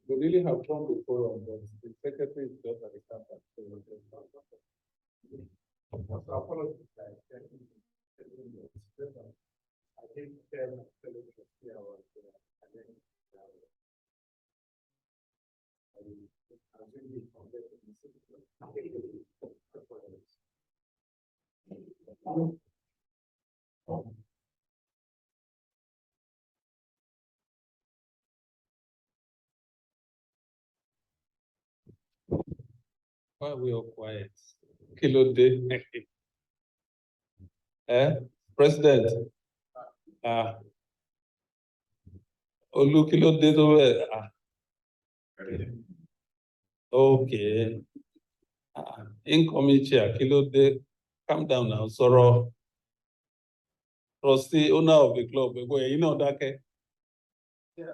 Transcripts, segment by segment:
We really have fun before on this. The secretary is just at the campus. I think why are we all quiet? Kilo day. President. Olu kilo day to okay. Incoming chair, kilo day. Calm down now, Soro. Trustee, owner of the club, you know that. Yeah.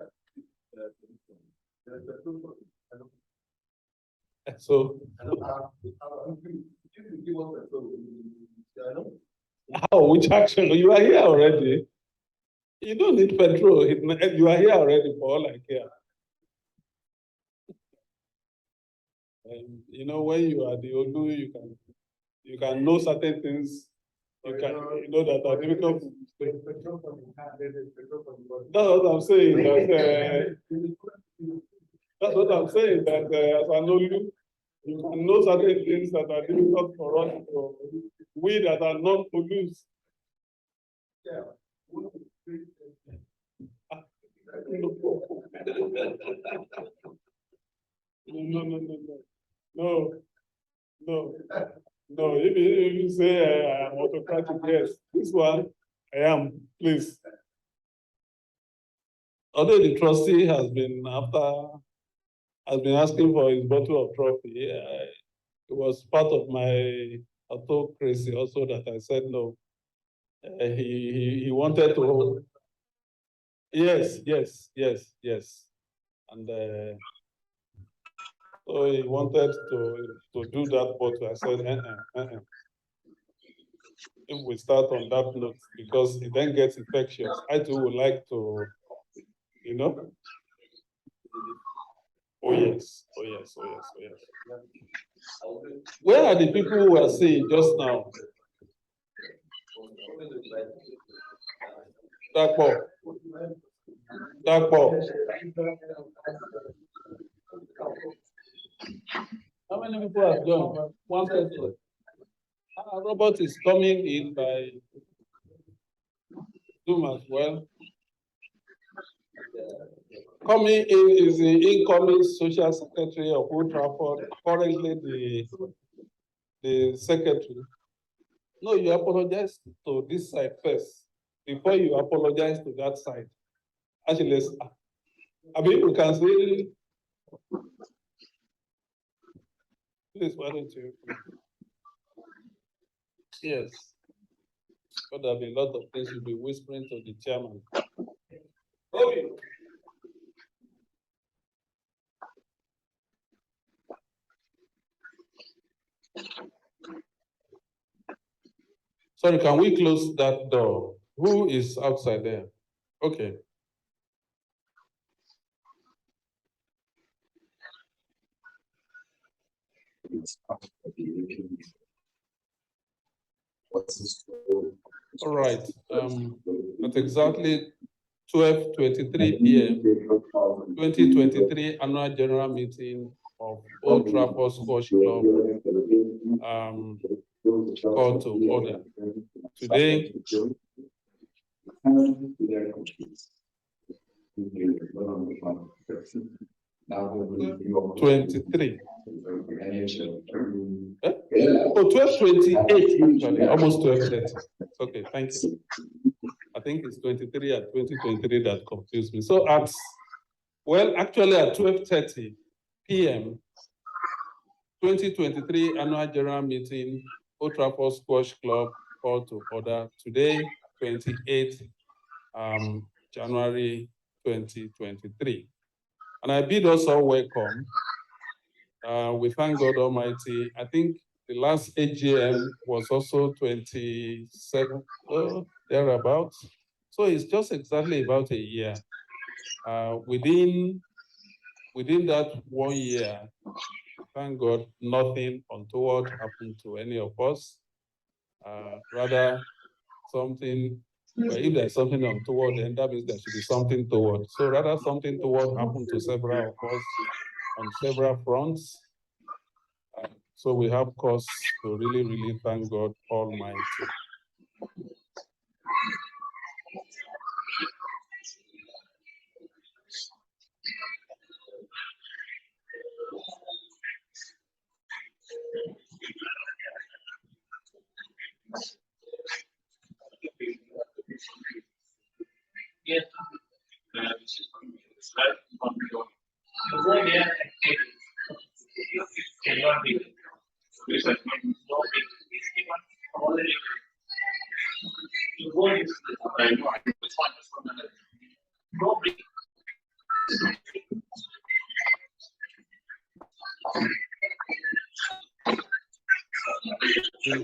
So, how? Which action? You are here already. You don't need petrol. You are here already for all I care. You know, when you are the Olu, you can know certain things. You know that are difficult. That's what I'm saying. That's what I'm saying. That as an Olu, you can know certain things that are difficult for us. We that are not Olus. Yeah. No. If you say I'm autocratic, yes. This one, I am. Please. Although the trustee has been asking for his bottle of trophy, it was part of my autocracy also that I said no. He wanted to. Yes. And so he wanted to do that, but I said, If we start on that note, because it then gets infectious. I too would like to, Oh yes. Where are the people who were saying just now? Dapo. How many people have joined? One person. Robert is coming in by Zoom as well. Coming in is the incoming social secretary of Otrafford, currently the secretary. No, you apologize to this side first before you apologize to that side. Actually, I mean, we can say, please, why don't you? Yes. But there'll be a lot of things you'll be whispering to the chairman. Okay. Sorry, can we close that door? Who is outside there? Okay. All right. At exactly 12:23 p.m., 2023 annual general meeting of Otrafford Squash Club called to order. Today, 23. Oh, 12:28 actually, almost 12:30. Okay, thank you. I think it's 23 at 2023 that confused me. So actually at 12:30 p.m., 2023 annual general meeting, Otrafford Squash Club called to order today, 28 January 2023. And I bid us all welcome. We thank God Almighty. I think the last AGM was also 27, thereabouts. So it's just exactly about a year. Within that 1 year, thank God, nothing untoward happened to any of us. Rather, if there's something untoward, then that means there should be something toward. So rather, something toward happened to several of us on several fronts. So we have cause to really, really thank God Almighty.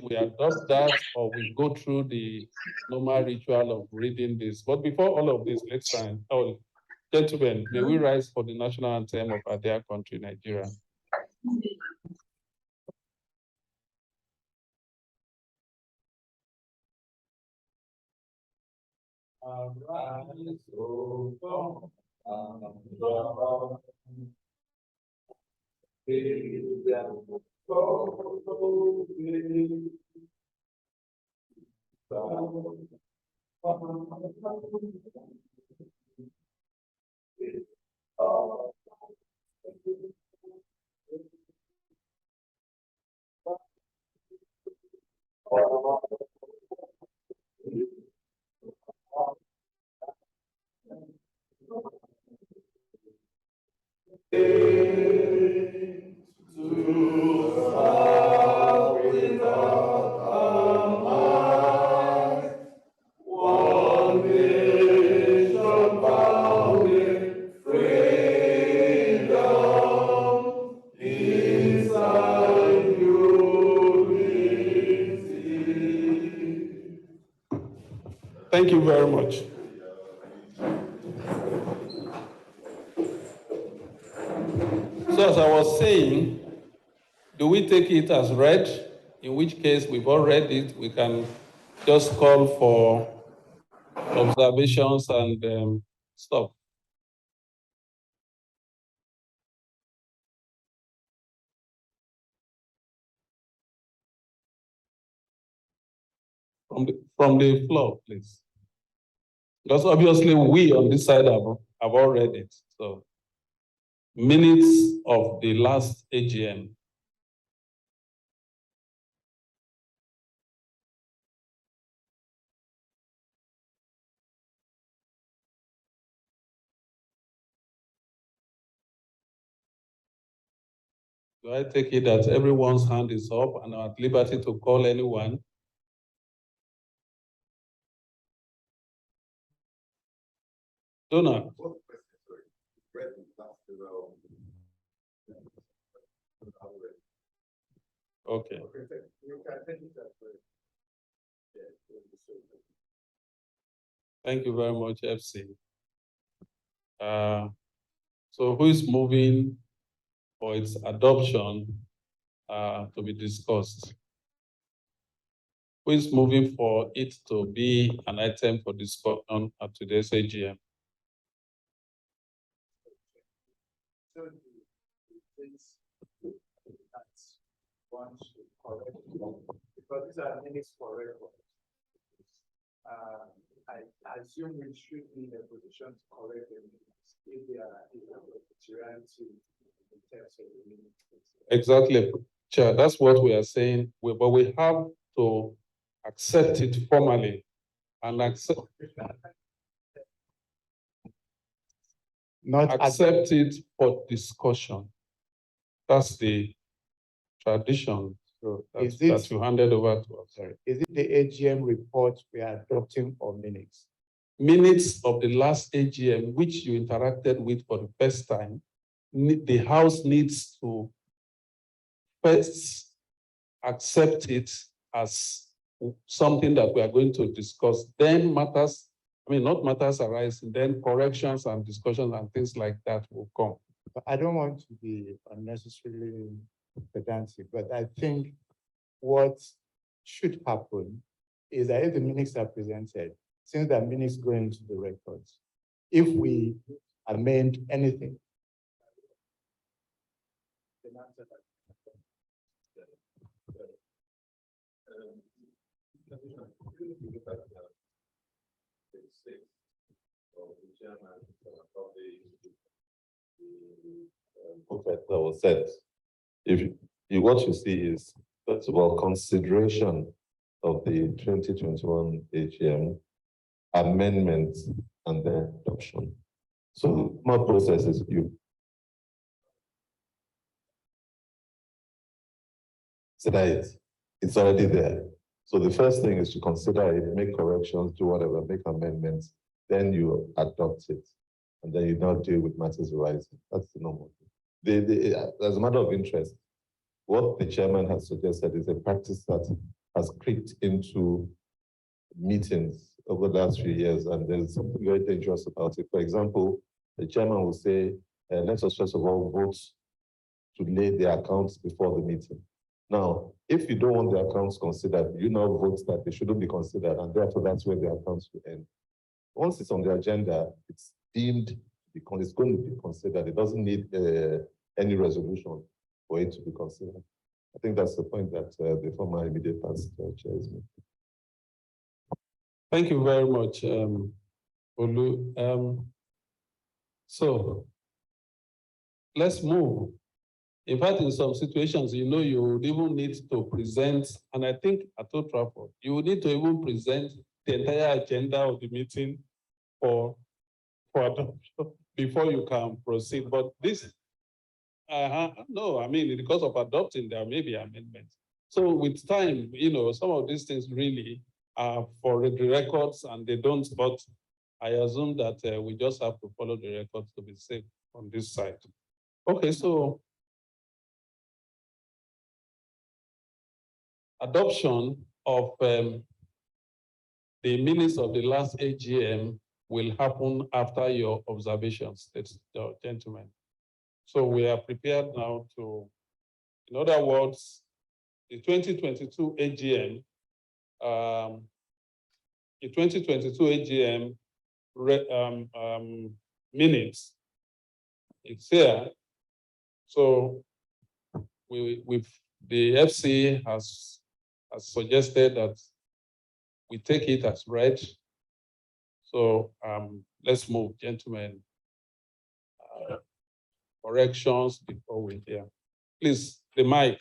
We adopt that, or we go through the normal ritual of reading this. But before all of this, let's stand. Oh, gentlemen, may we rise for the national anthem of our dear country, Nigeria. Arise, O God, Thank you very much. So as I was saying, do we take it as read? In which case, we've all read it. We can just call for observations and stuff. From the floor, please. Because obviously we on this side have all read it. So minutes of the last AGM. Do I take it that everyone's hand is up and are at liberty to call anyone? Donna. Okay. Thank you very much, FC. So who is moving for its adoption to be discussed? Who is moving for it to be an item for discussion at today's AGM? One should correct because these are minutes for record. I assume we should be in a position to correct them if they are materiality in terms of the minutes. Exactly, Chair. That's what we are saying. But we have to accept it formally and accept it for discussion. That's the tradition that you handed over to us. Sorry. Is it the AGM report we are adopting or minutes? Minutes of the last AGM, which you interacted with for the first time, the House needs to first accept it as something that we are going to discuss. Then matters, not matters arising, then corrections and discussions and things like that will come. I don't want to be unnecessarily pedantic, but I think what should happen is that if the minutes are presented, since the minutes go into the records, if we amend anything, that was said. If what you see is, first of all, consideration of the 2021 AGM, amendments, and then adoption. So more processes you. It's already there. So the first thing is to consider it, make corrections, do whatever, make amendments, then you adopt it. And then you now deal with matters arising. That's the normal thing. As a matter of interest, what the chairman has suggested is a practice that has creeped into meetings over the last few years, and there's something very dangerous about it. For example, the chairman will say, let us first of all vote to lay the accounts before the meeting. Now, if you don't want the accounts considered, you now vote that they shouldn't be considered, and therefore that's where the accounts will end. Once it's on the agenda, it's deemed, it's going to be considered. It doesn't need any resolution for it to be considered. I think that's the point that the former immediate past chairs made. Thank you very much, Olu. So let's move. In fact, in some situations, you would even need to present, and I think at Otrafford, you would need to even present the entire agenda of the meeting for adoption before you can proceed. But this, no, because of adopting, there may be amendments. So with time, some of these things really are for the records and they don't, but I assume that we just have to follow the records to be safe on this side. Okay, so adoption of the minutes of the last AGM will happen after your observations, gentlemen. So we are prepared now to, in other words, the 2022 AGM the 2022 AGM minutes. It's here. So the FC has suggested that we take it as read. So let's move, gentlemen. Corrections before we hear. Please, the mic.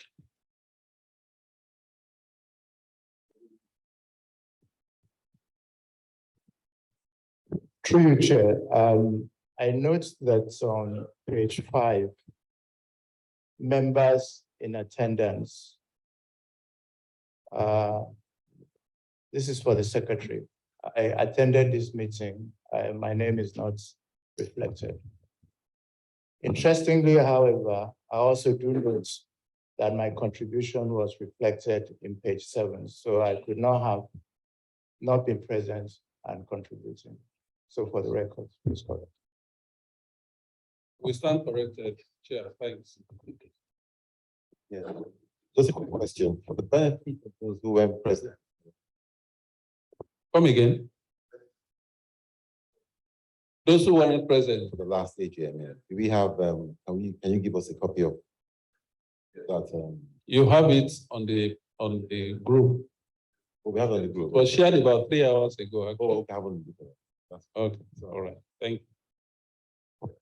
Through you, Chair, I note that on page 5, members in attendance. This is for the secretary. I attended this meeting. My name is not reflected. Interestingly, however, I also do note that my contribution was reflected in page 7, so I could not have not been present and contributing. So for the record, please correct. We stand corrected, Chair. Thanks. Yeah. Just a quick question for the benefit of those who weren't present. Come again. Those who weren't present. For the last AGM, yeah. Do we have, can you give us a copy of that? You have it on the group. Oh, we have it on the group. It was shared about 3 hours ago. Oh, okay, I haven't looked at it. Okay, all right. Thank you.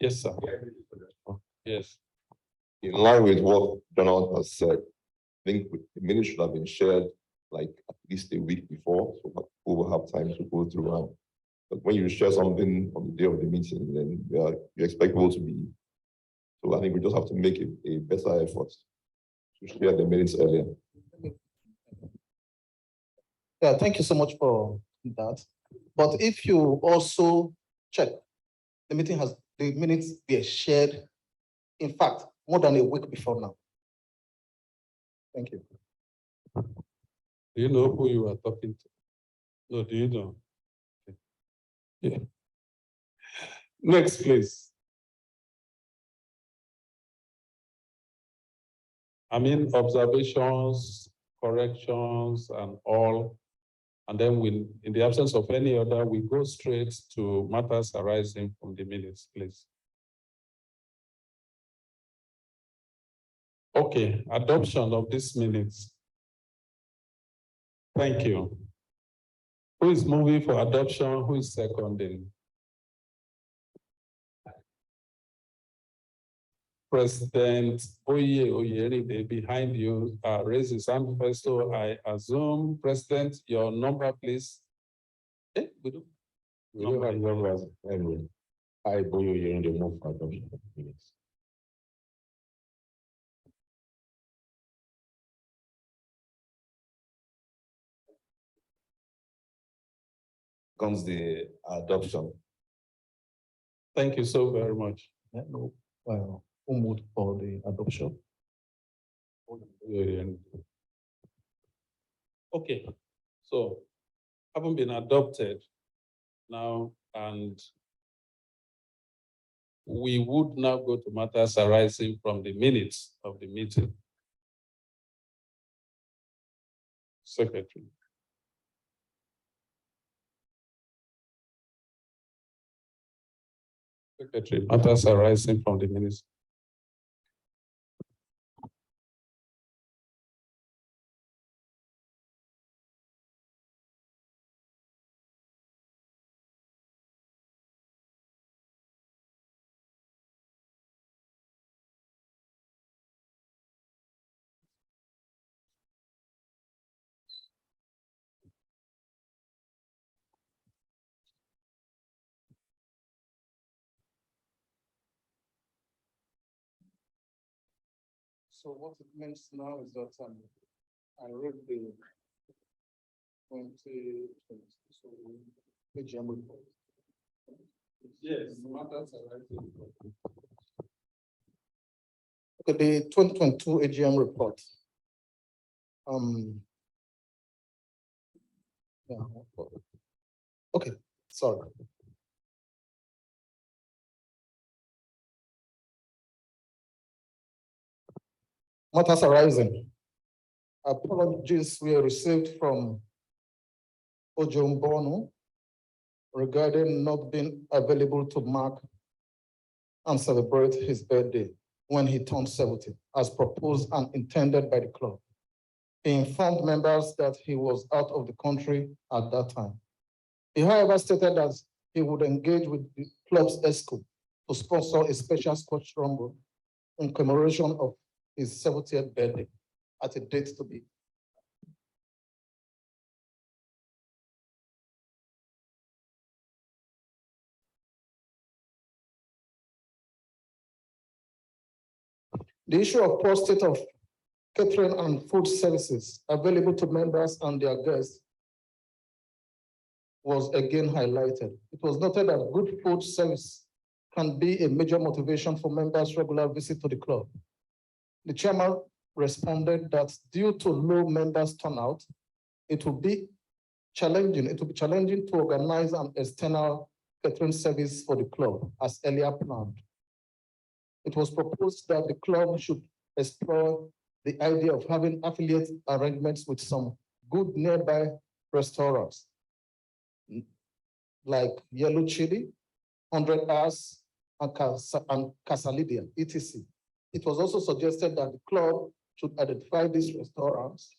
Yes, sir. Yes. In line with what Donald has said, I think the minutes should have been shared like at least a week before, so that we will have time to go through. But when you share something on the day of the meeting, then you expect people to be. So I think we just have to make a better effort to share the minutes earlier. Yeah, thank you so much for that. But if you also check, the minutes were shared, in fact, more than a week before now. Thank you. Do you know who you are talking to? No, do you know? Yeah. Next, please. I mean, observations, corrections, and all. And then we, in the absence of any other, we go straight to matters arising from the minutes, please. Okay, adoption of these minutes. Thank you. Who is moving for adoption? Who is seconding? President Oyeride behind you raise his hand first, so I assume, President, your number, please. We don't have numbers. I believe you're in the move for adoption of minutes. Comes the adoption. Thank you so very much. No, who moved for the adoption? Okay, so having been adopted now, and we would now go to matters arising from the minutes of the meeting. Secretary. Secretary, matters arising from the minutes. So what it means now is that I read the 2020, so AGM report. Yes, matters arising. Okay, the 2022 AGM report. Yeah. Okay, sorry. Matters arising. Apologies were received from Ojombonu regarding not being available to mark and celebrate his birthday when he turned 70, as proposed and intended by the club. He informed members that he was out of the country at that time. He, however, stated that he would engage with the club's ESCO to sponsor a special Scotch Rumble in commemoration of his 70th birthday at a date to be. The issue of poor state of catering and food services available to members and their guests was again highlighted. It was noted that good food service can be a major motivation for members' regular visit to the club. The chairman responded that due to low members' turnout, it will be challenging to organize an external catering service for the club as earlier planned. It was proposed that the club should explore the idea of having affiliate arrangements with some good nearby restaurants like Yellow Chili, 100 Hours, and Casalidia, etc. It was also suggested that the club should identify these restaurants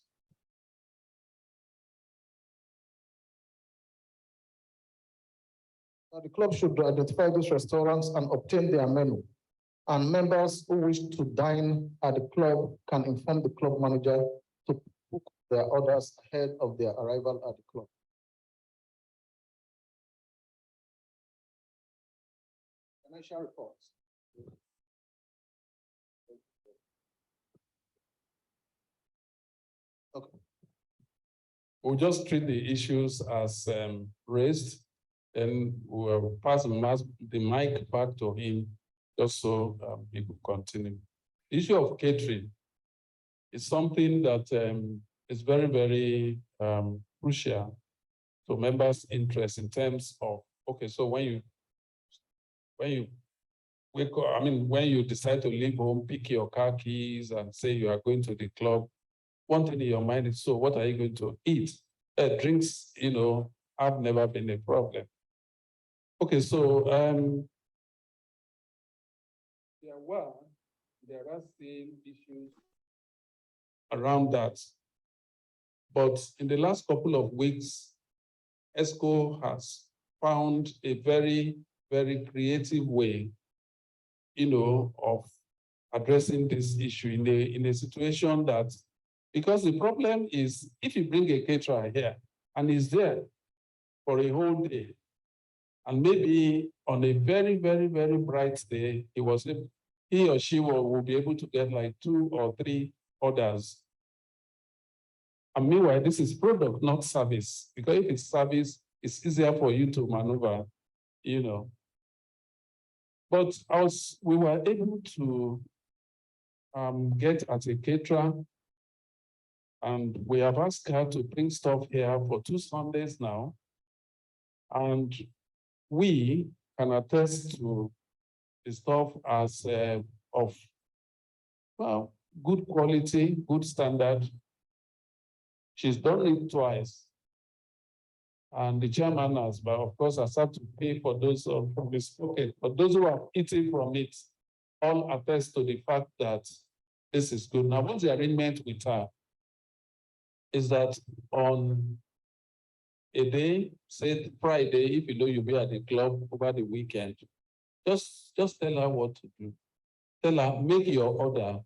and obtain their menu. And members who wish to dine at the club can inform the club manager to book their orders ahead of their arrival at the club. Financial reports. Okay. We'll just treat the issues as raised, and we'll pass the mic back to him just so he could continue. The issue of catering is something that is very, very crucial to members' interest in terms of, okay, so when you wake up, I mean, when you decide to leave home, pick your car keys and say you are going to the club, one thing in your mind is, so what are you going to eat? Drinks, you know, have never been a problem. Okay, so there are still issues around that. But in the last couple of weeks, ESCO has found a very, very creative way, you know, of addressing this issue in a situation that, because the problem is, if you bring a caterer here and he's there for a whole day, and maybe on a very, very, very bright day, he or she will be able to get like 2 or 3 orders. And meanwhile, this is product, not service. Because if it's service, it's easier for you to maneuver, you know. But we were able to get at a caterer, and we have asked her to bring stuff here for 2 Sundays now. And we can attest to the stuff as of, well, good quality, good standard. She's done it twice. And the chairman has, but of course, has had to pay for those from his pocket. But those who have eaten from it all attest to the fact that this is good. Now, what's the arrangement with her? Is that on a day, say Friday, if you know you'll be at the club over the weekend, just tell her what to do. Tell her, make your order,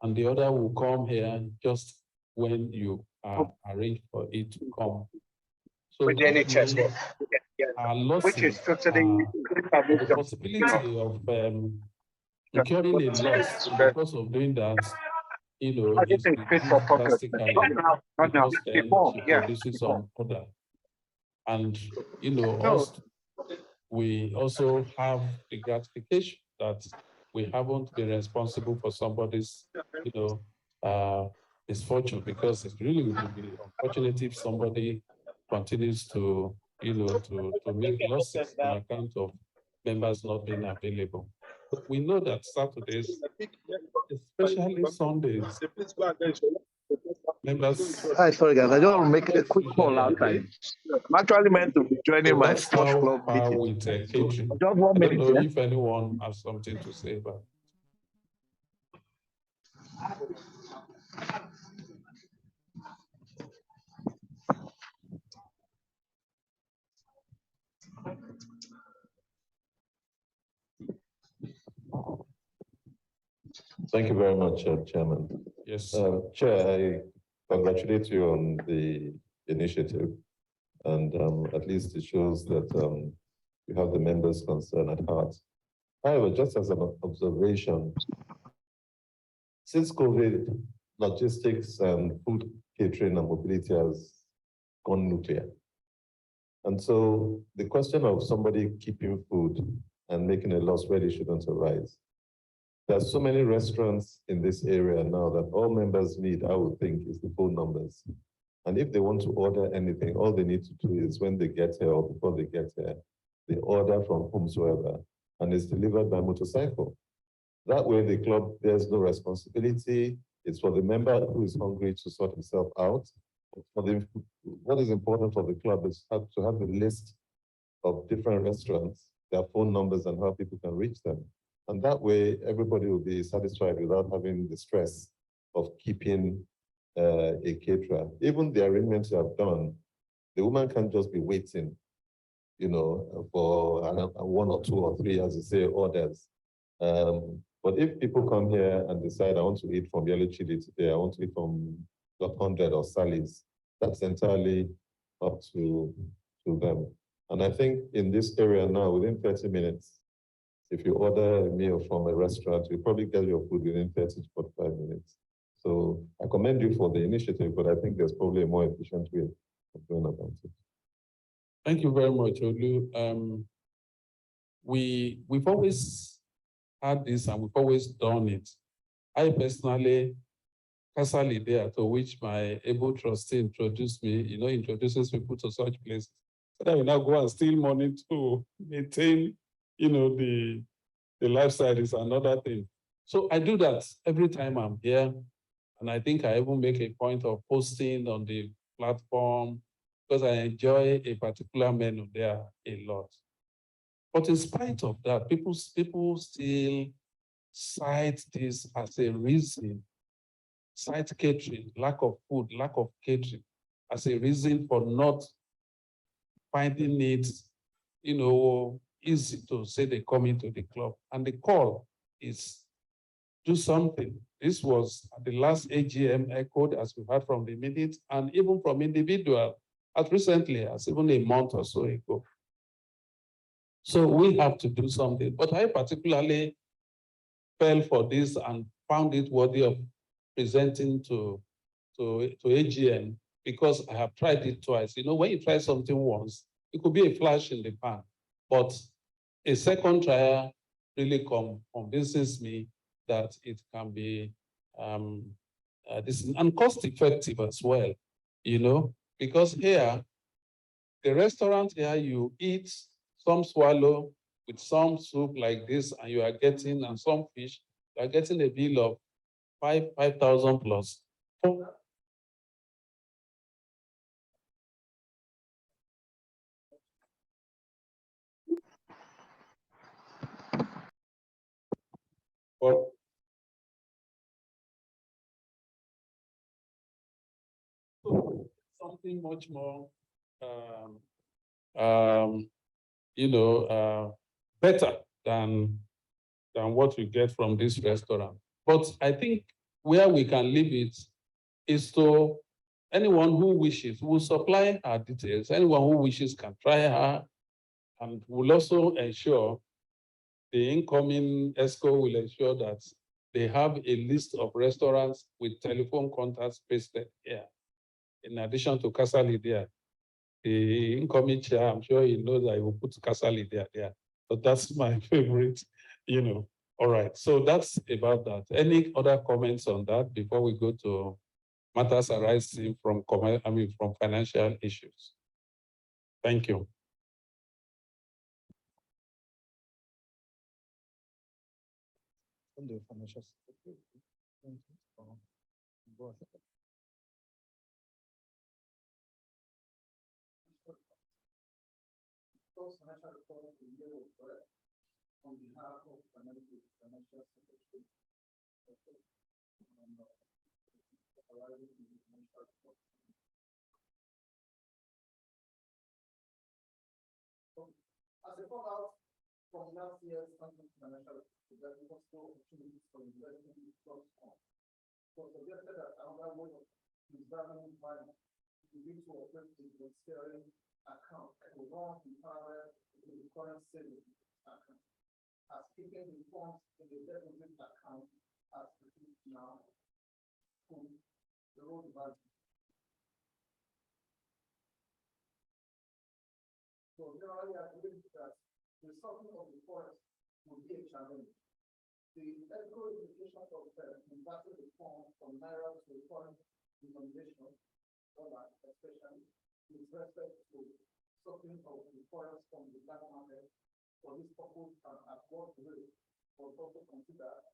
and the order will come here just when you arrange for it to come. So with the NHS, which is totally the possibility of incurring a loss because of doing that, you know, is reduced drastically because then she produces some order. And, you know, we also have the gratification that we haven't been responsible for somebody's, you know, misfortune, because it really would be unfortunate if somebody continues to, you know, to make losses on account of members not being available. But we know that Saturdays, especially Sundays, Members. Hi, sorry guys, I just want to make a quick call outside. I'm actually meant to be joining So my that's sports how club far meeting. with catering. Just 1 I don't minute, know yeah? if anyone has something to say about. Thank you very much, Chairman. Yes. Chair, I congratulate you on the initiative. And at least it shows that you have the members' concern at heart. However, just as an observation, since COVID, logistics and food catering and mobility has gone nuclear. And so the question of somebody keeping food and making a loss really shouldn't arise. There are so many restaurants in this area now that all members need, I would think, is the phone numbers. And if they want to order anything, all they need to do is when they get here or before they get here, they order from whomsoever and it's delivered by motorcycle. That way the club bears no responsibility. It's for the member who is hungry to sort himself out. What is important for the club is to have a list of different restaurants, their phone numbers and how people can reach them. And that way everybody will be satisfied without having the stress of keeping a caterer. Even the arrangements you have done, the woman can't just be waiting, for 1 or 2 or 3, as you say, orders. But if people come here and decide, I want to eat from Yellow Chili today, I want to eat from Block 100 or Sally's, that's entirely up to them. And I think in this area now, within 30 minutes, if you order a meal from a restaurant, you probably get your food within 30 to 45 minutes. So I commend you for the initiative, but I think there's probably a more efficient way of going about it. Thank you very much, Olu. We've always had this and we've always done it. I personally, there, to which my able trustee introduced me, introduces people to such places. So that we now go and steal money to maintain, the lifestyle is another thing. So I do that every time I'm here. And I think I even make a point of posting on the platform because I enjoy a particular menu there a lot. But in spite of that, people still cite this as a reason, cite catering, lack of food, lack of catering, as a reason for not finding it, easy to say they come into the club. And the call is do something. This was at the last AGM echoed as we heard from the minutes and even from individual as recently as even a month or so ago. So we have to do something. But I particularly fell for this and found it worthy of presenting to AGM because I have tried it twice. When you try something once, it could be a flash in the pan, but a second trial really convinces me that it can be this and cost effective as well, because here, the restaurant here, you eat some swallow with some soup like this, and you are getting, and some fish, you are getting a bill of 5,000 plus. But something much more, better than what you get from this restaurant. But I think where we can leave it is to anyone who wishes, we'll supply our details. Anyone who wishes can try her, and we'll also ensure the incoming ESCO will ensure that they have a list of restaurants with telephone contacts pasted here. In addition to Casa Lydia, the incoming chair, I'm sure he knows I will put Casa Lydia there. But that's my favorite, All right, so that's about that. Any other comments on that before we go to matters arising from financial issues? Thank you. From the financial sector. proposed financial report for the year was correct on behalf of financial secretary. As a fallout from last year's financial report, there was no opportunities for investment in stocks. So suggested that another way of preserving money is to operate a sharing account to run in parallel to the current savings account. As keeping the funds in the deposit account as it is now to the road value. So generally, I believe that the sorting of the forest will be a challenge. The ethical implications of converting the funds from naira to foreign denomination, dollar especially, with respect to sorting of the forest from the black market for this purpose and at what rate was also considered.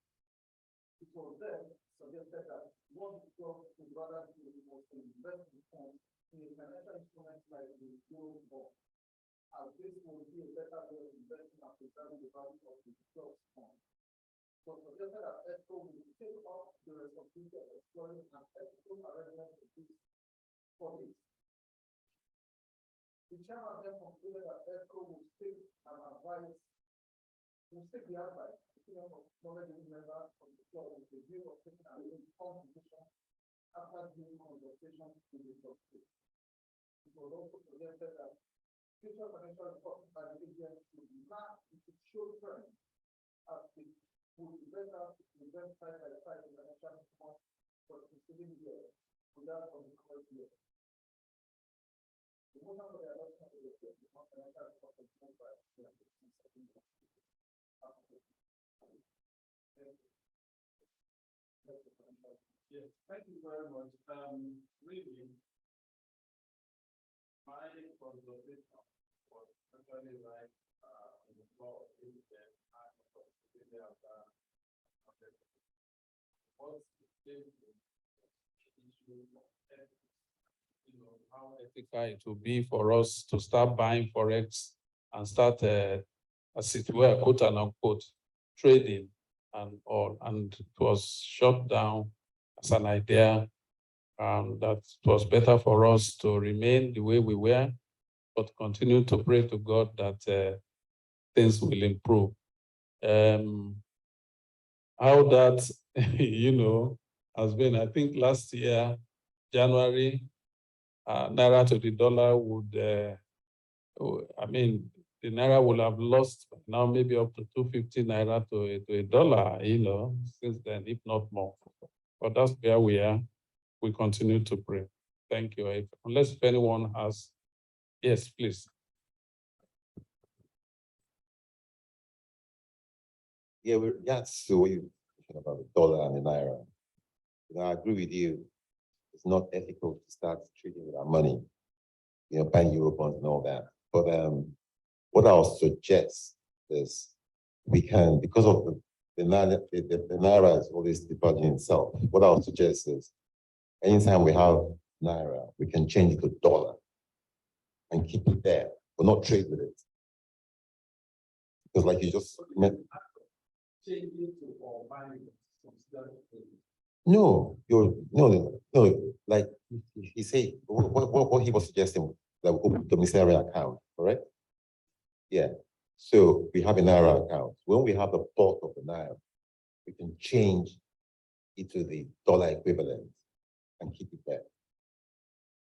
It was then suggested that one job to rather do was to invest the funds in a financial instrument like the euro bond, as this would be a better way of investing and preserving the value of the jobs fund. So suggested that ESCO will take up the responsibility of exploring an ethical arrangement for this. The chairman then concluded that ESCO will take the advice of knowledgeable members of the club with the view of taking an informed decision after due consultation with the trustee. It was also suggested that future financial reporting by the agency should not show trend as it would be better to present side by side the financial report for the preceding year without from the current year. The motion for the adoption of the financial report is moved by the Yes, thank you very much. Really, my consultation was actually like in the floor of the how ethical it will be for us to start buying forex and start as it were, quote and unquote, trading and all, and it was shut down as an idea that it was better for us to remain the way we were, but continue to pray to God that things will improve. How that, has been, I think last year, January, Naira to the dollar would, the Naira will have lost now maybe up to 250 Naira to a dollar, since then, if not more. But that's where we are. We continue to pray. Thank you. Unless anyone has, yes, please. Yeah, that's the way you're talking about the dollar and the naira. I agree with you. It's not ethical to start trading with our money, buying euro bonds and all that. But what I'll suggest is we can, because of the naira is always devaluing itself. What I'll suggest is anytime we have naira, we can change it to dollar and keep it there, but not trade with it. Because like you just meant. No, like he said, what he was suggesting that we open the domiciliary account, correct? Yeah. So we have a naira account. When we have the bulk of the naira, we can change it to the dollar equivalent and keep it there.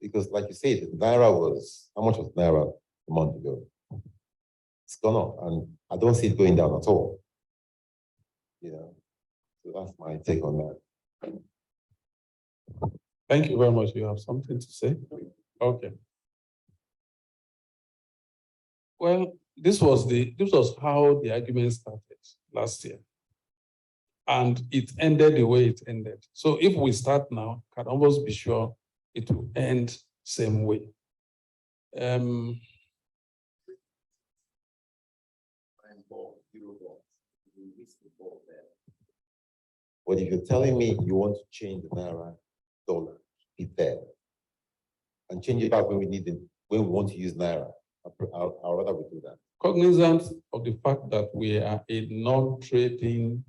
Because like you said, naira was, how much was naira a month ago? It's gone up, and I don't see it going down at all. So that's my take on that. Thank you very much. You have something to say? Okay. Well, this was how the argument started last year. And it ended the way it ended. So if we start now, can almost be sure it will end same way. But if you're telling me you want to change the naira dollar, keep it there, and change it back when we need it, when we want to use naira, I'd rather we do that. cognizant of the fact that we are a non-trading,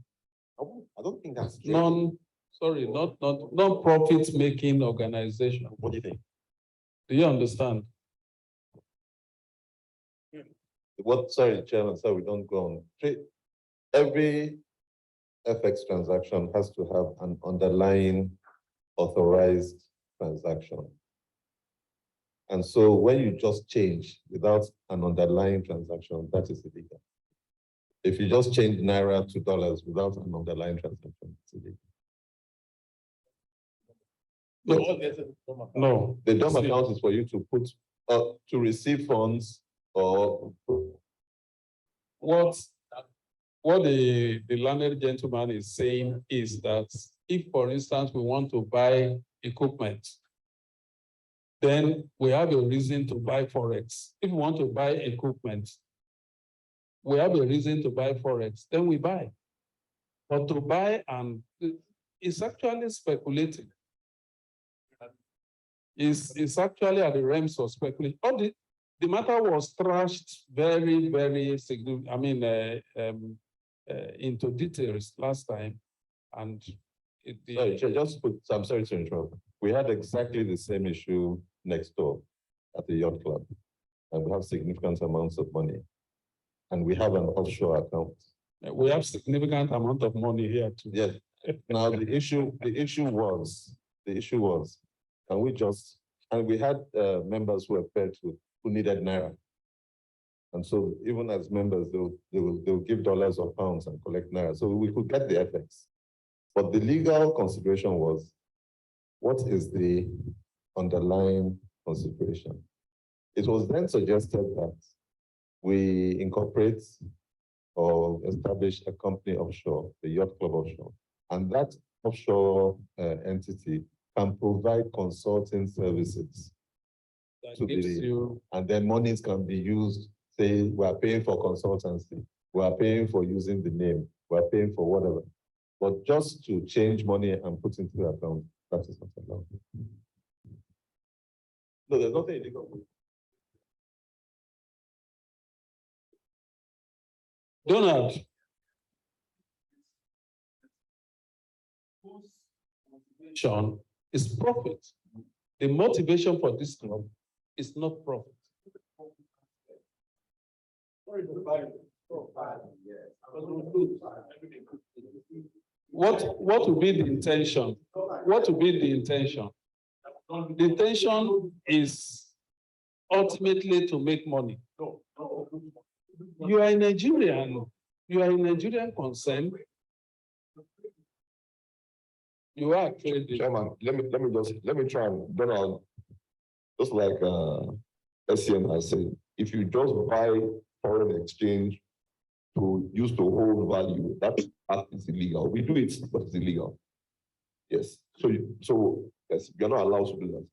I don't think that's true. non-profit making organization. What do you think? Do you understand? What, sorry, Chairman, so we don't go on. Every FX transaction has to have an underlying authorized transaction. And so when you just change without an underlying transaction, that is illegal. If you just change Naira to dollars without an underlying transaction, it's illegal. No. The DOM account is for you to put, to receive funds or. What the learned gentleman is saying is that if, for instance, we want to buy equipment, then we have a reason to buy Forex. If we want to buy equipment, we have a reason to buy Forex, then we buy. But to buy and it's actually speculating. It's actually at the realms of speculation. The matter was thrashed very, very significant. I mean, into details last time, and Sorry, just put. I'm sorry to interrupt. We had exactly the same issue next door at the yacht club, and we have significant amounts of money, and we have an offshore account. We have significant amount of money here too. Yes. Now the issue was, can we just, and we had members who were paired to who needed Naira. And so even as members, they'll give dollars or pounds and collect Naira. So we could get the FX. But the legal consideration was, what is the underlying consideration? It was then suggested that we incorporate or establish a company offshore, the Yacht Club Offshore. And that offshore entity can provide consulting services. That gives you, and then monies can be used, say, we are paying for consultancy, we are paying for using the name, we are paying for whatever. But just to change money and put into the account, that is not allowed. No, there's nothing illegal. Donald. Sean, is profit. The motivation for this club is not profit. What would be the intention? What would be the intention? The intention is ultimately to make money. You are a Nigerian. You are a Nigerian concern. You are clearly. Chairman, let me try and Donald, just like SCN has said, if you just buy foreign exchange to use to hold value, that is illegal. We do it, but it's illegal. Yes. So yes, you're not allowed to do that.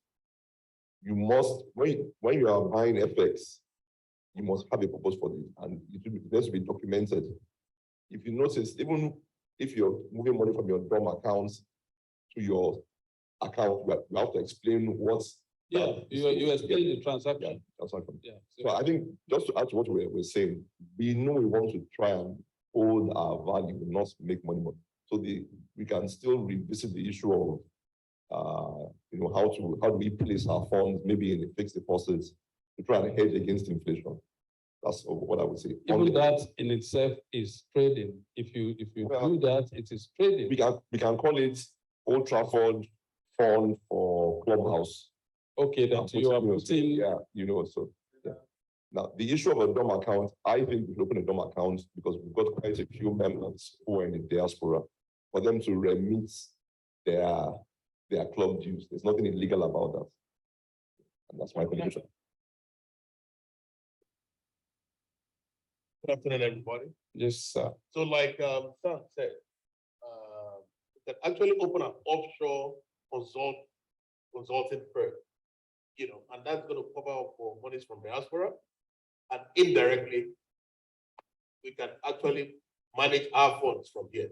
You must, when you are buying FX, you must have a purpose for it, and it has to be documented. If you notice, even if you're moving money from your DOM accounts to your account, you have to explain what's. You explain the transaction. Yeah, transaction. Yeah. So I think just to add to what we're saying, we know we want to try and hold our value, not make money. So we can still revisit the issue of how do we place our funds, maybe in the fixed deposits, to try and hedge against inflation. That's what I would say. Even that in itself is trading. If you do that, it is trading. We can call it Otrafford Fund for Clubhouse. Okay, that you are putting. Yeah, so yeah. Now the issue of a DOM account, I think we should open a DOM account because we've got quite a few members who are in the diaspora, for them to remit their club dues. There's nothing illegal about that. And that's my contribution. Good afternoon, everybody. Yes, sir. So like Sam said, you can actually open an offshore consulting firm, and that's going to cover up for monies from diaspora, and indirectly, we can actually manage our funds from here.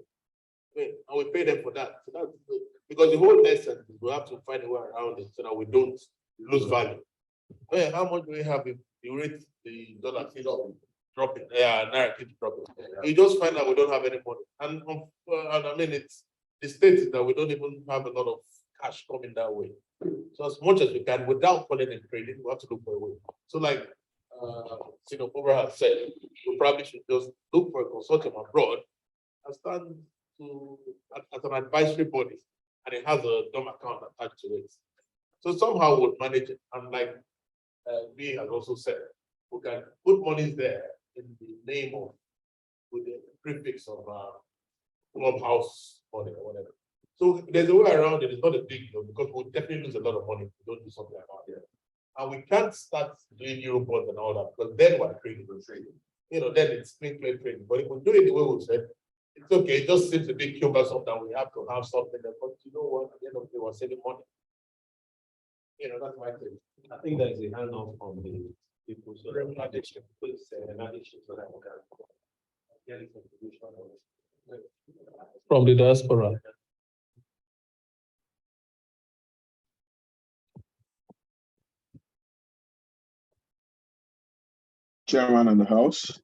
And we pay them for that. So that's good. Because the whole essence is we have to find a way around it so that we don't lose value. How much do we have if you rate the dollar? dropping, narrative dropping. You just find out we don't have any money. And I mean, the state is that we don't even have a lot of cash coming that way. So as much as we can, without calling it trading, we have to look for a way. So like, Cobra has said, we probably should just look for a consortium abroad and start as an advisory body, and it has a dumb account attached to it. So somehow we'll manage it. And like we has also said, we can put monies there in the name of, with the prefix of clubhouse money or whatever. So there's a way around it. It's not a big deal because we'll definitely lose a lot of money if we don't do something about it. And we can't start doing Eurobonds and all that because then we're trading. Then it's clean trading. But if we do it the way we said, it's okay. It just seems a bit cumbersome that we have to have something there. But you know what? At the end of the day, we're saving money. That's my thing. I think there is a hand off from the people. So addiction, please an addiction so that we can get a contribution From the diaspora. Chairman of the House.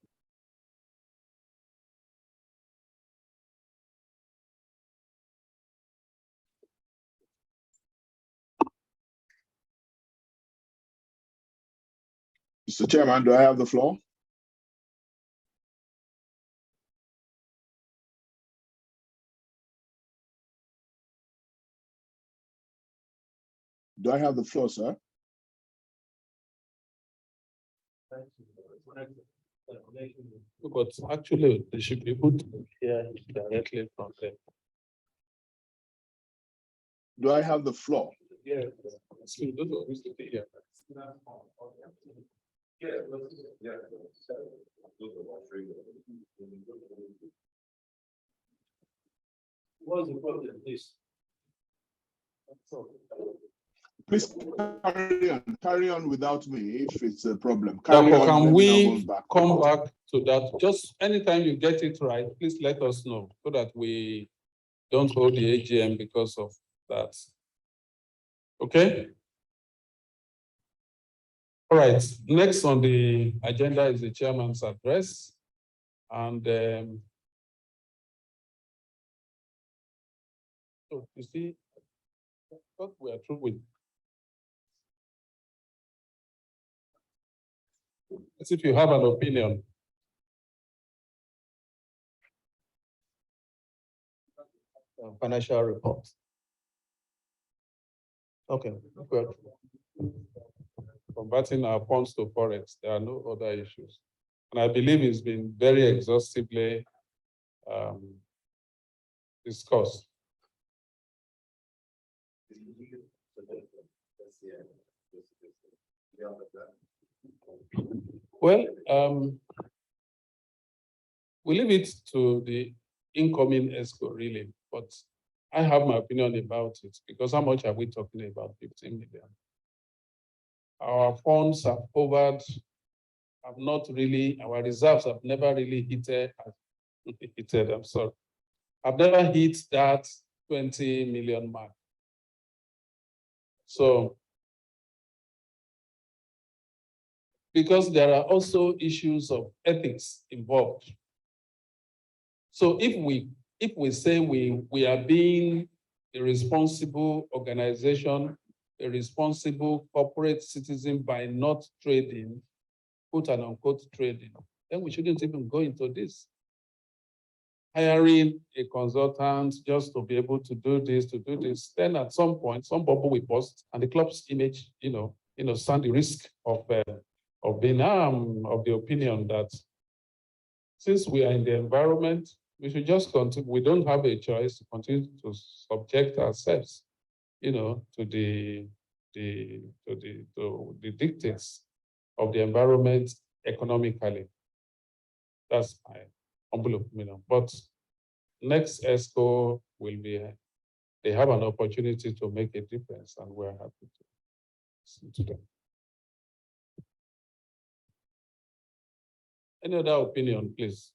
Mr. Chairman, do I have the floor? Do I have the floor, sir? But actually, they should be put here directly from them. Do I have the floor? Yeah. So those are always to be here. What's the problem, please? Please carry on without me if it's a problem. Therefore, can let me we not go back. come back to that? Just anytime you get it right, please let us know so that we don't hold the AGM because of that. Okay? All right, next on the agenda is the chairman's address. And so you see, what we are through with. As if you have an opinion. Financial report. Okay, good. Converting our funds to forex, there are no other issues. And I believe it's been very exhaustively discussed. Well, we leave it to the incoming ESCO really, but I have my opinion about it because how much are we talking about? 15 million. Our funds have hovered, have not really, our reserves have never really I've never hit that 20 million mark. So, because there are also issues of ethics involved. So if we say we are being a responsible organization, a responsible corporate citizen by not trading, quote and unquote trading, then we shouldn't even go into this. Hiring a consultant just to be able to do this, then at some point, some bubble will burst and the club's image, stand the risk of being of the opinion that since we are in the environment, we should just continue. We don't have a choice to continue to subject ourselves, to the dictates of the environment economically. That's my humble opinion. But next ESCO will be, they have an opportunity to make a difference, and we're happy to listen to them. Any other opinion, please?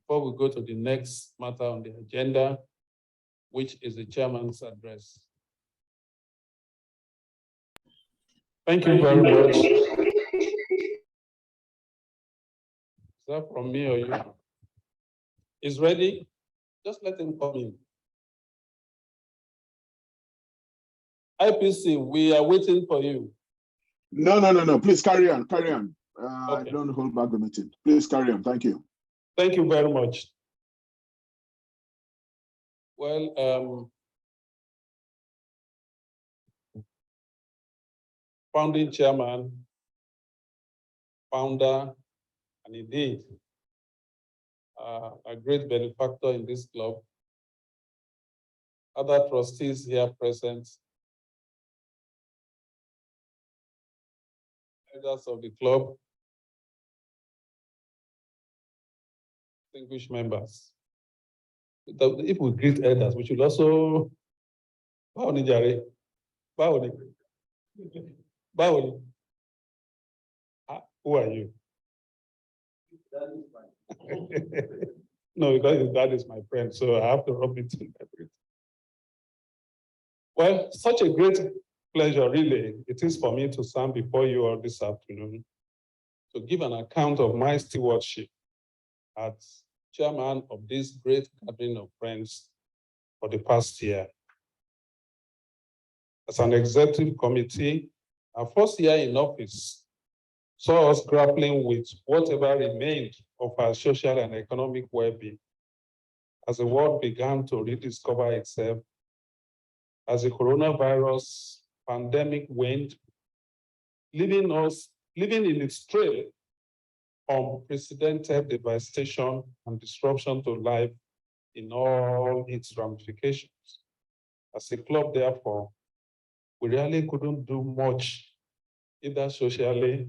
Before we go to the next matter on the agenda, which is the chairman's address. Thank you very much. that from me or you? Is ready? Just let him come in. IPC, we are waiting for you. No. Please carry on. Carry on. Okay. Don't hold back the meeting. Please carry on. Thank you. Thank you very much. Well, founding chairman, founder, and indeed a great benefactor in this club. Other trustees here present, elders of the club, distinguished members. If we greet elders, we should also. Báwo jàre? Báwo. Who are you? No, because that is my friend, so I have to rub it in everything. Well, such a great pleasure, really, it is for me to stand before you all this afternoon to give an account of my stewardship as chairman of this great gathering of friends for the past year. As an executive committee, our first year in office saw us grappling with whatever remained of our social and economic well-being as the world began to rediscover itself, as the coronavirus pandemic waned, leaving in its trail unprecedented devastation and disruption to life in all its ramifications. As a club, therefore, we really couldn't do much, either socially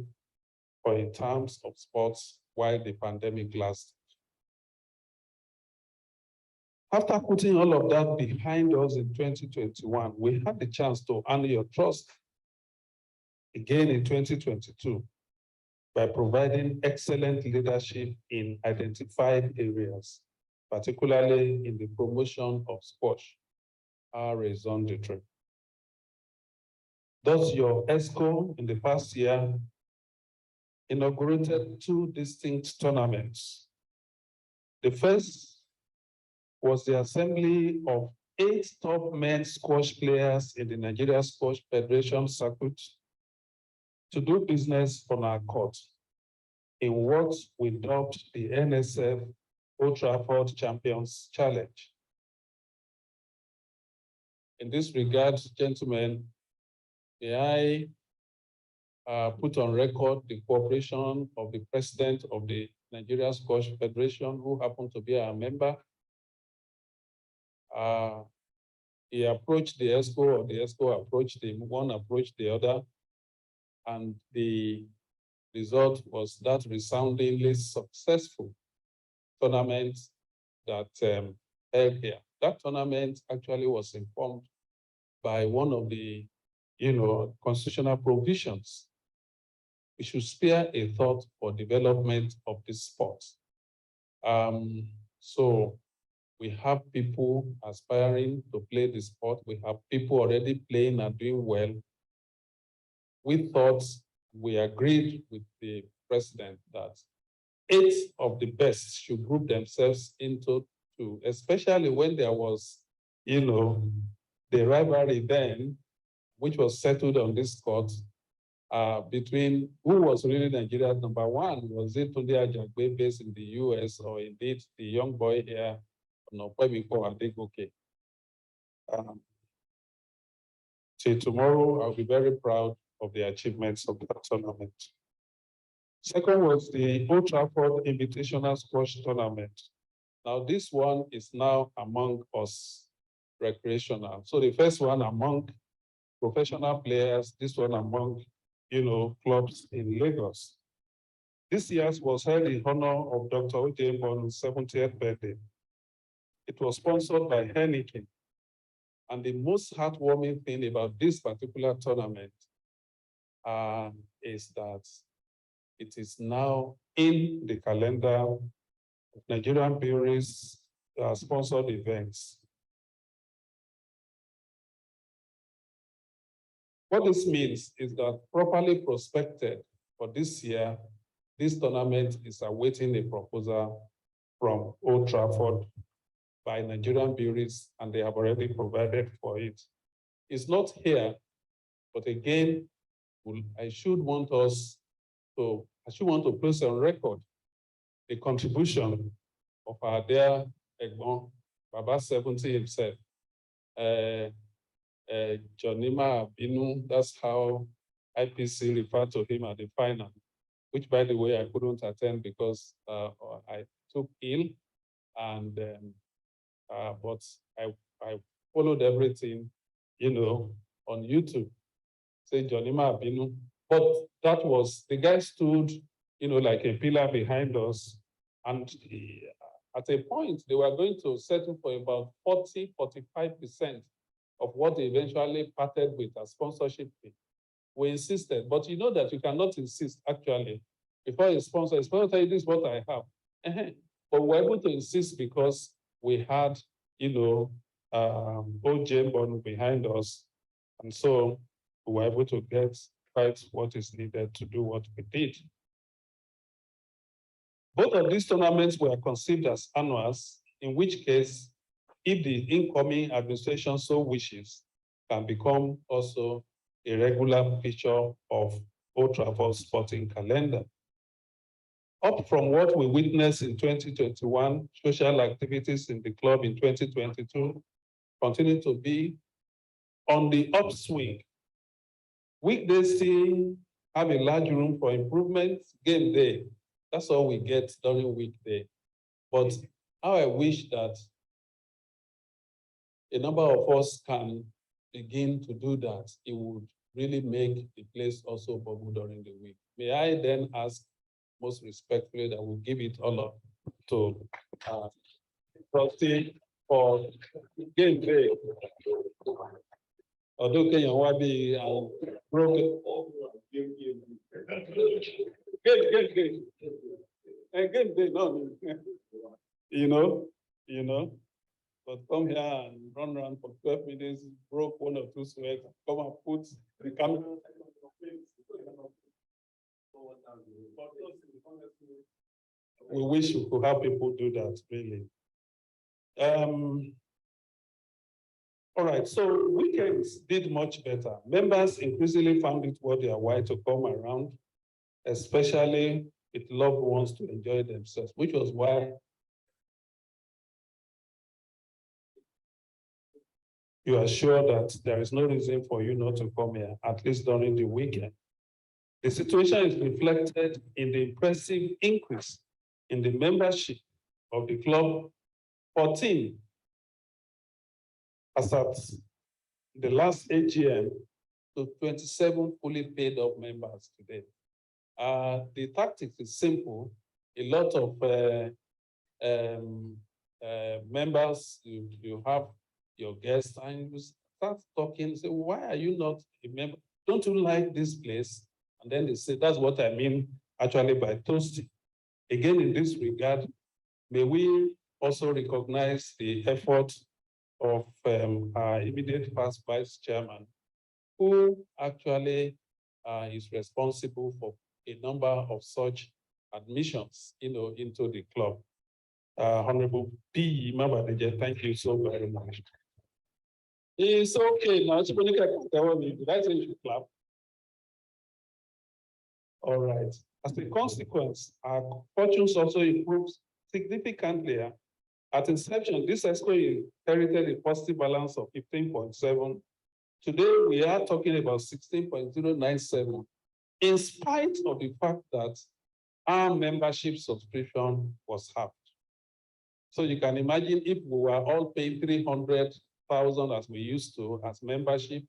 or in terms of sports, while the pandemic lasted. After putting all of that behind us in 2021, we had the chance to earn your trust again in 2022 by providing excellent leadership in identified areas, particularly in the promotion of sport, our raison d'etre. Thus, your ESCO in the past year inaugurated two distinct tournaments. The first was the assembly of 8 top men's squash players in the Nigeria Squash Federation circuit to do business on our court in what we dubbed the NSF Otrafford Champions Challenge. In this regard, gentlemen, may I put on record the cooperation of the president of the Nigeria Squash Federation, who happened to be our member. He approached the ESCO, or the ESCO approached him, one approached the other, and the result was that resoundingly successful tournament that held here. That tournament actually was informed by one of the, constitutional provisions. We should spare a thought for development of this sport. So we have people aspiring to play the sport. We have people already playing and doing well. We thought, we agreed with the president that 8 of the best should group themselves into 2, especially when there was, the rivalry then, which was settled on this court between who was really Nigeria's number 1. Was it Tunde Ajagbe based in the US, or indeed the young boy here, Adegoke? Till tomorrow, I'll be very proud of the achievements of that tournament. Second was the Otrafford Invitational Squash Tournament. Now, this one is now among us recreational. So the first one among professional players, this one among, clubs in Lagos. This year's was held in honor of Dr. Ige Bonu's 70th birthday. It was sponsored by Heineken. And the most heartwarming thing about this particular tournament is that it is now in the calendar of Nigerian breweries sponsored events. What this means is that properly prospected for this year, this tournament is awaiting a proposal from Otrafford by Nigerian breweries, and they have already provided for it. It's not here, but again, I should want to place on record the contribution of our dear Egbon, Baba 70 himself, Jonima Abinu, that's how IPC referred to him at the final, which by the way, I couldn't attend because I took ill, and but I followed everything, on YouTube. Say Jonima Abinu, but that was, the guy stood, like a pillar behind us, and at a point, they were going to settle for about 45% of what they eventually parted with as sponsorship fee. We insisted, but you know that you cannot insist actually before a sponsor tell you this is what I have. But we're able to insist because we had, OJ Bond behind us. And so we were able to get quite what is needed to do what we did. Both of these tournaments were conceived as annuals, in which case, if the incoming administration so wishes, can become also a regular feature of Otrafford sporting calendar. Up from what we witnessed in 2021, social activities in the club in 2022 continue to be on the upswing. Weekdays still have a large room for improvement. Game day, that's all we get during weekday. But how I wish that a number of us can begin to do that, it would really make the place also bubble during the week. May I then ask most respectfully that we give it all up to trustee for game day. Although Kenya will be broken. Game day, no. But come here and run around for 12 minutes, broke one or two sweats, come and put the camera. We wish we could have people do that, really. All right, so weekends did much better. Members increasingly found it worth their while to come around, especially with loved ones to enjoy themselves, which was why you are sure that there is no reason for you not to come here, at least during the weekend. The situation is reflected in the impressive increase in the membership of the club, 14, as at the last AGM, to 27 fully paid up members today. The tactics is simple. A lot of members, you have your guests and you start talking, say, why are you not a member? Don't you like this place? And then they say, that's what I mean actually by toasting. Again, in this regard, may we also recognize the effort of our immediate past vice chairman, who actually is responsible for a number of such admissions, into the club. Honorable P. Mabadeje, thank you so very much. It's okay now. Did I say you should clap? All right. As a consequence, our fortunes also improved significantly. At inception, this ESCO inherited a positive balance of 15.7. Today, we are talking about 16.097, in spite of the fact that our membership subscription was halved. So you can imagine if we were all paying 300,000 as we used to as membership,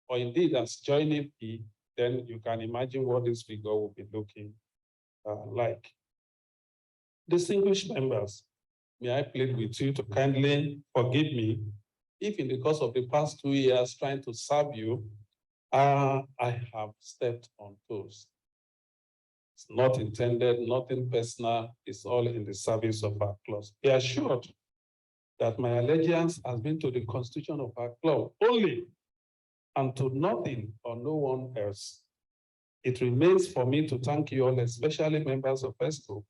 or indeed as joining fee, then you can imagine what this figure will be looking like. Distinguished members, may I plead with you to kindly forgive me if in the course of the past 2 years trying to serve you, I have stepped on toes. It's not intended, nothing personal, it's all in the service of our club. Be assured that my allegiance has been to the constitution of our club only, and to nothing or no one else. it remains for me to thank you all, especially members of ESCO.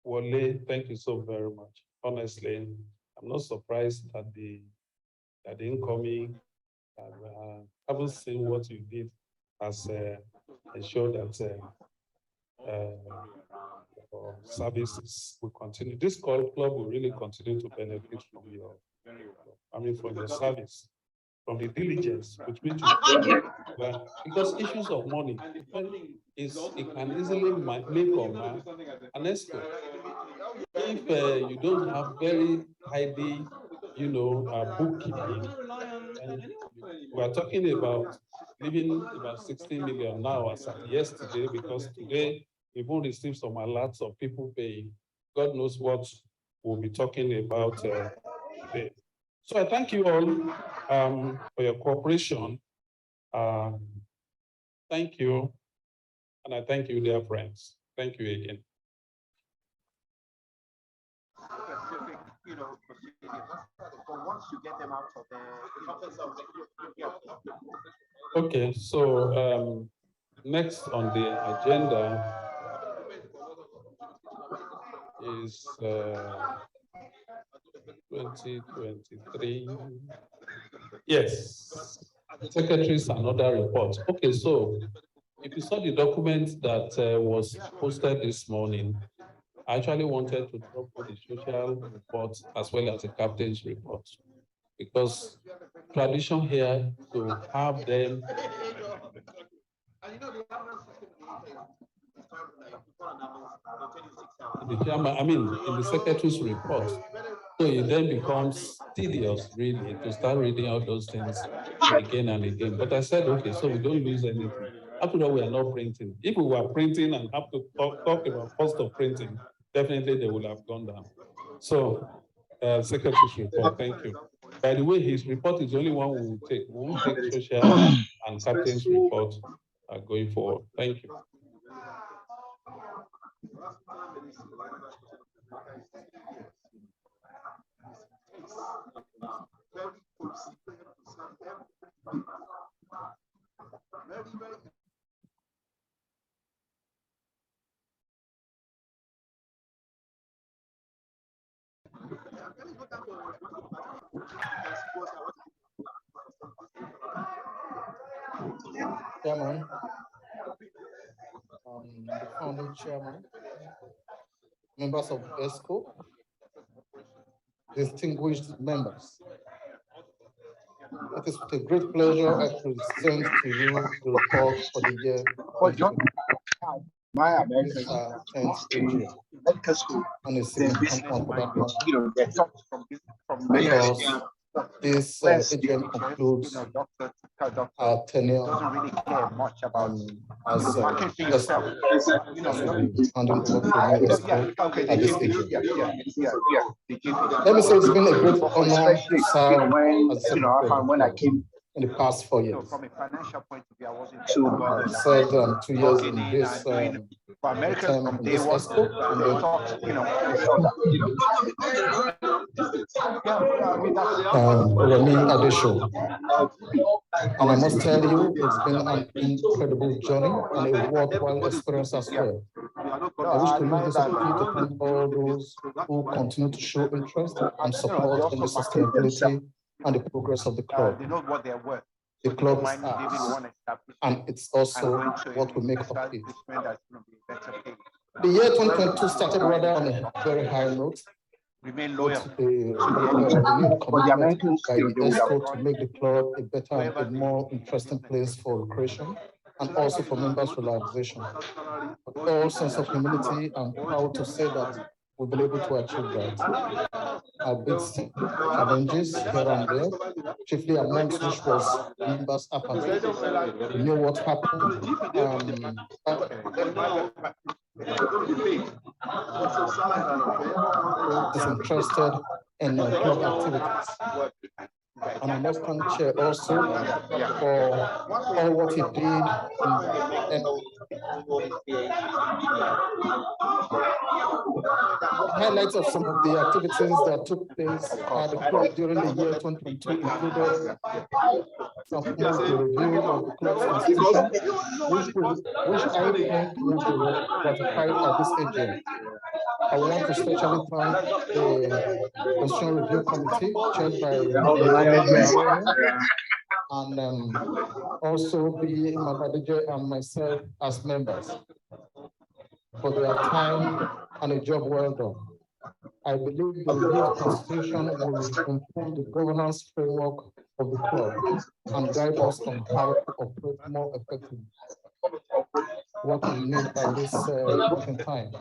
Wale, thank you so very much. Honestly, I'm not surprised that the incoming, haven't seen what you did as ensure that services will continue. This club will really continue to benefit from your, from your service, from the diligence with which you because issues of money it can easily make or mar an escrow. If you don't have very tidy, bookkeeping, and we are talking about leaving about 60 million now as of yesterday, because today we won't receive some alerts of people paying. God knows what we'll be talking about today. So I thank you all for your cooperation. Thank you. And I thank you, dear friends. Thank you again. Once you get them out of the okay, so next on the agenda is 2023. Yes, secretaries and other reports. Okay, so if you saw the document that was posted this morning, I actually wanted to drop the social report as well as the captain's report, because tradition here to have them. The chairman, in the secretary's report. So it then becomes tedious, really, to start reading out those things again and again. But I said, okay, so we don't lose anything. After all, we are not printing. If we were printing and have to talk about cost of printing, definitely they would have gone down. So, secretary's report, thank you. By the way, his report is the only one we will take. We will take social and captain's report going forward. Thank you. Chairman, the founding chairman, members of ESCO, distinguished members. It is with a great pleasure I present to you the report for the year 2020. This is our 10th AGM, and a significant one for that matter, because this AGM concludes our tenure as ESCO, as we'll be handing over to a new ESCO at this AGM. Let me say it's been a great honor to serve as secretary in the past 4 years. From a financial point of view, I wasn't too bothered. I've served 2 years in this term in this ESCO, and then Remy Adesho. And I must tell you, it's been an incredible journey and a worthwhile experience as well. I wish to use this opportunity to thank all those who continue to show interest and support in the sustainability and the progress of the club. The club is ours, and it's also what we make up it. The year 2022 started rather on a very high note. Remain loyal. Renewed commitment by the ESCO to make the club a better and a more interesting place for recreation and also for members' relaxation. With all sense of humility, I'm proud to say that we've been able to achieve that. Albeit challenges here and there, chiefly amongst which was members' apathy. You know what happened? Disinterested in club activities. And I must thank Chair also for all what he did Highlights of some of the activities that took place at the club during the year 2022 included some of the review of the club's constitution, which I think will be ratified at this AGM. I want to especially thank the Constitutional Review Committee chaired by and also the Mabadije and myself as members for their time and a job well done. I believe the reviewed constitution will inform the governance framework of the club and guide us on how to operate more effectively. What we need at this point in time.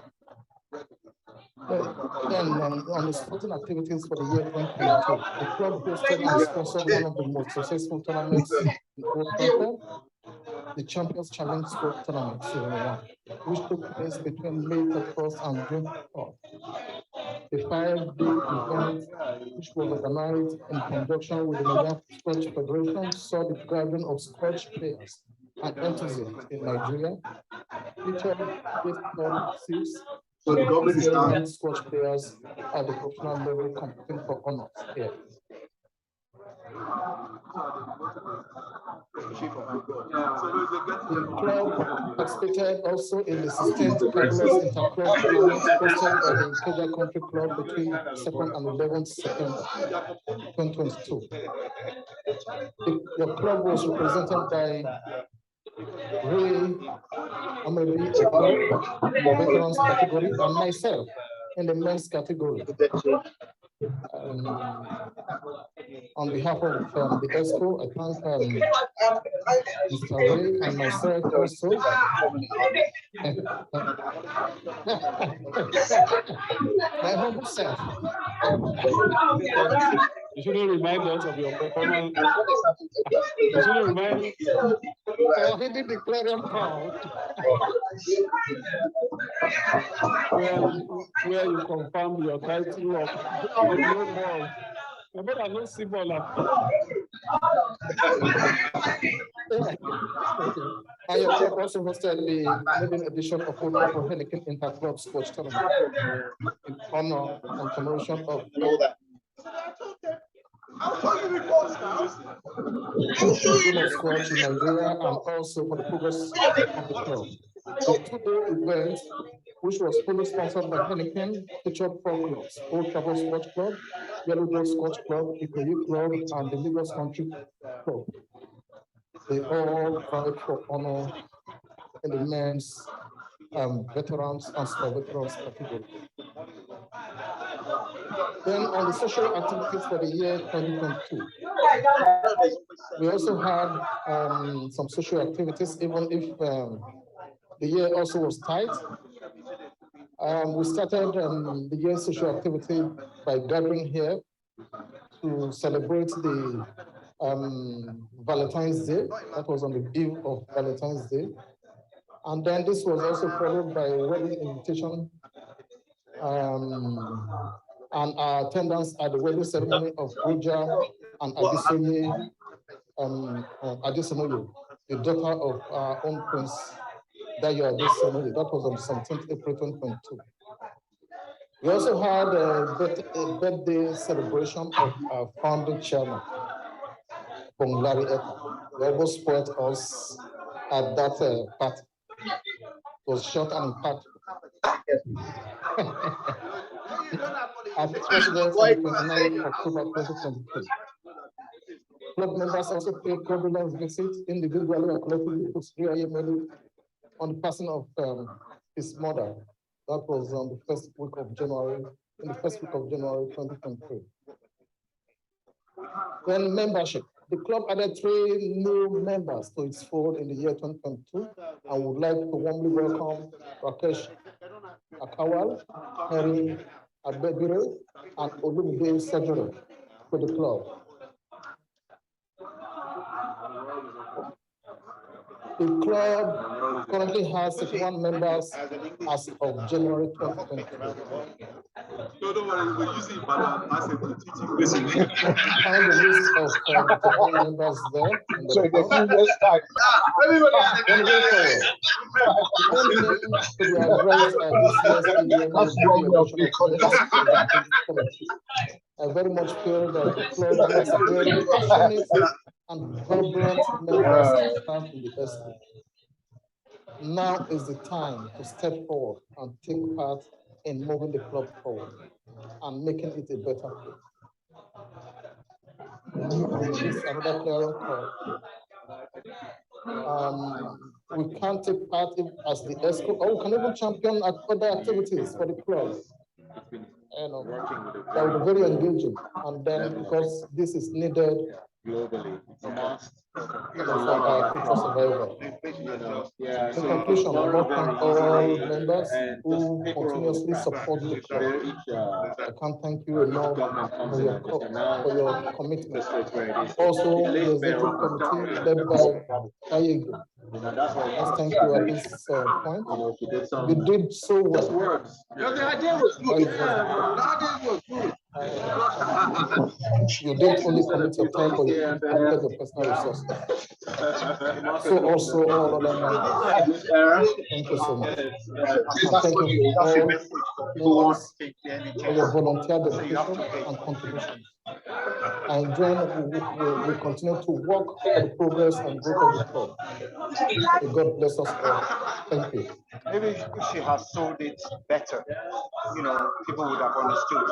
Then on the sporting activities for the year 2022, the club hosted and sponsored one of the most successful tournaments in Otrafford, the Champions Challenge Sport Tournament Season 1, which took place between May 31st and June 4th. The 5-day event, which was organized in conjunction with the Nigerian Scotch Federation, saw the gathering of Scotch players and enthusiasts in Nigeria, featured 8 club seats, so the government Scotch players at the professional level competing for honors here. The club participated also in the 16th Fabulous Interclub Tournament hosted by the Ikeja Country Club between 2nd and 11th September 2022. The club was represented by Ray Amadi, veterans category, and myself in the men's category. On behalf of the ESCO, I thank Mr. Ray and myself also. My humble self. You shouldn't remind us of your performance. You shouldn't remind us. I already declared him proud. Where you confirm your title of no ball. I better not see ball. I also hosted the maiden edition of Otrafford Helican Interclub Sports Tournament in honor and commemoration of Scotch in Nigeria and also for the progress of the club. The 2-day event, which was fully sponsored by Heineken, featured 4 clubs: Otrafford Sports Club, Yellow Dog Sports Club, Ikoyi Club, and the Lagos Country Club. They all fight for honor in the men's veterans and super veterans category. Then on the social activities for the year 2022, we also had some social activities, even if the year also was tight. We started the year's social activity by gathering here to celebrate the Valentine's Day. That was on the eve of Valentine's Day. And then this was also followed by a wedding invitation and our attendance at the wedding ceremony of Uja and Adesomoye, the daughter of our own Prince Dayo Adesomoye. That was on 17th April 2022. We also had a birthday celebration of our founding chairman, Larry Etta. He almost spoiled us at that party. It was short and impactful. At the president on 29th October 2023. Club members also paid condolence visits individually and collectively to Sri on the passing of his mother. That was on the first week of January, 2023. Then membership. The club added 3 new members to its fold in the year 2022. I would like to warmly welcome Rakesh Akawal, Henry Abedure, and Olumide Sajuro to the club. The club currently has 61 members as of January 2023. No, don't worry, we're using Ibadan as a teaching. Find the list of the members there. So the previous time. Then go forward. Main thing to be addressed at this year's AGM will be the election of members of the committee. I very much feel that the club needs very passionate and vibrant members to serve in the ESCO. Now is the time to step forward and take part in moving the club forward and making it a better place. This is another clearing call. We can't take part as the ESCO, or we can even champion other activities for the club. That would be very engaging. And then, because this is needed globally, it's a must for our future survival. In conclusion, I welcome all members who continuously support the club. I can't thank you enough for your commitment. Also, the executive committee led by Taye Ige. Let's thank you at this point. You did so well. The idea was good. The idea was good. You didn't only commit your time, but you committed your personal resources. So also all other members. Thank you so much. And thank you all members for your volunteer dedication and contributions. And then we continue to work for the progress and growth of the club. May God bless us all. Thank you. Maybe if she has sold it better, people would have understood.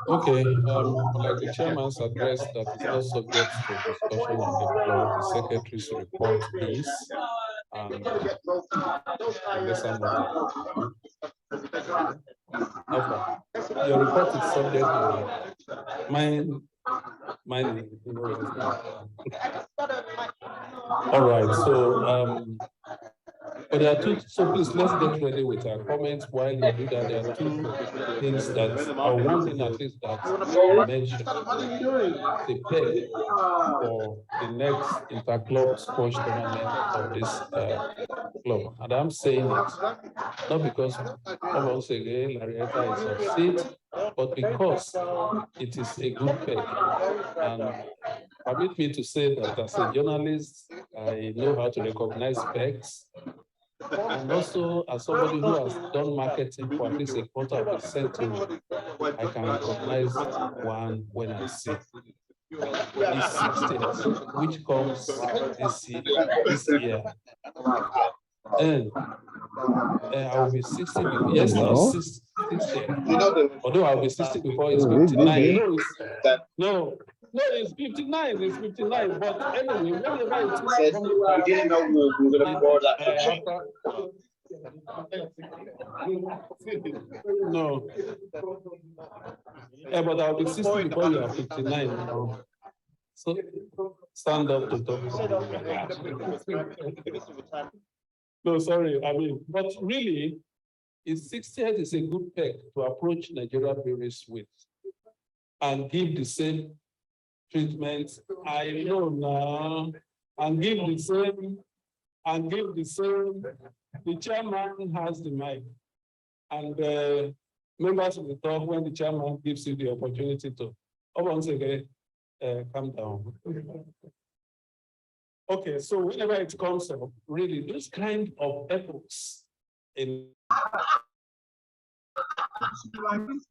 Okay, like the chairman's address that is not subject to discussion on the floor, the secretary's report is, and unless I'm not. Okay. Your report is subject to mine. All right, so but there are two, so please let's get ready with our comments. While you do that, there are two things that, or one thing at least that I mentioned, the pay for the next inter-club squash tournament of this club. And I'm saying it not because once again Larietta is off seat, but because it is a good peg. And permit me to say that as a journalist, I know how to recognize pegs. And also, as somebody who has done marketing for at least a quarter of a century, I can recognize one when I see it. It's 60, which comes this year. And I will be 60. Yes, now 60. Although I'll be 60 before it's 59. No, it's 59. It's 59. But anyway, whenever it is, we didn't know we were going to board that. No. But I'll be 60 before you are 59 now. So stand up to talk. No, sorry. I mean, but really, it's 60th is a good peg to approach Nigeria breweries with and give the same treatment. I know now, and give the same. The chairman has the mic, and members will talk when the chairman gives you the opportunity to. Oh, once again, calm down. Okay, so whenever it comes up, really, those kind of efforts in I think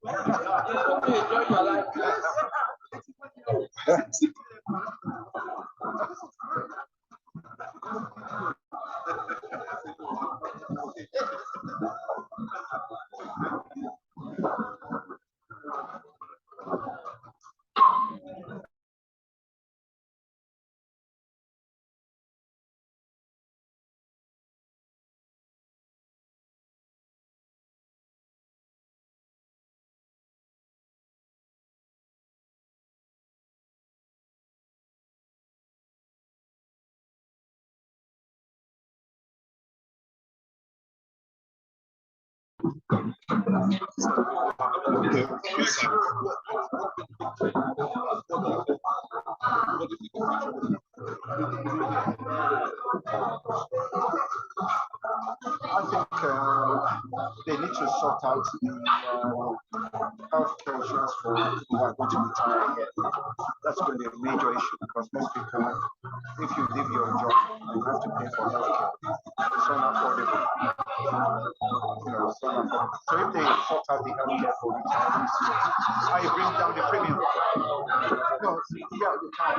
they need to sort out the healthcare insurance for people who are going to retire here. That's going to be a major issue because most people, if you leave your job and you have to pay for healthcare, it's unaffordable. It's unaffordable. So if they sort out the healthcare for retirees, how you bring down the premium? No, yeah, you can.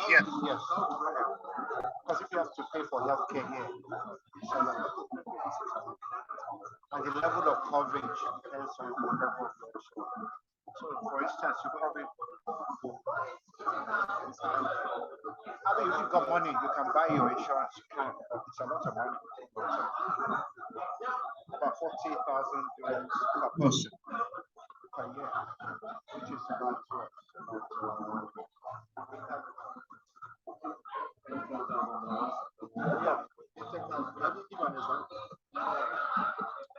Yes, yes. Because if you have to pay for healthcare here, and the level of coverage depends on the level of your insurance. So, for instance, you probably, I mean, if you've got money, you can buy your insurance. You can, but it's a lot of money. About 40,000 per person per year, which is about what? Yeah. Let me give an example.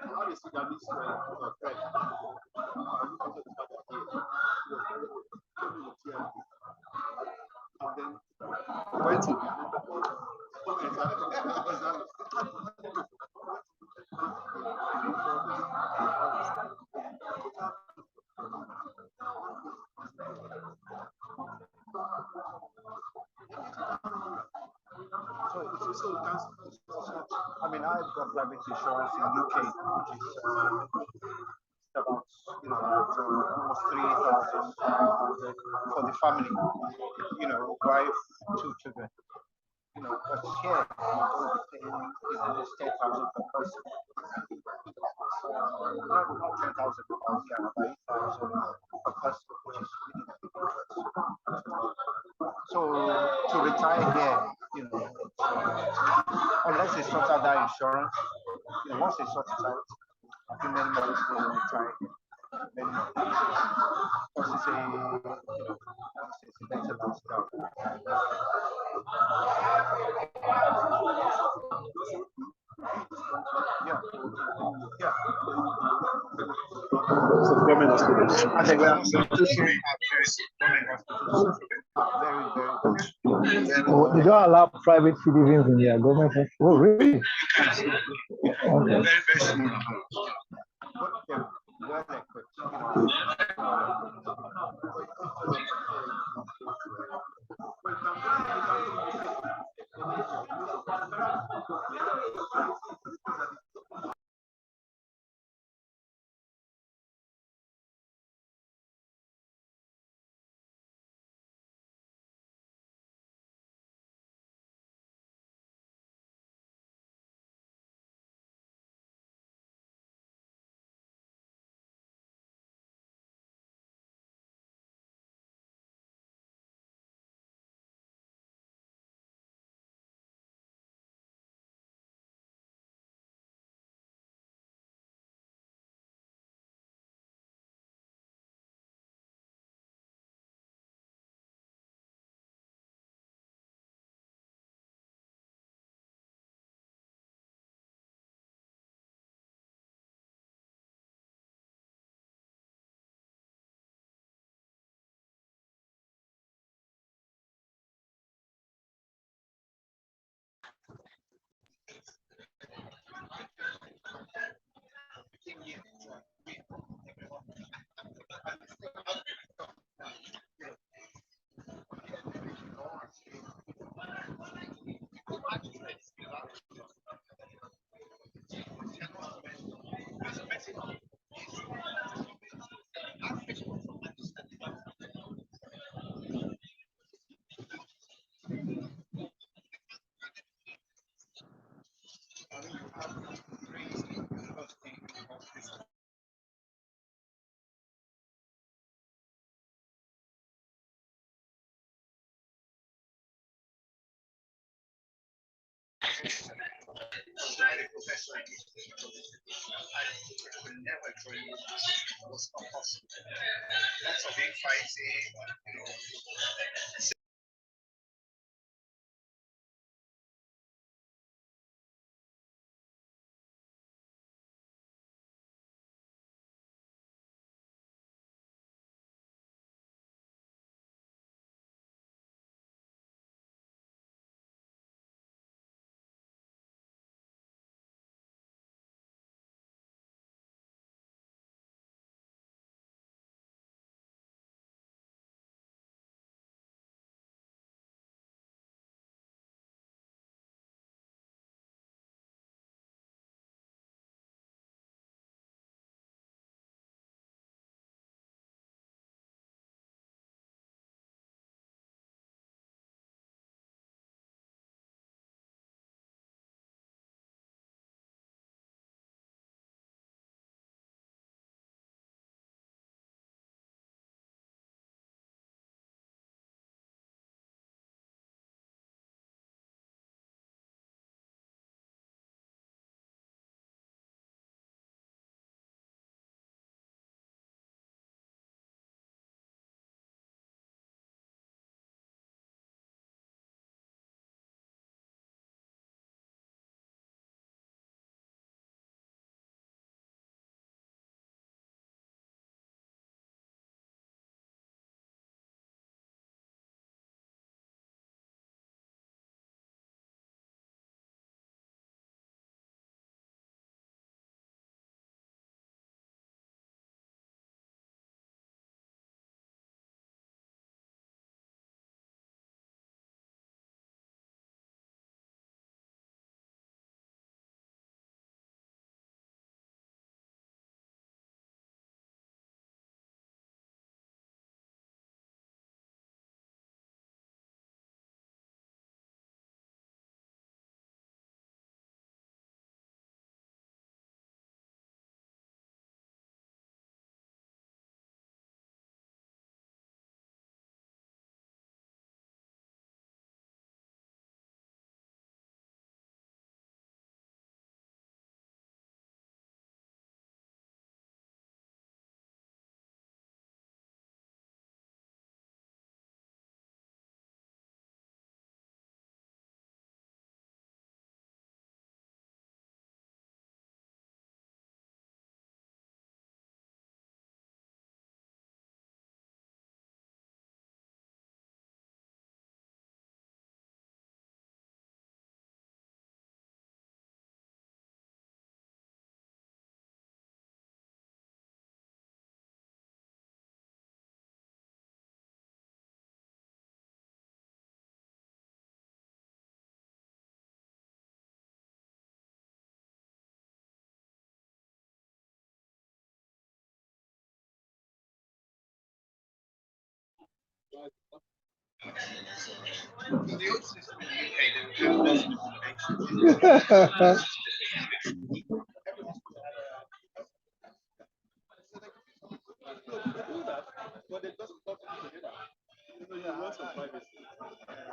How is it that this friend? And then went to I mean, I've got private insurance in UK, which is about almost 3,500 for the family. Wife, 2 children. But here I'm going to be paying almost 10,000 per person. Not 10,000 per person, about 8,000 per person, which is really a big difference. So to retire here, unless they sort out that insurance, once they sort it out, I think many more people will retire here. Many more. Because it's a better lifestyle. Yeah. Yeah. Government hospitals. I think we have very, Oh, they don't allow private citizens in their government hospitals. Oh, really? Okay. Very small amount. But they're well equipped.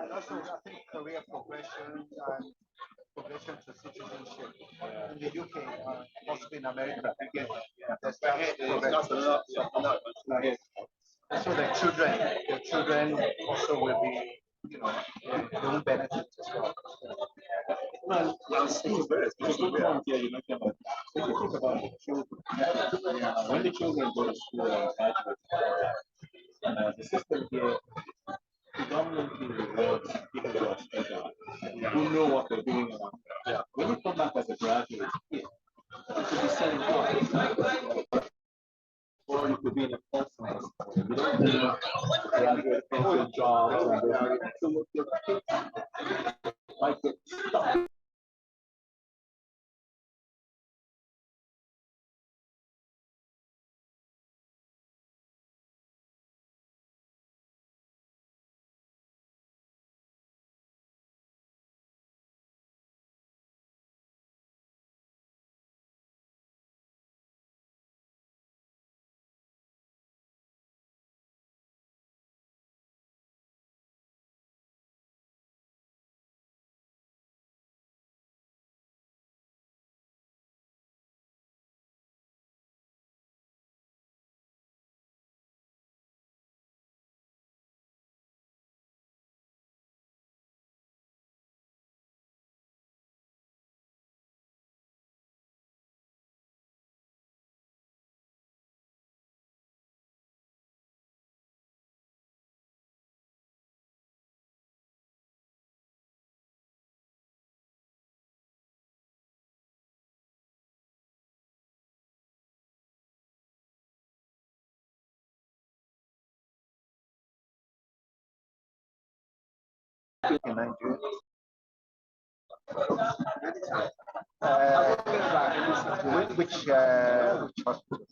And also, I think career progression and progression to citizenship in the UK, possibly in America, there's that progression. So the children also will be, they will benefit as well. Well, there's good point here you mentioned about if you think about the children, when the children go to school and graduate, the system here predominantly rewards people who are special, who know what they're doing. When you come back as a graduate, yeah, you could be selling cars, or you could be in a call center. You don't need graduate entry jobs and so your kids might get stuck. in Nigeria. Which hospital?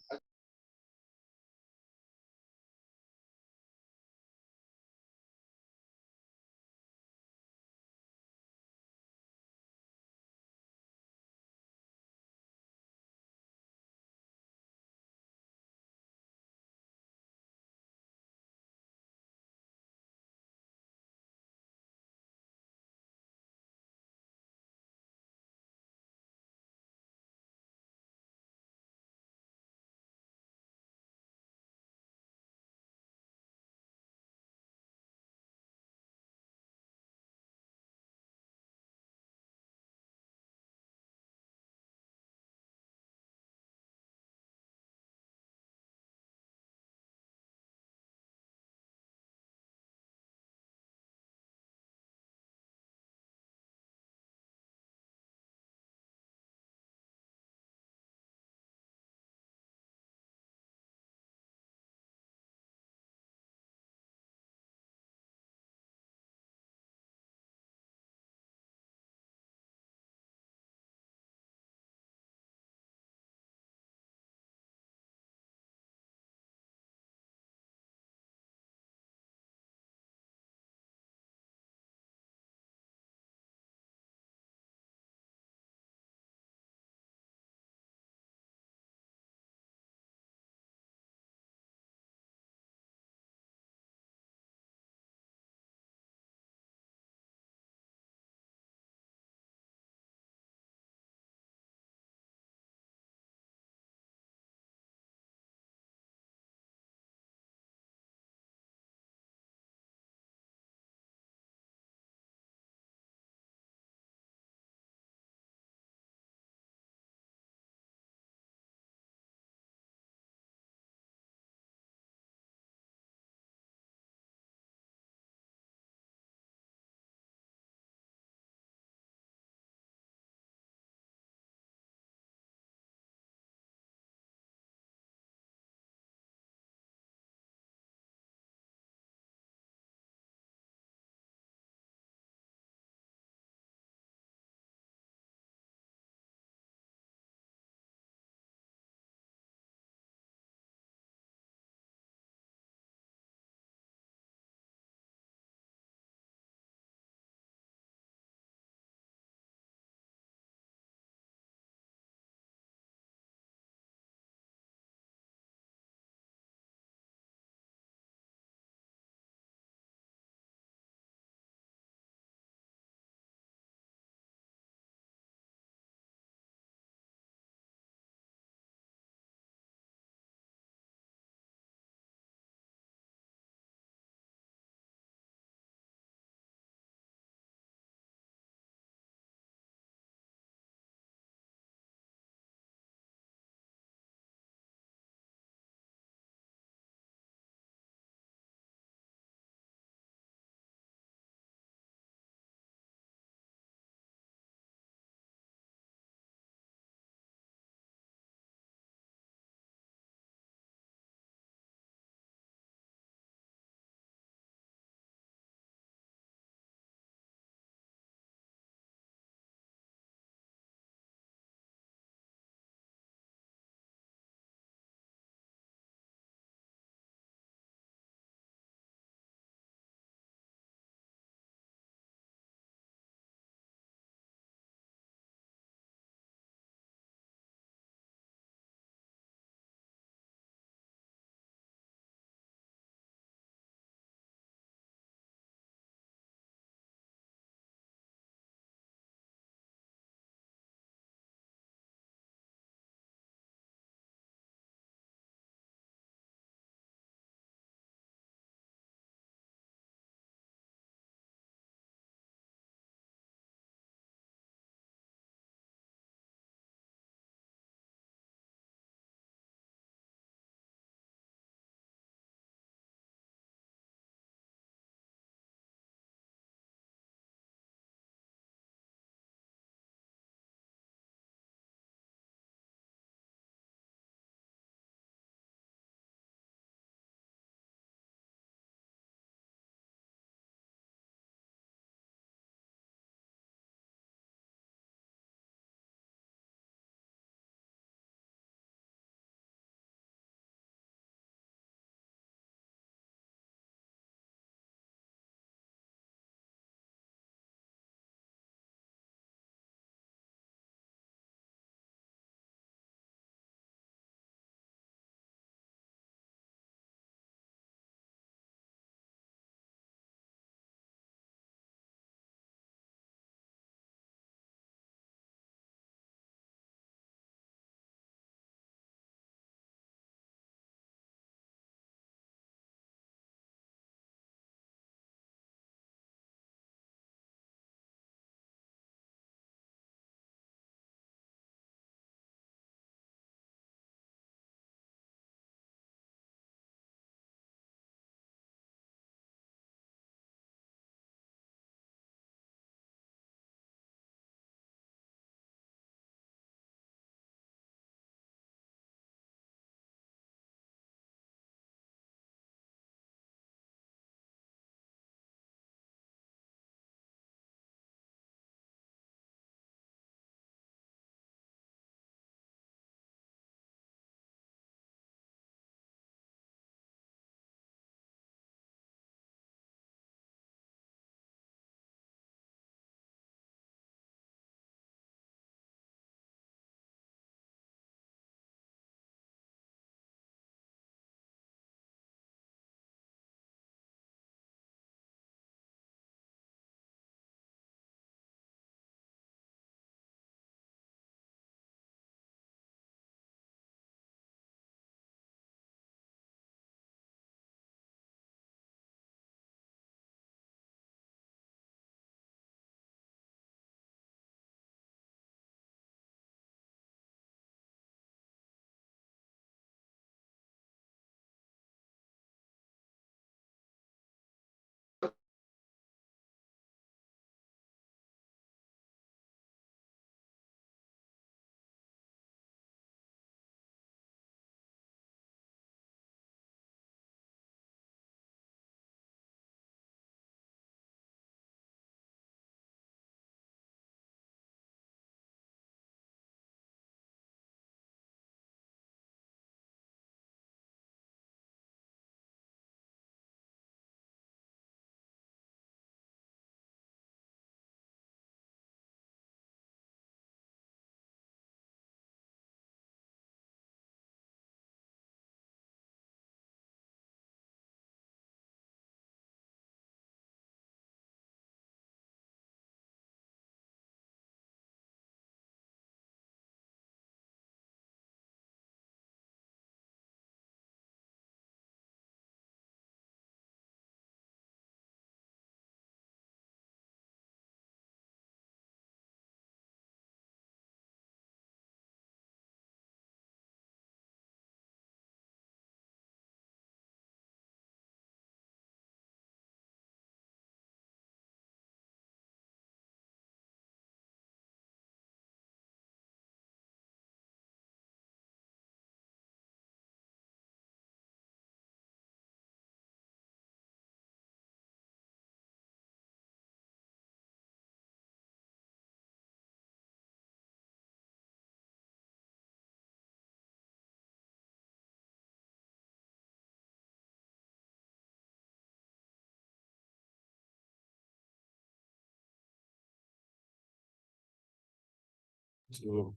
to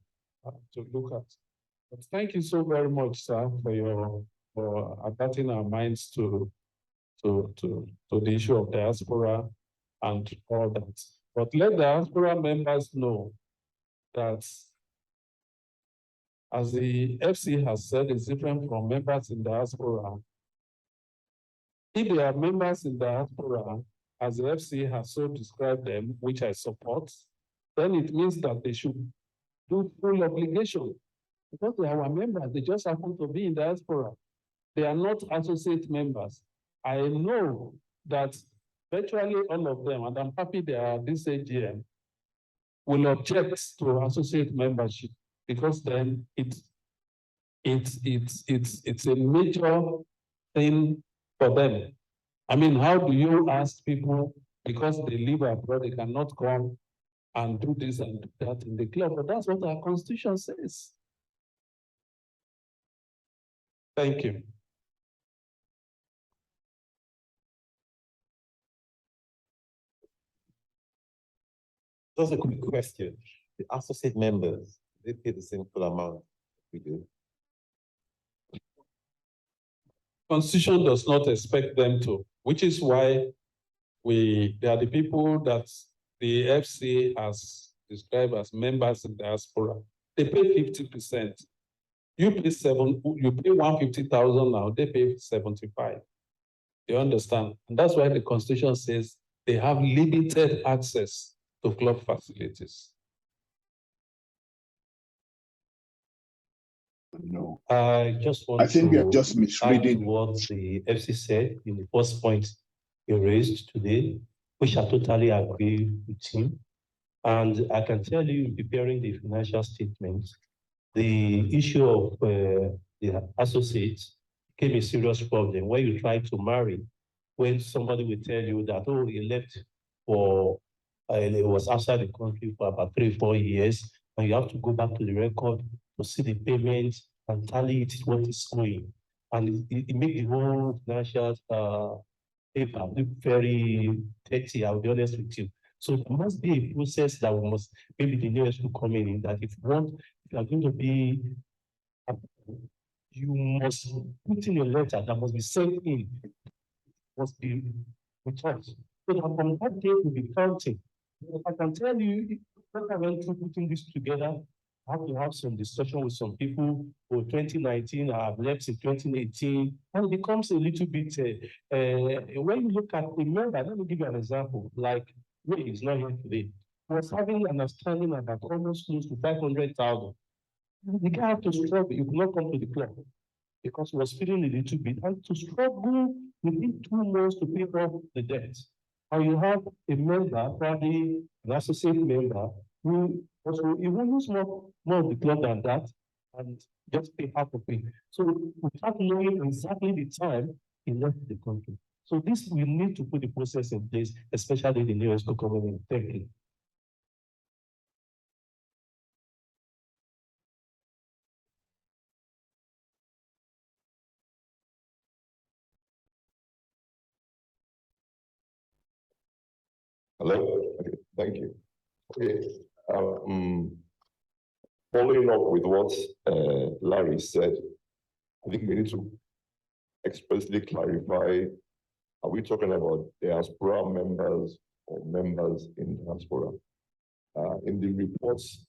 look at. But thank you so very much, sir, for alerting our minds to the issue of diaspora and all that. But let diaspora members know that, as the FC has said, it's different from members in diaspora. If they are members in diaspora, as the FC has so described them, which I support, then it means that they should do full obligation, because they are our members. They just happen to be in diaspora. They are not associate members. I know that virtually all of them, and I'm happy they are this AGM, will object to associate membership, because then it's a major thing for them. I mean, how do you ask people, because they live abroad, they cannot come and do this and do that in the club? But that's what our constitution says. Thank you. Just a quick question. The associate members, they pay the same full amount we do. Constitution does not expect them to, which is why they are the people that the FC has described as members in diaspora. They pay 50%. You pay 150,000 now, they pay 75. You understand? And that's why the Constitution says they have limited access to club facilities. No. I just want I think to you're just misreading add what the FC said in the first point he raised today, which I totally agree with him. And I can tell you, preparing the financial statements, the issue of the associates became a serious problem when you try to marry, when somebody will tell you that, oh, he left for, he was outside the country for about 3-4 years, and you have to go back to the record to see the payment and tally it what is going. And it makes the whole financial paper look very dirty, I'll be honest with you. So there must be a process that we must, maybe the new will come in that if you are going to be, you must put in a letter that must be sent in, must be returned. So that from that day we'll be counting. I can tell you, when I went through putting this together, I have to have some discussion with some people for 2019, I have left in 2018, and it becomes a little bit, when you look at, remember, let me give you an example, like, Ray is not here today. I was having an understanding about almost close to 500,000. The guy had to struggle, you could not come to the club because he was feeling a little bit, and to struggle within 2 months to pay off the debt. And you have a member, probably an associate member, who also, he will use more of the club than that and just pay half of it. So without knowing exactly the time he left the country. So this, we need to put the process in place, especially the new school coming in. Thank you. Hello, okay, thank you. Okay, following up with what Larry said, I think we need to expressly clarify, are we talking about diaspora members or members in diaspora? In the reports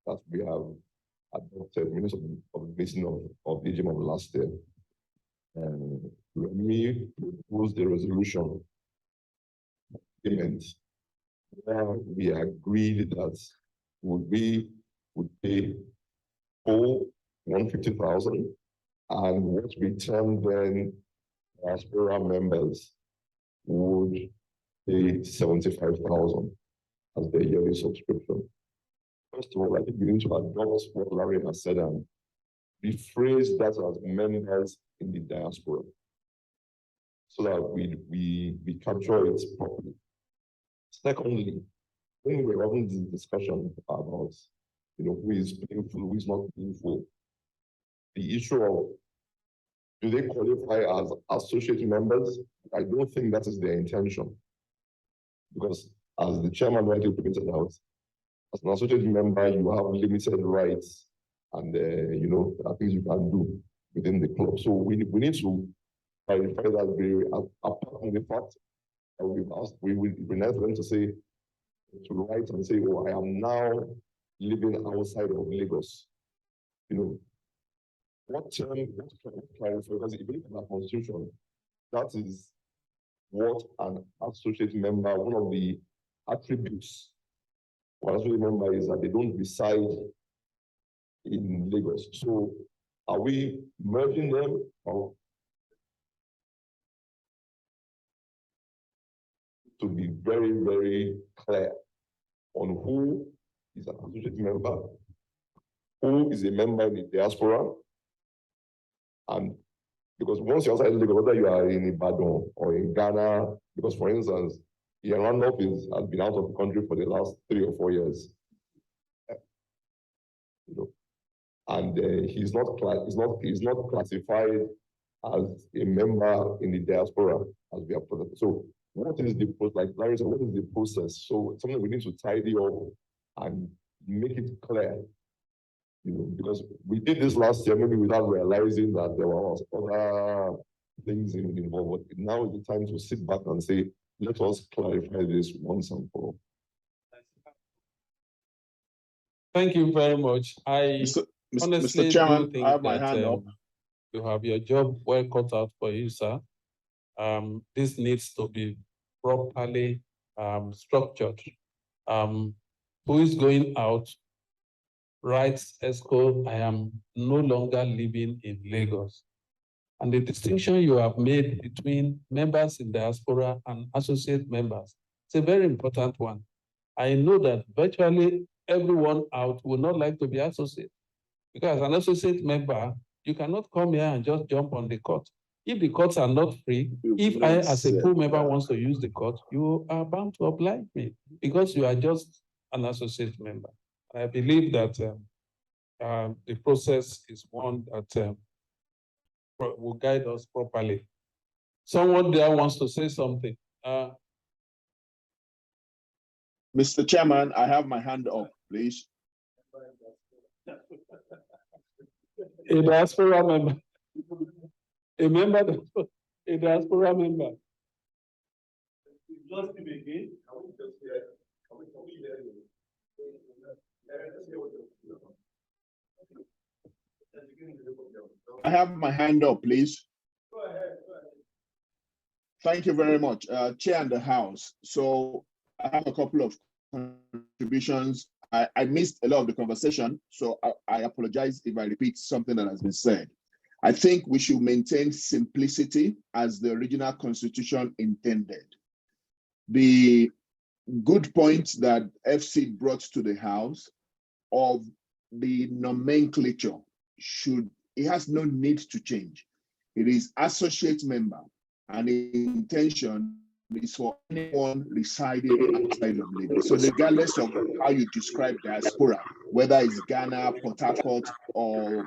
that we have adopted, minutes of the meeting of the AGM of last year, we proposed the resolution payment. We agreed that we would pay full 150,000, and what return then diaspora members would pay 75,000 as their yearly subscription. First of all, I think we need to adopt what Larry has said and rephrase that as members in the diaspora, so that we capture it properly. Secondly, when we're having this discussion about, who is paying full, who is not paying full, the issue of, do they qualify as associate members? I don't think that is their intention. Because as the chairman rightly pointed out, as an associate member, you have limited rights and, you know, there are things you can do within the club. So we need to clarify that very, apart from the fact that we've asked, we need them to say, to write and say, oh, I am now living outside of Lagos. You know, what clarify, because if you look at our constitution, that is what an associate member, one of the attributes for an associate member is that they don't reside in Lagos. So are we merging them or to be very, very clear on who is an associate member, who is a member in the diaspora, and because once you're outside Lagos, whether you are in Ibadan or in Ghana, because for instance, Ian Randolph has been out of the country for the last 3 or 4 years. You know, and he's not classified as a member in the diaspora as we have put it. So what is the like Larry said, what is the process? So something we need to tidy up and make it clear. You know, because we did this last year, maybe without realizing that there were other things involved. But now is the time to sit back and say, let us clarify this once and for all. Thank you very much. Honestly, Mr. Chairman, do think I have my that, hand up. you have your job well cut out for you, sir. This needs to be properly structured. Who is going out? Writes ESCO, I am no longer living in Lagos. And the distinction you have made between members in diaspora and associate members, it's a very important one. I know that virtually everyone out would not like to be associate, because as an associate member, you cannot come here and just jump on the court. If the courts are not free, if I as a full member wants to use the court, you are bound to oblige me because you are just an associate member. I believe that the process is one that will guide us properly. Someone there wants to say something. Mr. Chairman, I have my hand up, please. A diaspora member. A member, a diaspora member. Just him again. I have my hand up, please. Thank you very much, Chair and the House. So I have a couple of contributions. I missed a lot of the conversation, so I apologize if I repeat something that has been said. I think we should maintain simplicity as the original constitution intended. The good point that FC brought to the House of the nomenclature it has no need to change. It is associate member, and the intention is for anyone residing outside of Lagos. So regardless of how you describe diaspora, whether it's Ghana, Port Harcourt, or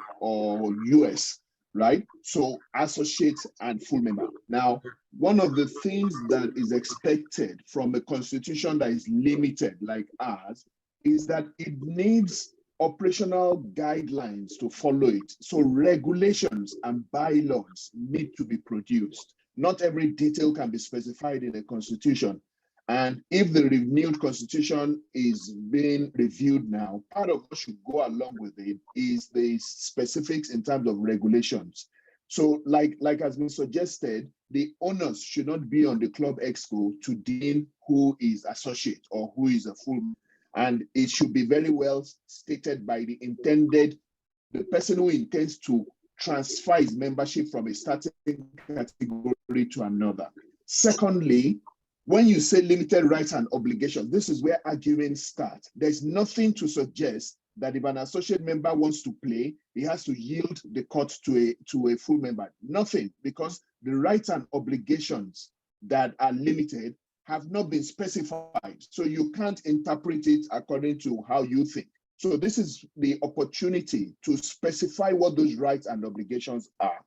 US, right? So associate and full member. Now, one of the things that is expected from a constitution that is limited like ours is that it needs operational guidelines to follow it. So regulations and bylaws need to be produced. Not every detail can be specified in a constitution. And if the renewed constitution is being reviewed now, part of what should go along with it is the specifics in terms of regulations. So like has been suggested, the onus should not be on the club exco to deem who is associate or who is a full. And it should be very well stated by the person who intends to transfer his membership from a starting category to another. Secondly, when you say limited rights and obligations, this is where arguments start. There's nothing to suggest that if an associate member wants to play, he has to yield the court to a full member. Nothing, because the rights and obligations that are limited have not been specified. So you can't interpret it according to how you think. So this is the opportunity to specify what those rights and obligations are.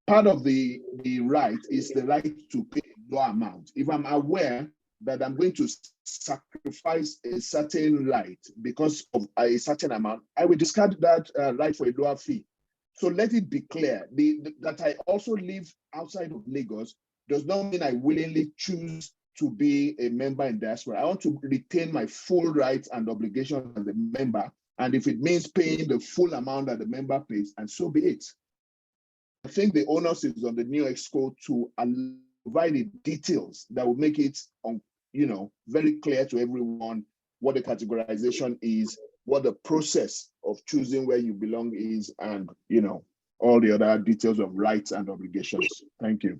Part of the right is the right to pay a low amount. If I'm aware that I'm going to sacrifice a certain right because of a certain amount, I will discard that right for a lower fee. So let it be clear, that I also live outside of Lagos does not mean I willingly choose to be a member in diaspora. I want to retain my full rights and obligations as a member. And if it means paying the full amount that the member pays, and so be it. I think the onus is on the new EXCO to provide the details that will make it, very clear to everyone what the categorization is, what the process of choosing where you belong is, and all the other details of rights and obligations. Thank you.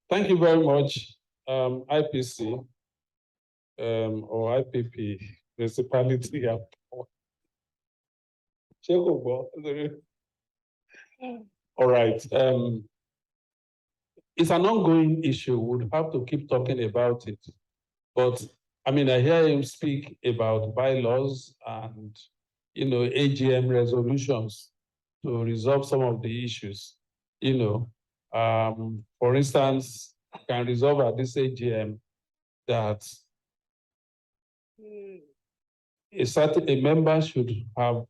Thank you very much, IPC or IPP, Municipality. All right. It's an ongoing issue. We'll have to keep talking about it. But I mean, I hear him speak about bylaws and, AGM resolutions to resolve some of the issues. For instance, I can resolve at this AGM that a member should have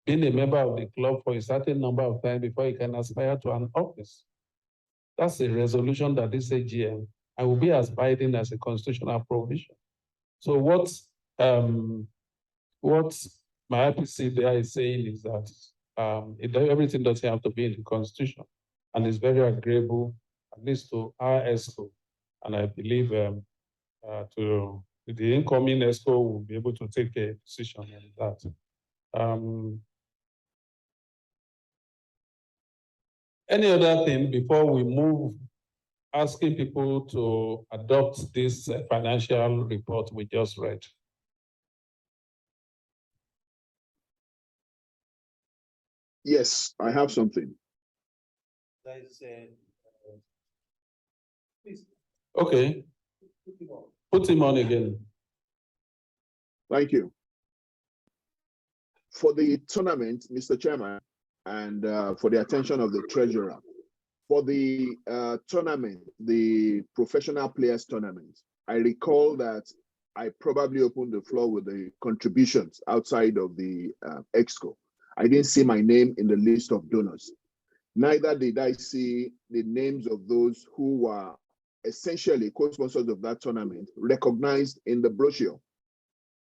been a member of the club for a certain number of times before he can aspire to an office. That's a resolution that this AGM and will be as binding as a constitutional provision. So what my IPC there is saying is that everything doesn't have to be in the constitution, and it's very agreeable, at least to our EXCO, and I believe to the incoming EXCO will be able to take a decision on that. Any other thing before we move, asking people to adopt this financial report we just read? Yes, I have something. Okay. Put him on again. Thank you. For the tournament, Mr. Chairman, and for the attention of the treasurer, for the tournament, the professional players tournament, I recall that I probably opened the floor with the contributions outside of the EXCO. I didn't see my name in the list of donors. Neither did I see the names of those who were essentially co-sponsors of that tournament recognized in the brochure.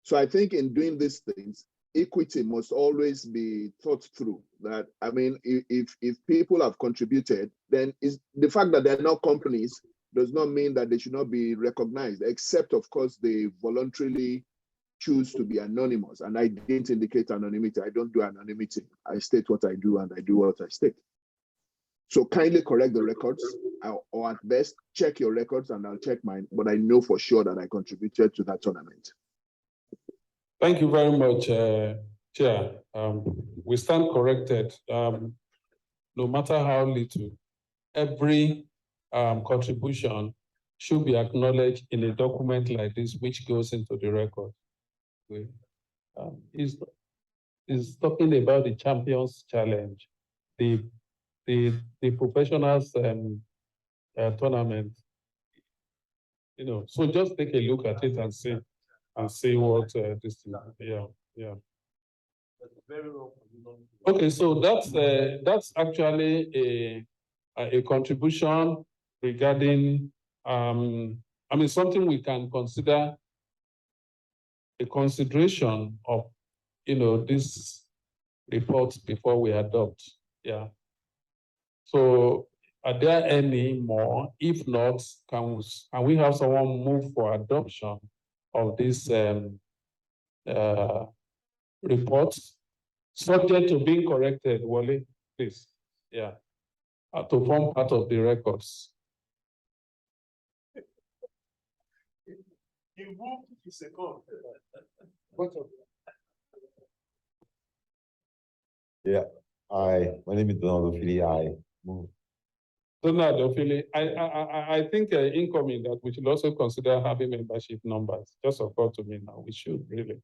So I think in doing these things, equity must always be thought through. That, I mean, if people have contributed, then the fact that they're not companies does not mean that they should not be recognized, except of course they voluntarily choose to be anonymous. And I didn't indicate anonymity. I don't do anonymity. I state what I do and I do what I state. So kindly correct the records, or at best check your records and I'll check mine, but I know for sure that I contributed to that tournament. Thank you very much, Chair. We stand corrected. No matter how little, every contribution should be acknowledged in a document like this, which goes into the record. Is talking about the Champions Challenge, the professionals tournament. So just take a look at it and see what this thing. Yeah. Okay, so that's actually a contribution regarding something we can consider a consideration of this report before we adopt. Yeah. So are there any more? If not, can we have someone move for adoption of this report, subject to being corrected, Wale, please. Yeah. To form part of the records. You move to second. Yeah, my name is Donald Ophelia. I move. Donald Ophelia, I think incoming that we should also consider having membership numbers. Just occurred to me now. We should really,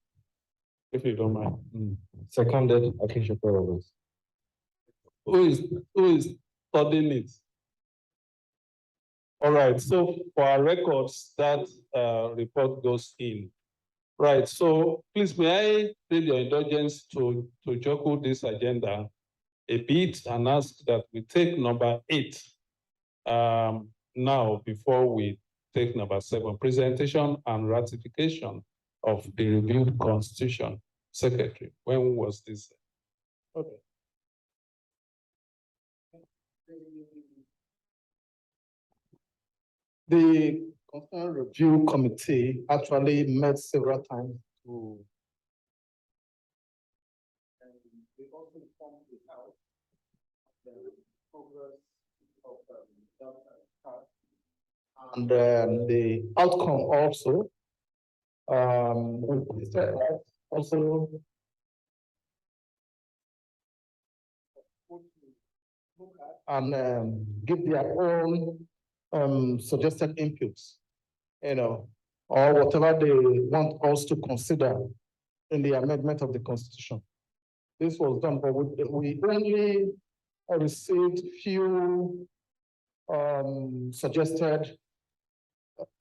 if you don't mind. Seconded, I think you probably. Who is studying it? All right, so for our records, that report goes in. Right, so please may I take your indulgence to juggle this agenda a bit and ask that we take number 8 now before we take number 7, presentation and ratification of the reviewed constitution. Secretary, when was this? Okay. The Constitutional Review Committee actually met several times to. And they also informed the House of the progress of that task and the outcome also. Also and give their own suggested inputs, or whatever they want us to consider in the amendment of the Constitution. This was done, but we only received few suggested.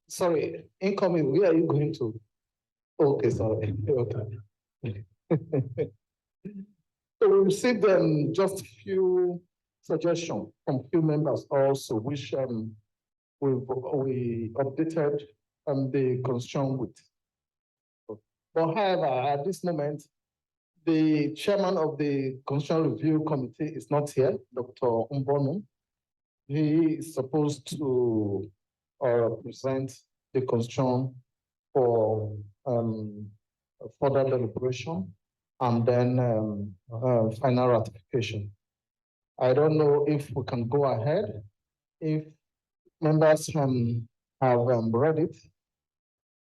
Sorry, incoming. Where are you going to? Okay, sorry. Okay. So we received just few suggestions from few members also, which we updated the constitution with. But however, at this moment, the chairman of the Constitutional Review Committee is not here, Dr. Mbonu. He is supposed to present the constitution for further deliberation and then final ratification. I don't know if we can go ahead. If members have read it,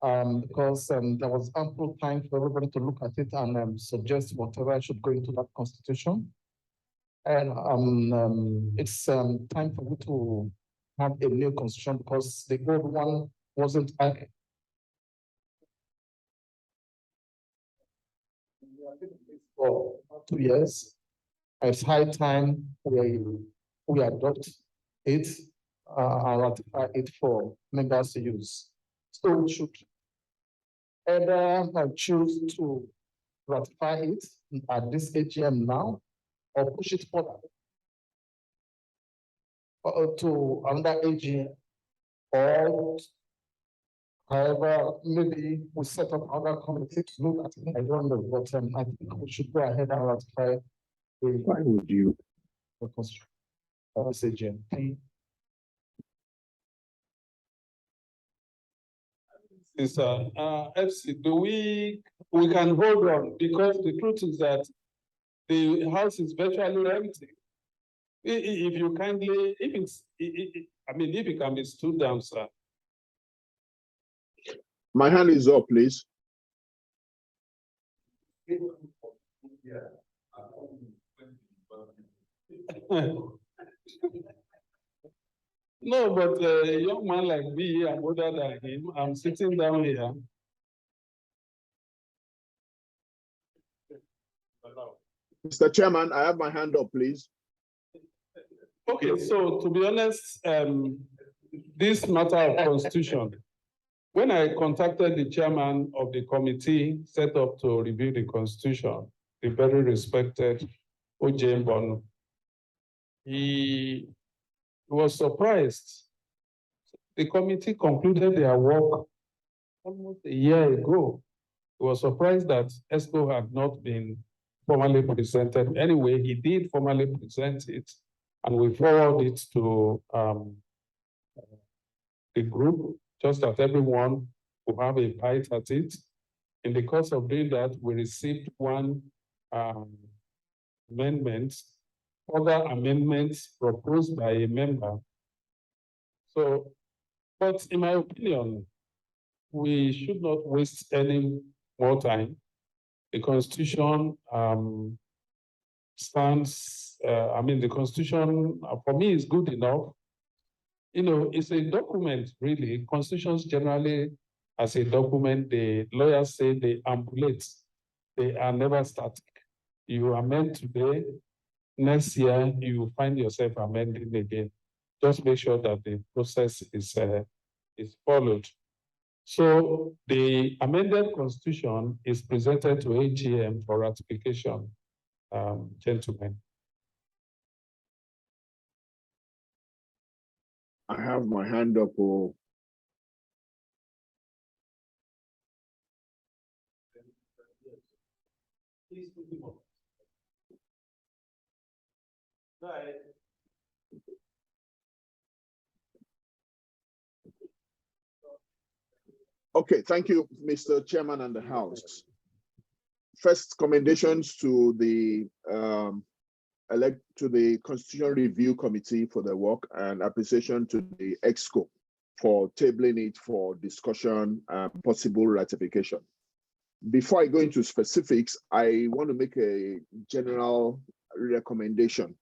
because there was ample time for everybody to look at it and suggest whatever should go into that constitution. And it's time for you to have a new constitution because the old one wasn't accurate. For 2 years, it's high time we adopt it and ratify it for members to use. So we should either choose to ratify it at this AGM now or push it further to another AGM, or however, maybe we set up another committee to look at it. I don't know, but I think we should go ahead and ratify the. Why would you? This AGM. FC, we can hold on because the truth is that the house is virtually empty. If you kindly, if it can be stood down, sir. My hand is up, please. No, but a young man like me, I'm older than him. I'm sitting down here. Mr. Chairman, I have my hand up, please. Okay, so to be honest, this matter of constitution, when I contacted the chairman of the committee set up to review the constitution, the very respected O.J. Mbonu, he was surprised. The committee concluded their work almost a year ago. He was surprised that ESCO had not been formally presented. Anyway, he did formally present it, and we forwarded it to the group, just that everyone will have a bite at it. In the course of doing that, we received one amendment, other amendments proposed by a member. So, but in my opinion, we should not waste any more time. The Constitution stands, the Constitution for me is good enough. It's a document, really. Constitutions generally, as a document, the lawyers say they ambulate. They are never static. You amend today, next year, you find yourself amending again. just make sure that the process is followed. So the amended constitution is presented to AGM for ratification, gentlemen. I have my hand up. Oh. Okay, thank you, Mr. Chairman and the House. First, commendations to the Constitutional Review Committee for their work, and appreciation to the EXCO for tabling it for discussion and possible ratification. Before I go into specifics, I want to make a general recommendation.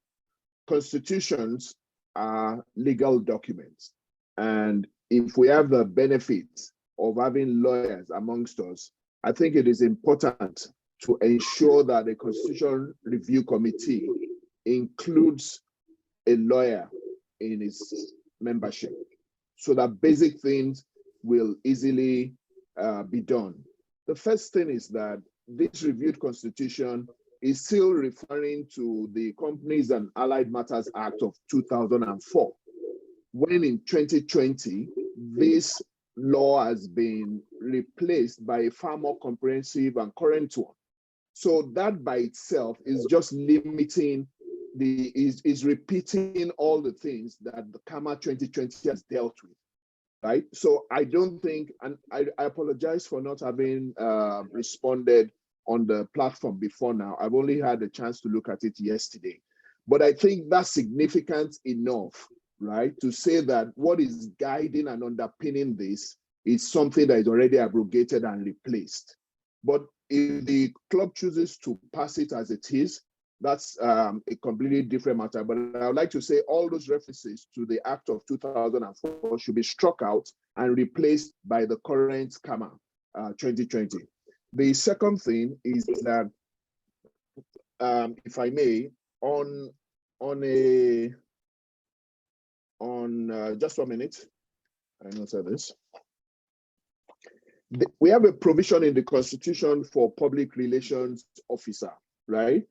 Constitutions are legal documents, and if we have the benefit of having lawyers amongst us, I think it is important to ensure that the Constitutional Review Committee includes a lawyer in its membership, so that basic things will easily be done. The first thing is that this reviewed constitution is still referring to the Companies and Allied Matters Act of 2004, when in 2020, this law has been replaced by a far more comprehensive and current one. So that by itself is just limiting is repeating all the things that the CAMA 2020 has dealt with, right? So I don't think, and I apologize for not having responded on the platform before now. I've only had a chance to look at it yesterday. But I think that's significant enough, right, to say that what is guiding and underpinning this is something that is already abrogated and replaced. But if the club chooses to pass it as it is, that's a completely different matter. But I would like to say all those references to the Act of 2004 should be struck out and replaced by the current CAMA 2020. The second thing is that, if I may, just 1 minute, I noted this. We have a provision in the Constitution for public relations officer, right?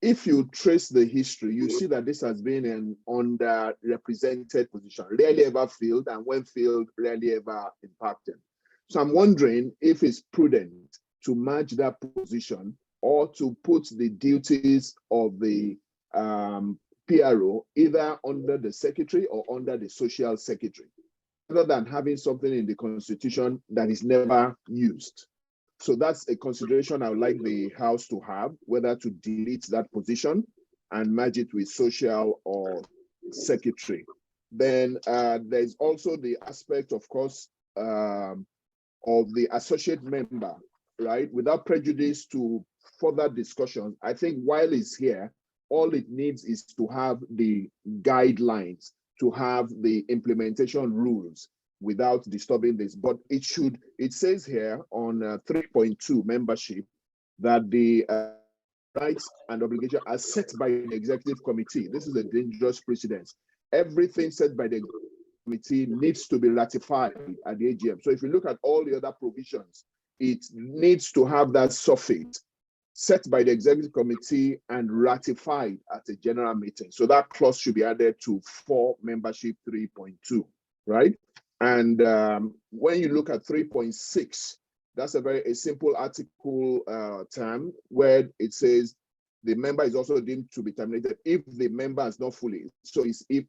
If you trace the history, you see that this has been an underrepresented position, rarely ever filled, and when filled, rarely ever impacted. So I'm wondering if it's prudent to merge that position or to put the duties of the PRO either under the secretary or under the social secretary, rather than having something in the Constitution that is never used. So that's a consideration I would like the House to have, whether to delete that position and merge it with social or secretary. Then there's also the aspect, of course, of the associate member, right? Without prejudice to further discussion, I think while it's here, all it needs is to have the guidelines, to have the implementation rules without disturbing this. But it says here on 3.2 membership that the rights and obligations are set by the executive committee. This is a dangerous precedent. Everything set by the committee needs to be ratified at the AGM. So if you look at all the other provisions, it needs to have that suffix set by the executive committee and ratified at a general meeting. So that clause should be added to 4 membership 3.2, right? And when you look at 3.6, that's a simple article term where it says the member is also deemed to be terminated if the member is not fully. So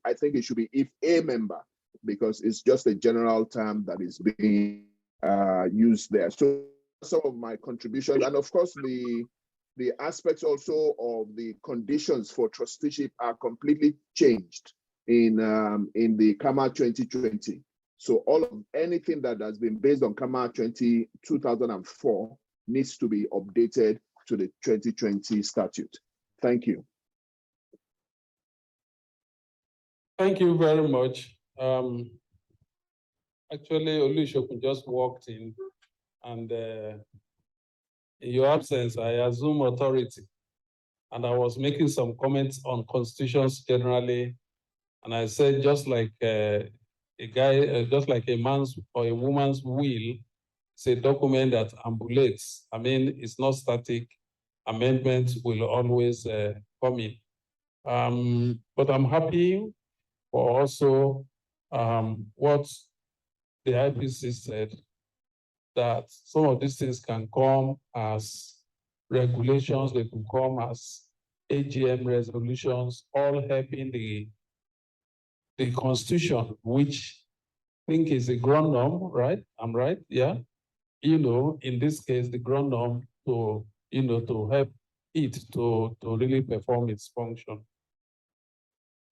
I think it should be if a member, because it's just a general term that is being used there. So some of my contributions, and of course the aspects also of the conditions for trusteeship are completely changed in the CAMA 2020. So anything that has been based on CAMA 2004 needs to be updated to the 2020 statute. Thank you. Thank you very much. Actually, Olusegun just walked in, and in your absence, I assume authority. And I was making some comments on constitutions generally And I said, just like a man's or a woman's will, it's a document that ambulates. I mean, it's not static. Amendments will always come in. But I'm happy for also what the IPC said, that some of these things can come as regulations, they can come as AGM resolutions, all helping the Constitution, which I think is a ground norm, right? I'm right, yeah? In this case, the ground norm to, to help it to really perform its function.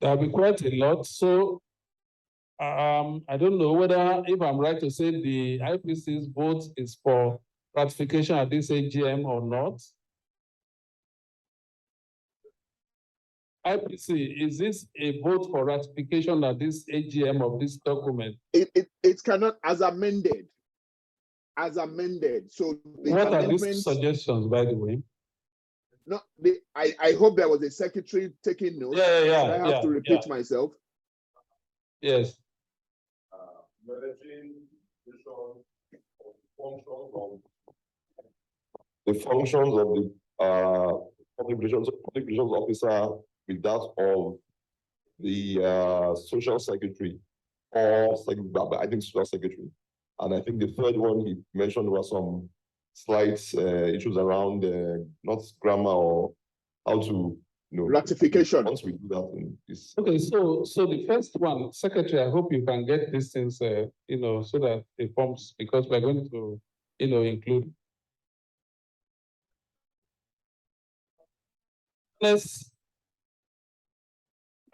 There'll be quite a lot. So I don't know whether, if I'm right to say the IPC's vote is for ratification at this AGM or not. IPC, is this a vote for ratification at this AGM of this document? It cannot, as amended. As amended. So what are these suggestions, by the way? No, I hope there was a secretary taking notes. Yeah. I have to repeat myself. Yes. The functions of the public relations officer with that of the social secretary, or I think social secretary. And I think the third one he mentioned was some slight issues around not grammar or how to ratification. Once we do that in this. Okay, so the first one, secretary, I hope you can get these things, so that it forms, because we're going to, include.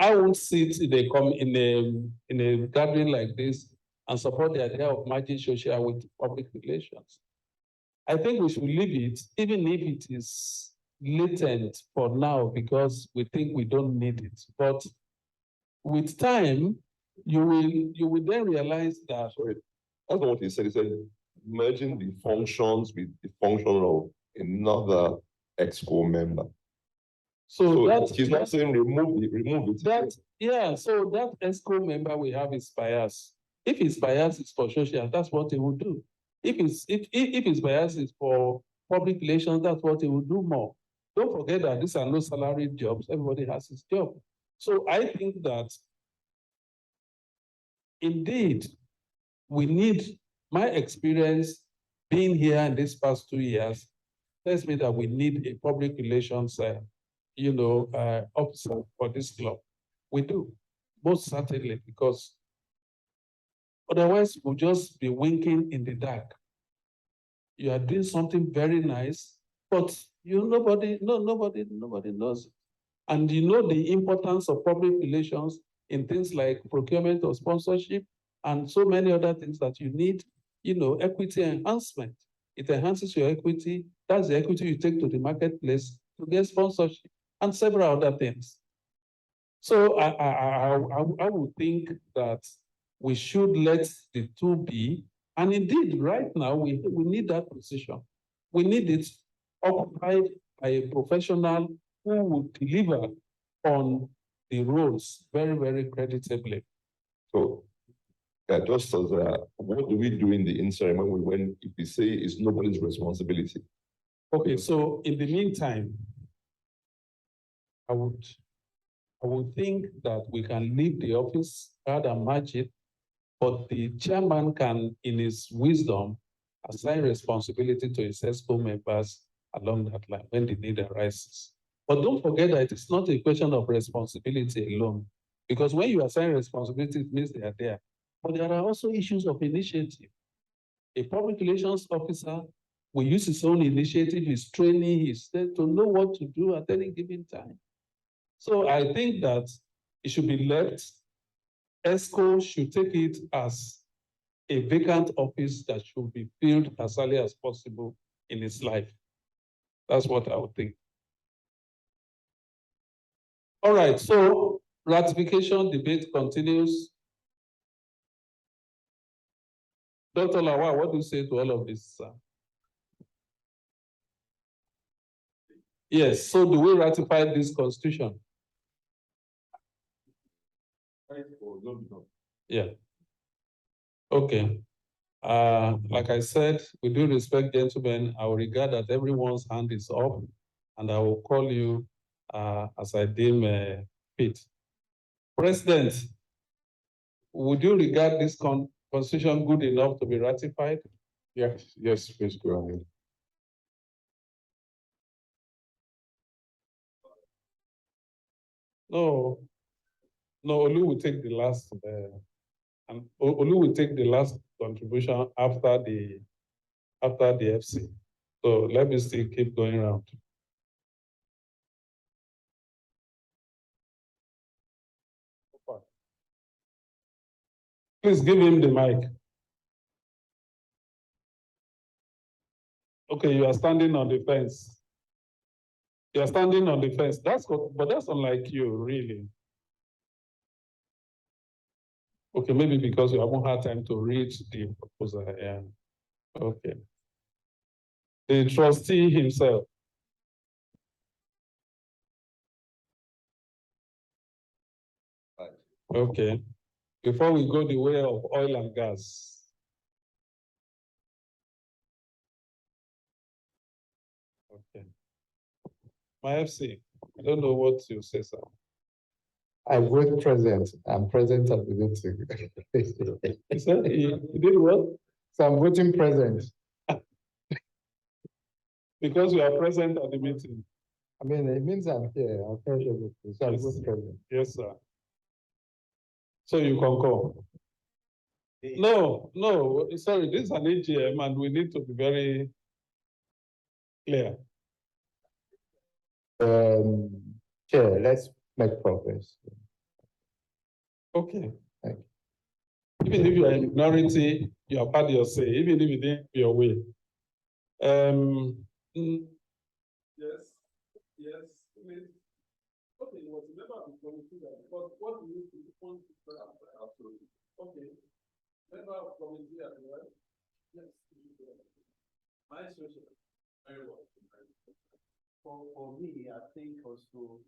I won't sit in a gathering like this and support the idea of merging social with public relations. I think we should leave it, even if it is latent for now, because we think we don't need it. But with time, you will then realize that. Sorry, that's not what he said. He said merging the functions with the function of another EXCO member. So he's not saying remove it. So that EXCO member we have is bias. If his bias is for social, that's what he will do. If his bias is for public relations, that's what he will do more. Don't forget that these are no salaried jobs. Everybody has his job. So I think that indeed we need, my experience being here in these past 2 years tells me that we need a public relations officer for this club. We do, most certainly, because otherwise we'll just be winking in the dark. You are doing something very nice, but nobody knows it. And the importance of public relations in things like procurement or sponsorship and so many other things that you need, equity enhancement. It enhances your equity. That's the equity you take to the marketplace to get sponsorship and several other things. So I would think that we should let the two be. And indeed, right now, we need that position. We need it occupied by a professional who will deliver on the roles very, very creditably. So, just as what do we do in the interim when if we say it's nobody's responsibility? Okay, so in the meantime, I would think that we can leave the office rather than merge it, but the chairman can, in his wisdom, assign responsibility to his EXCO members along that line when the need arises. But don't forget that it's not a question of responsibility alone, because when you assign responsibility, it means they are there. But there are also issues of initiative. A public relations officer will use his own initiative, his training, his to know what to do at any given time. So I think that it should be left. EXCO should take it as a vacant office that should be filled as early as possible in its life. That's what I would think. All right, so ratification debate continues. Dr. Lawal, what do you say to all of this, sir? Yes, so do we ratify this constitution? Yeah. Okay. Like I said, with due respect, gentlemen, I will regard that everyone's hand is up, and I will call you as I deem fit. President, would you regard this constitution good enough to be ratified? Yes, please go ahead. No, Olu will take the last, and Olu will take the last contribution after the FC. So let me still keep going around. Please give him the mic. Okay, you are standing on the fence. You are standing on the fence. But that's unlike you, really. Okay, maybe because you haven't had time to read the proposal. Yeah. Okay. The trustee himself. Okay. Before we go the way of oil and gas. Okay. My FC, I don't know what you say, sir. I vote present. I'm present at the meeting. He said he did what? So I'm voting present. Because you are present at the meeting. I mean, it means I'm here. I'll tell you. So I vote present. Yes, sir. So you concur? No, sorry, this is an AGM and we need to be very clear. Chair, let's make progress. Okay. Thank you. Even if you are in minority, you have had your say, even if you didn't your way. Yes, please. Okay, you was a member of the committee, but what do you want to say? Absolutely. Okay. Member of committee as well? Yes. My social. Very well. For me, I think also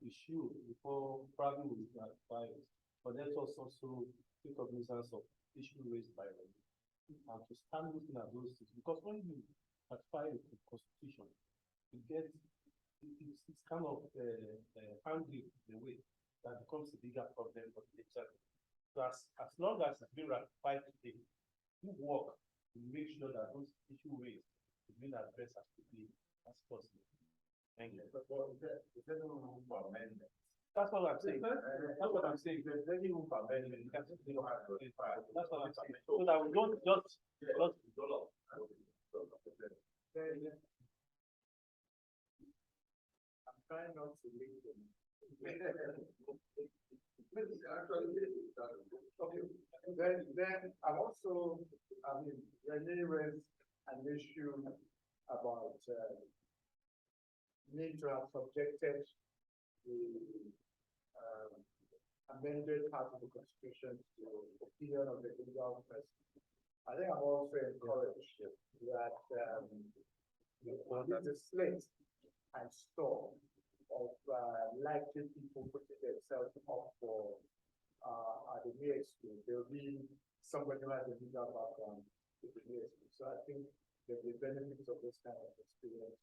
we should, before probably we ratify it, but let us also take cognizance of issue raised by them and to stand looking at those things. Because when you ratify the constitution, you get it's kind of angry in a way that becomes a bigger problem for the legislature. So as long as it's been ratified today, you work to make sure that those issues raised is being addressed as quickly as possible. Thank you. That's what I'm saying. That's what I'm saying. There's any room for amendment. That's what I'm saying. So that we don't just I'm trying not to leave them. Okay. Then I'm also, Renee raised an issue about need to have subjected the amended part of the constitution to opinion of the legal person. I think I'm also encouraged that the slate and store of likely people putting themselves up for at the near school. There will be somebody who has a legal background with the near school. So I think there'll be benefits of this kind of experience.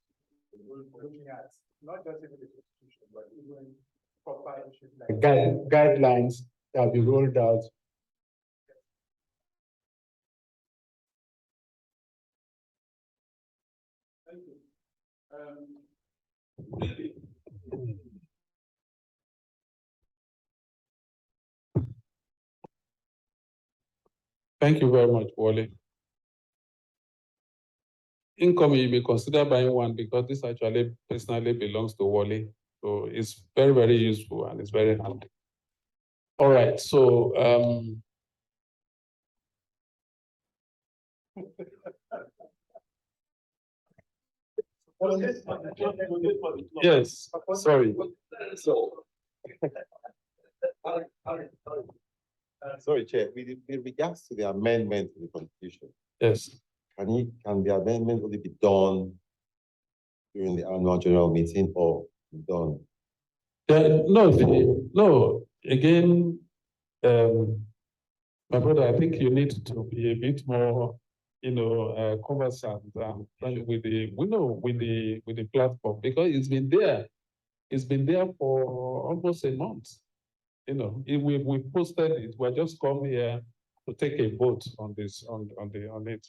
We're looking at not just even the constitution, but even proper issues like guidelines that will be rolled out. Thank you. Really? Thank you very much, Wally. Income, you may consider buying one because this actually personally belongs to Wally. So it's very, very useful and it's very handy. All right, so yes, sorry. Sorry, Chair, with regards to the amendment to the Constitution. Yes. Can the amendment only be done during the annual general meeting or done? No, again, My brother, I think you need to be a bit more, conversant with the platform, because it's been there. It's been there for almost a month. We posted it. We're just come here to take a vote on this, on it.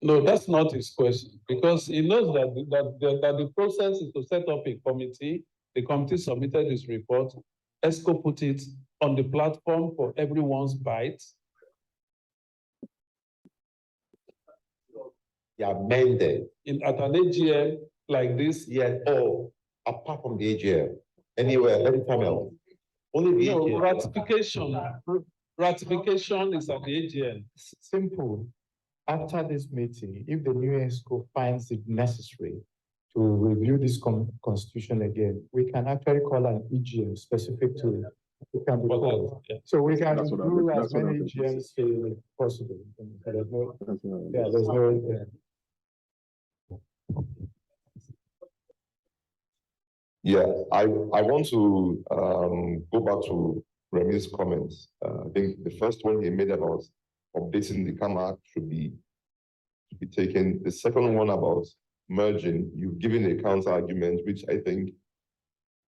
No, that's not his question, because he knows that the process is to set up a committee. The committee submitted his report. ESCO put it on the platform for everyone's bite. Yeah, amended. At an AGM like this. Yeah, apart from the AGM, anywhere, anytime else. Only the No, AGM. ratification is at the AGM. Simple. After this meeting, if the new ESCO finds it necessary to review this constitution again, we can actually call an EGM specific to it. It can be called. So we can do as many EGMs as possible. There's no, Yeah, I want to go back to Remi's comments. I think the first one he made about updating the CAMA should be taken. The second one about merging, you've given a counter argument, which I think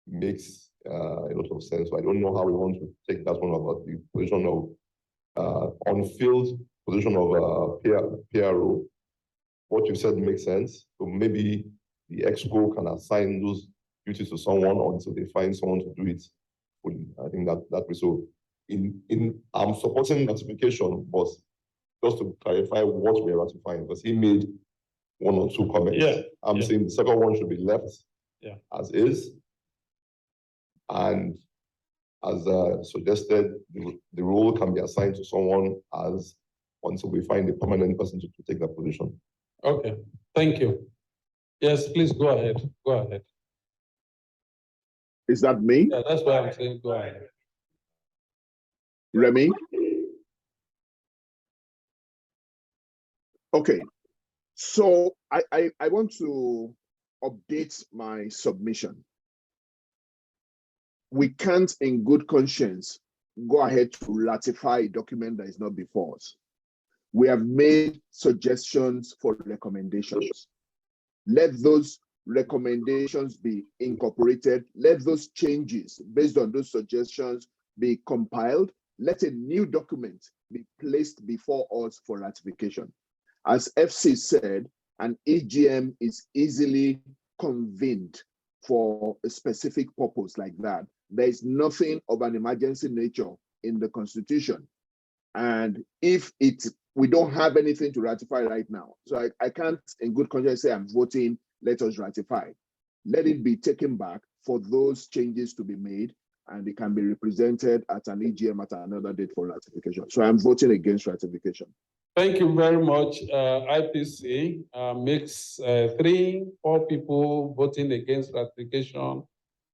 makes a lot of sense. I don't know how we want to take that one about the position of on-field position of PRO. What you said makes sense. So maybe the EXCO can assign those duties to someone until they find someone to do it fully. I think that way. So I'm supporting ratification, but just to clarify what we're ratifying, because he made one or two comments. Yeah. I'm saying the second one should be left as is. And as suggested, the role can be assigned to someone until we find a permanent person to take that position. Okay, thank you. Yes, please go ahead. Go ahead. Is that me? Yeah, that's why I'm saying go ahead. Remi? Okay, so I want to update my submission. We can't, in good conscience, go ahead to ratify a document that is not before us. We have made suggestions for recommendations. Let those recommendations be incorporated. Let those changes based on those suggestions be compiled. Let a new document be placed before us for ratification. As FC said, an EGM is easily convened for a specific purpose like that. There is nothing of an emergency nature in the Constitution. And if we don't have anything to ratify right now, so I can't in good conscience say I'm voting, let us ratify. Let it be taken back for those changes to be made, and it can be represented at an EGM at another date for ratification. So I'm voting against ratification. Thank you very much. IPC makes 4 people voting against ratification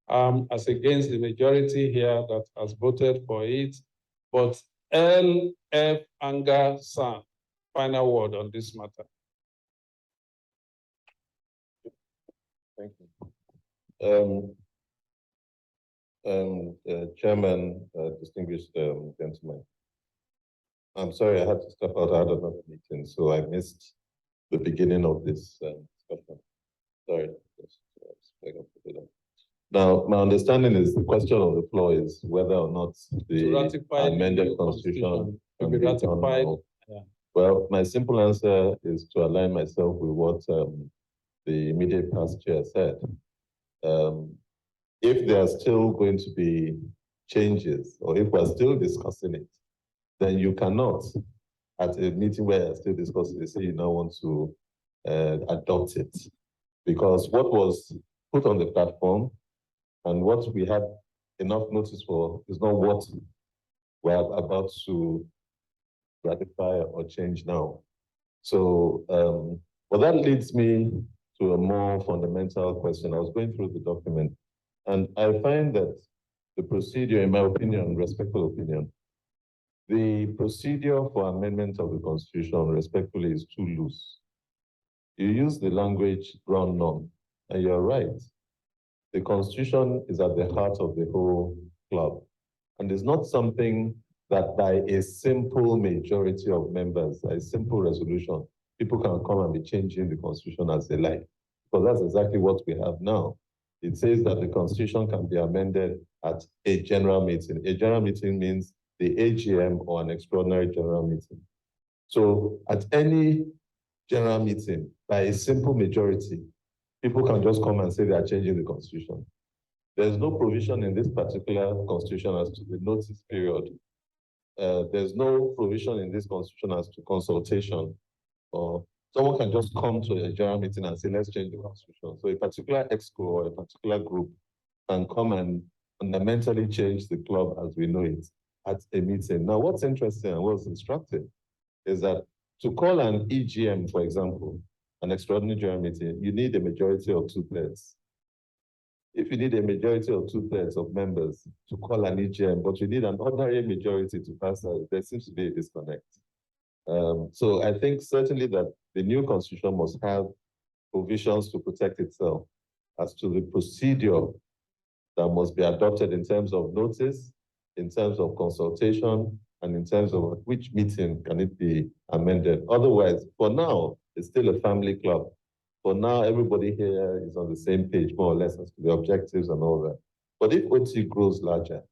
as against the majority here that has voted for it. But LF Anga San, final word on this matter. Thank you. Chairman, distinguished gentlemen. I'm sorry, I had to step out. I had another meeting, so I missed the beginning of this discussion. Sorry. Now, my understanding is the question on the floor is whether or not the amended constitution can be ratified. Yeah. Well, my simple answer is to align myself with what the immediate past chair said. If there are still going to be changes, or if we're still discussing it, then you cannot, at a meeting where you're still discussing it, say you now want to adopt it. Because what was put on the platform and what we had enough notice for is not what we're about to ratify or change now. So, well, that leads me to a more fundamental question. I was going through the document, and I find that the procedure, in my opinion, respectful opinion, the procedure for amendment of the Constitution, respectfully, is too loose. You use the language ground norm, and you're right. the constitution is at the heart of the whole club. And it's not something that by a simple majority of members, a simple resolution, people can come and be changing the constitution as they like. Because that's exactly what we have now. It says that the constitution can be amended at a general meeting. A general meeting means the AGM or an extraordinary general meeting. So at any general meeting, by a simple majority, people can just come and say they are changing the constitution. There's no provision in this particular constitution as to the notice period. There's no provision in this constitution as to consultation, or someone can just come to a general meeting and say, let's change the constitution. So a particular exco or a particular group can come and fundamentally change the club as we know it at a meeting. Now, what's interesting and what's instructive is that to call an EGM, for example, an extraordinary general meeting, you need a majority of 2/3. If you need a majority of 2/3 of members to call an EGM, but you need an ordinary majority to pass out, there seems to be a disconnect. So I think certainly that the new constitution must have provisions to protect itself as to the procedure that must be adopted in terms of notice, in terms of consultation, and in terms of at which meeting can it be amended. Otherwise, for now, it's still a family club. For now, everybody here is on the same page, more or less, as to the objectives and all that. But if OT grows larger,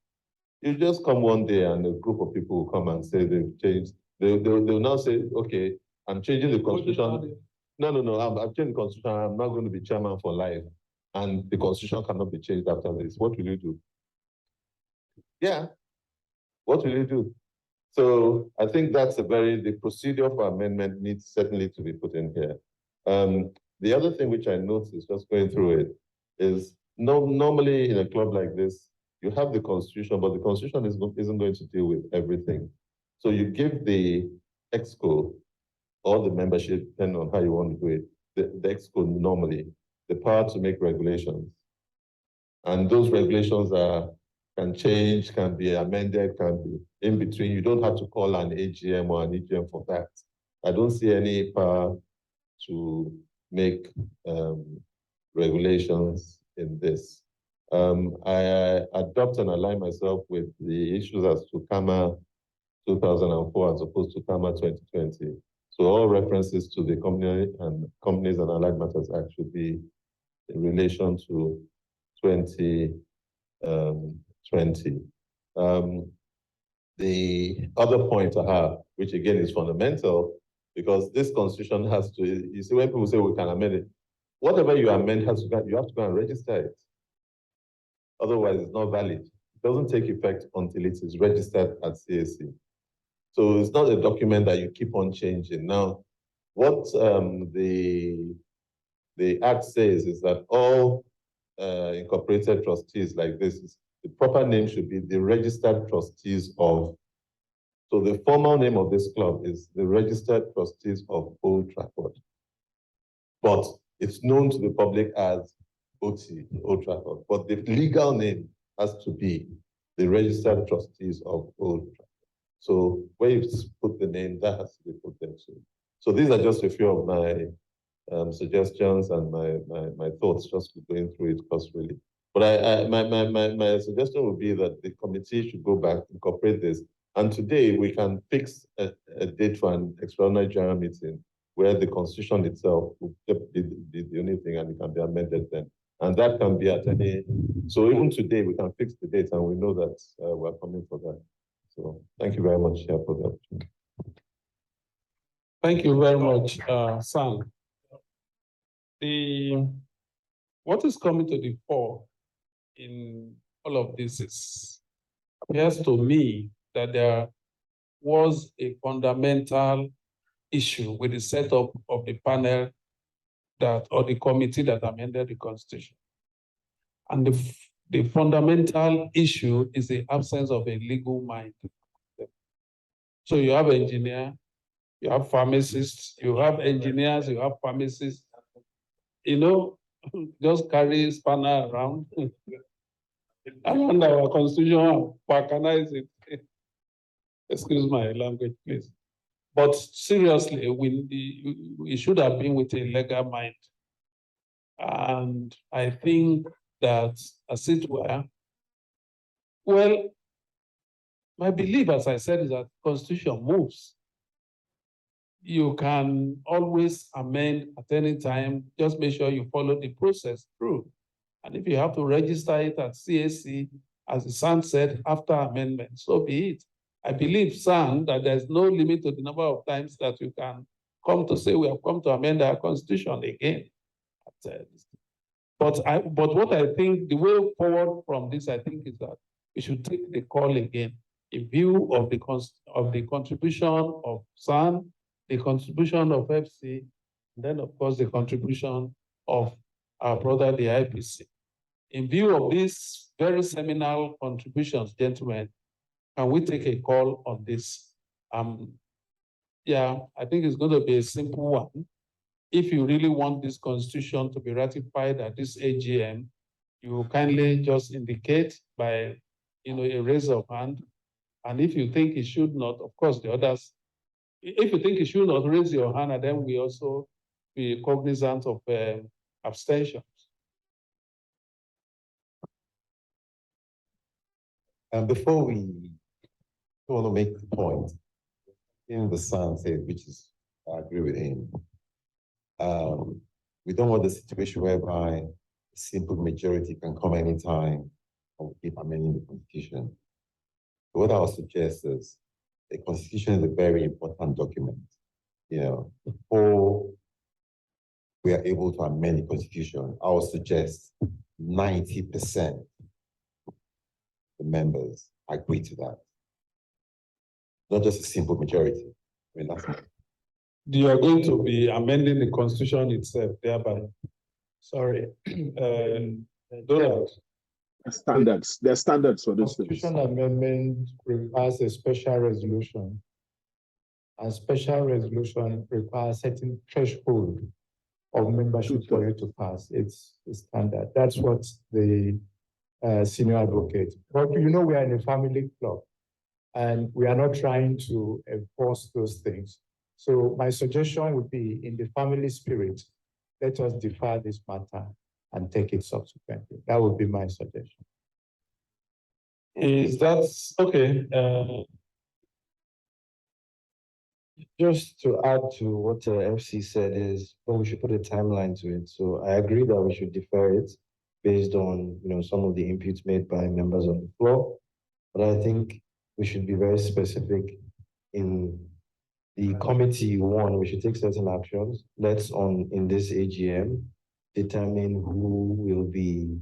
you just come one day and a group of people will come and say they've changed. They'll now say, okay, I'm changing the constitution. No, I'm changing the constitution. I'm not going to be chairman for life. And the constitution cannot be changed after this. What will you do? Yeah, what will you do? So I think that's the procedure for amendment needs certainly to be put in here. The other thing which I noticed just going through it is normally in a club like this, you have the constitution, but the constitution isn't going to deal with everything. So you give the exco or the membership, depending on how you want to do it, the exco normally, the power to make regulations. And those regulations can change, can be amended, can be in between. You don't have to call an AGM or an EGM for that. I don't see any power to make regulations in this. I adopt and align myself with the issues as to KAMA 2004 as opposed to KAMA 2020. So all references to the Companies and Allied Matters Act should be in relation to 2020. The other point I have, which again is fundamental, because this constitution has to, you see, when people say we can amend it, whatever you amend you have to go and register it. Otherwise, it's not valid. It doesn't take effect until it is registered at CAC. So it's not a document that you keep on changing. Now, what the Act says is that all incorporated trustees like this, the proper name should be the registered trustees of. So the formal name of this club is the registered trustees of Otrafford. But it's known to the public as OT, Otrafford. But the legal name has to be the registered trustees of Otrafford. So where you put the name, that has to be put there too. So these are just a few of my suggestions and my thoughts, just going through it personally. But my suggestion would be that the committee should go back, incorporate this, and today we can fix a date for an extraordinary general meeting where the constitution itself will be the only thing, and it can be amended then. And that can be at any. So even today we can fix the date, and we know that we're coming for that. So thank you very much here for the opportunity. Thank you very much, Sam. What is coming to the fore in all of this appears to me that there was a fundamental issue with the setup of the panel or the committee that amended the Constitution. And the fundamental issue is the absence of a legal mind. So you have engineer, you have pharmacists, you have engineers, you have pharmacists, just carry spanner around our constitution and balkanize it. Excuse my language, please. But seriously, we should have been with a legal mind. And I think that, as it were, well, my belief, as I said, is that Constitution moves. You can always amend at any time. Just make sure you follow the process through. And if you have to register it at CAC, as the SAN said, after amendment, so be it. I believe, SAN, that there's no limit to the number of times that you can come to say we have come to amend our Constitution again. But what I think the way forward from this, I think, is that we should take the call again in view of the contribution of SAN, the contribution of FC, and then of course the contribution of our brother, the IPC. In view of these very seminal contributions, gentlemen, can we take a call on this? Yeah, I think it's going to be a simple one. If you really want this constitution to be ratified at this AGM, you kindly just indicate by, a raise of hand. And if you think it should not, of course, the others, if you think it should not, raise your hand, and then we also be cognizant of abstentions. And before we want to make the point, in the Sun said, which is, I agree with him. We don't want the situation whereby a simple majority can come anytime and keep amending the constitution. What I would suggest is the constitution is a very important document. Before we are able to amend the constitution, I would suggest 90% the members agree to that. Not just a simple majority. I mean, that's You are going to be amending the constitution itself, thereby. Sorry. Donald. Standards. There are standards for this. Constitution amendment requires a special resolution. And special resolution requires certain threshold of membership for you to pass. It's standard. That's what the senior advocate. But we are in a family club, and we are not trying to enforce those things. So my suggestion would be, in the family spirit, let us defer this matter and take it subsequently. That would be my suggestion. Is that okay? Just to add to what FC said is, well, we should put a timeline to it. So I agree that we should defer it based on some of the inputs made by members on the floor. But I think we should be very specific in the committee. One, we should take certain actions. Let's in this AGM determine who will be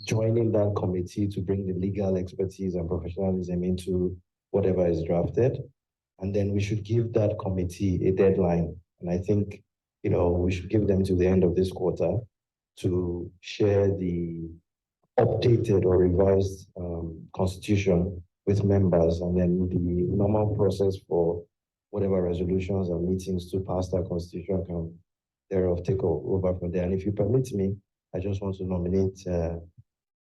joining that committee to bring the legal expertise and professionalism into whatever is drafted. And then we should give that committee a deadline. And I think, we should give them to the end of this quarter to share the updated or revised constitution with members, and then the normal process for whatever resolutions and meetings to pass that constitution can thereof take over from there. And if you permit me, I just want to nominate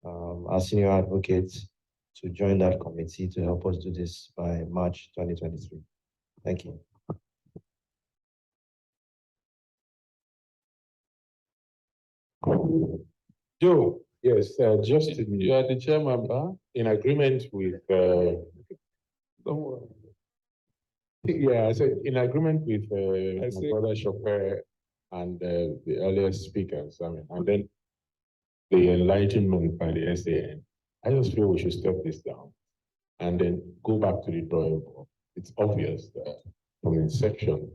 our senior advocates to join that committee to help us do this by March 2023. Thank you. Joe, yes, just You are the chairman, huh? in agreement with, Don't worry. yeah, I said in agreement with I my see. brother Chopper and the earlier speakers, and then the enlightenment by the SAN. I just feel we should step this down and then go back to the drawing board. It's obvious that from inception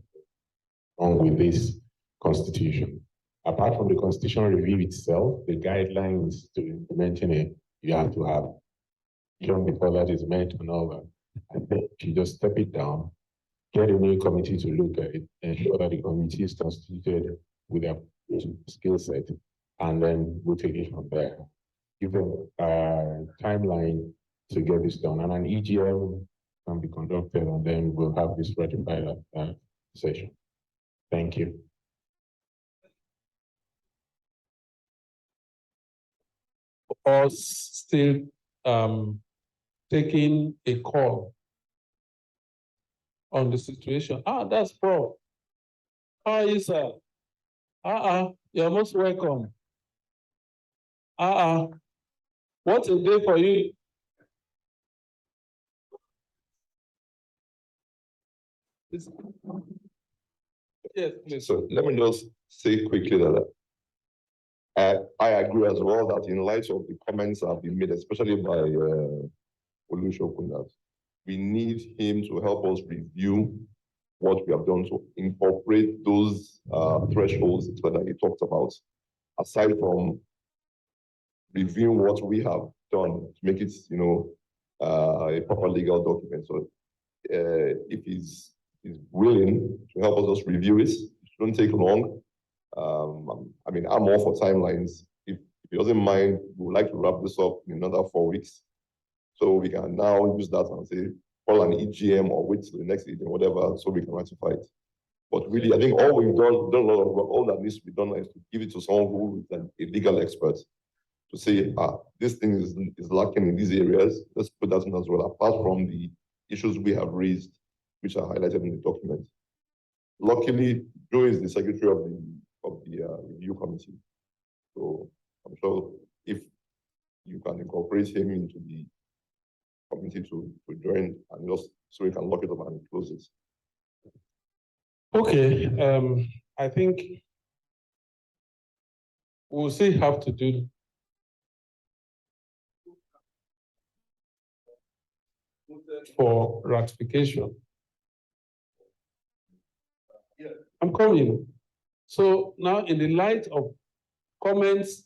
on with this constitution, apart from the constitutional review itself, the guidelines to implementing it, you have to have long before that is met and all that. I think you just step it down, get a new committee to look at it, ensure that the committee is constituted with a skill set, and then we'll take it from there. Give them a timeline to get this done, and an EGM can be conducted, and then we'll have this ratified at that session. Thank you. Us still taking a call on the situation. That's Prof. How are you, sir? You're most welcome. What's a day for you? Yes, please. So let me just say quickly that I agree as well that in light of the comments that have been made, especially by Olusegun, that we need him to help us review what we have done to incorporate those thresholds that he talked about, aside from reviewing what we have done to make it, a proper legal document. So if he's willing to help us just review it, it shouldn't take long. I mean, I'm all for timelines. If he doesn't mind, we would like to wrap this up in another 4 weeks. So we can now use that and say, call an EGM or wait till the next EGM, whatever, so we can ratify it. But really, I think all we've done a lot of work, all that needs to be done is to give it to someone who is a legal expert to say, this thing is lacking in these areas. Let's put that in as well, apart from the issues we have raised, which are highlighted in the document. Luckily, Joe is the secretary of the review committee. So I'm sure if you can incorporate him into the committee to join and just so we can lock it up and close it. Okay, I think we'll still have to do for ratification. I'm coming. So now in the light of comments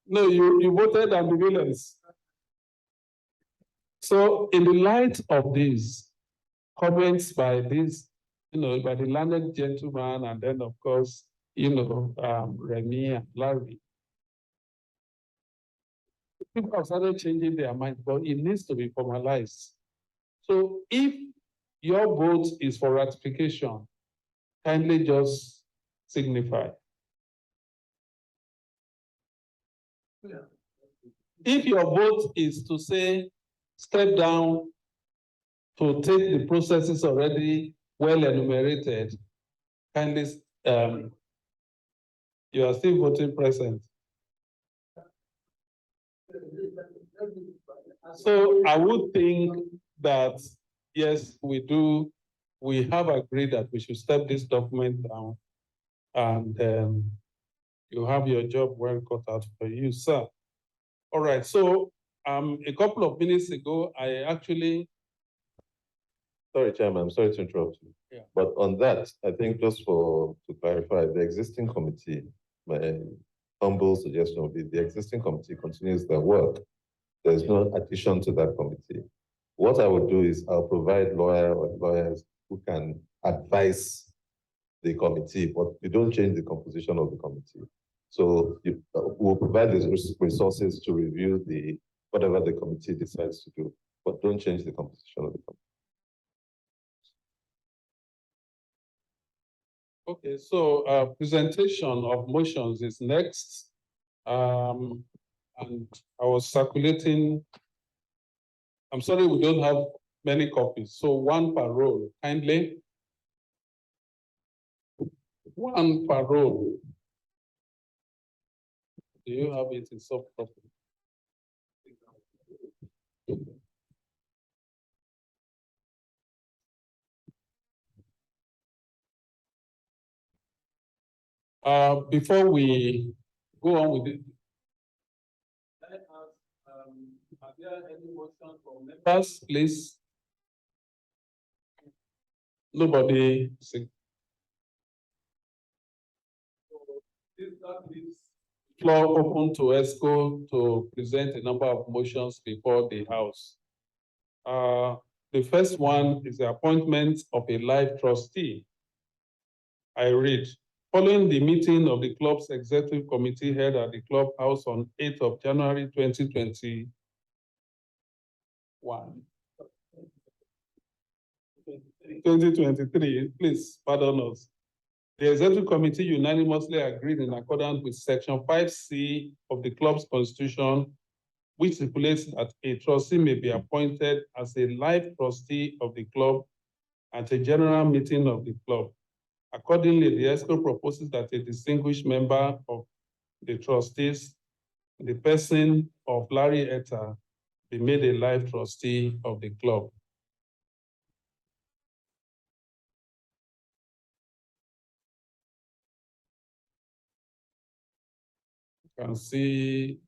no, you voted ambivalence. So in the light of these comments by this, by the learned gentleman, and then of course, Remy and Larry, people have started changing their mind, but it needs to be formalized. So if your vote is for ratification, kindly just signify. If your vote is to say, step down to take the processes already well enumerated, kindly, you are still voting present. So I would think that, yes, we have agreed that we should step this document down, and you have your job well cut out for you, sir. All right, so a couple of minutes ago, I actually... Sorry, Chairman, I'm sorry to interrupt you. Yeah. But on that, I think just to clarify, the existing committee, my humble suggestion would be the existing committee continues their work. There's no addition to that committee. What I would do is I'll provide lawyers who can advise the committee, but you don't change the composition of the committee. So we'll provide the resources to review whatever the committee decides to do, but don't change the composition of the committee. Okay, so presentation of motions is next. And I was circulating. I'm sorry, we don't have many copies. So one per roll, kindly. One per roll. Do you have it in soft copy? Before we go on with it, let us ask, are there any motions from members, please? Nobody. This leaves floor open to ESCO to present a number of motions before the House. The first one is the appointment of a life trustee. I read, following the meeting of the club's executive committee held at the clubhouse on 8th of January 2021. 2023, please pardon us. The executive committee unanimously agreed in accordance with section 5C of the club's constitution, which stipulates that a trustee may be appointed as a life trustee of the club at a general meeting of the club, Accordingly, the ESCO proposes that a distinguished member of the trustees, the person of Larry Etta, be made a life trustee of the club. You can see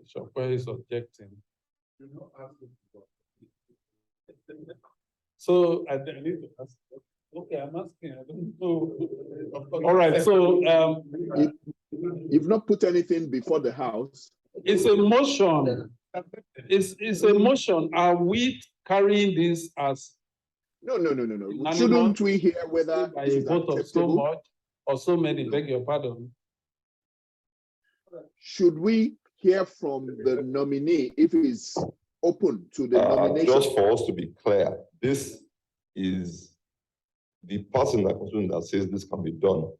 Chopin is objecting. So I need to ask. Okay, I'm asking. I don't know. All right. So You've not put anything before the House. it's a motion. It's a motion. Are we carrying this as No. Shouldn't we hear whether by this a is vote of so acceptable? much or so many? Beg your pardon. Should we hear from the nominee if he's open to the nomination? Just for us to be clear, this is the person that says this can be done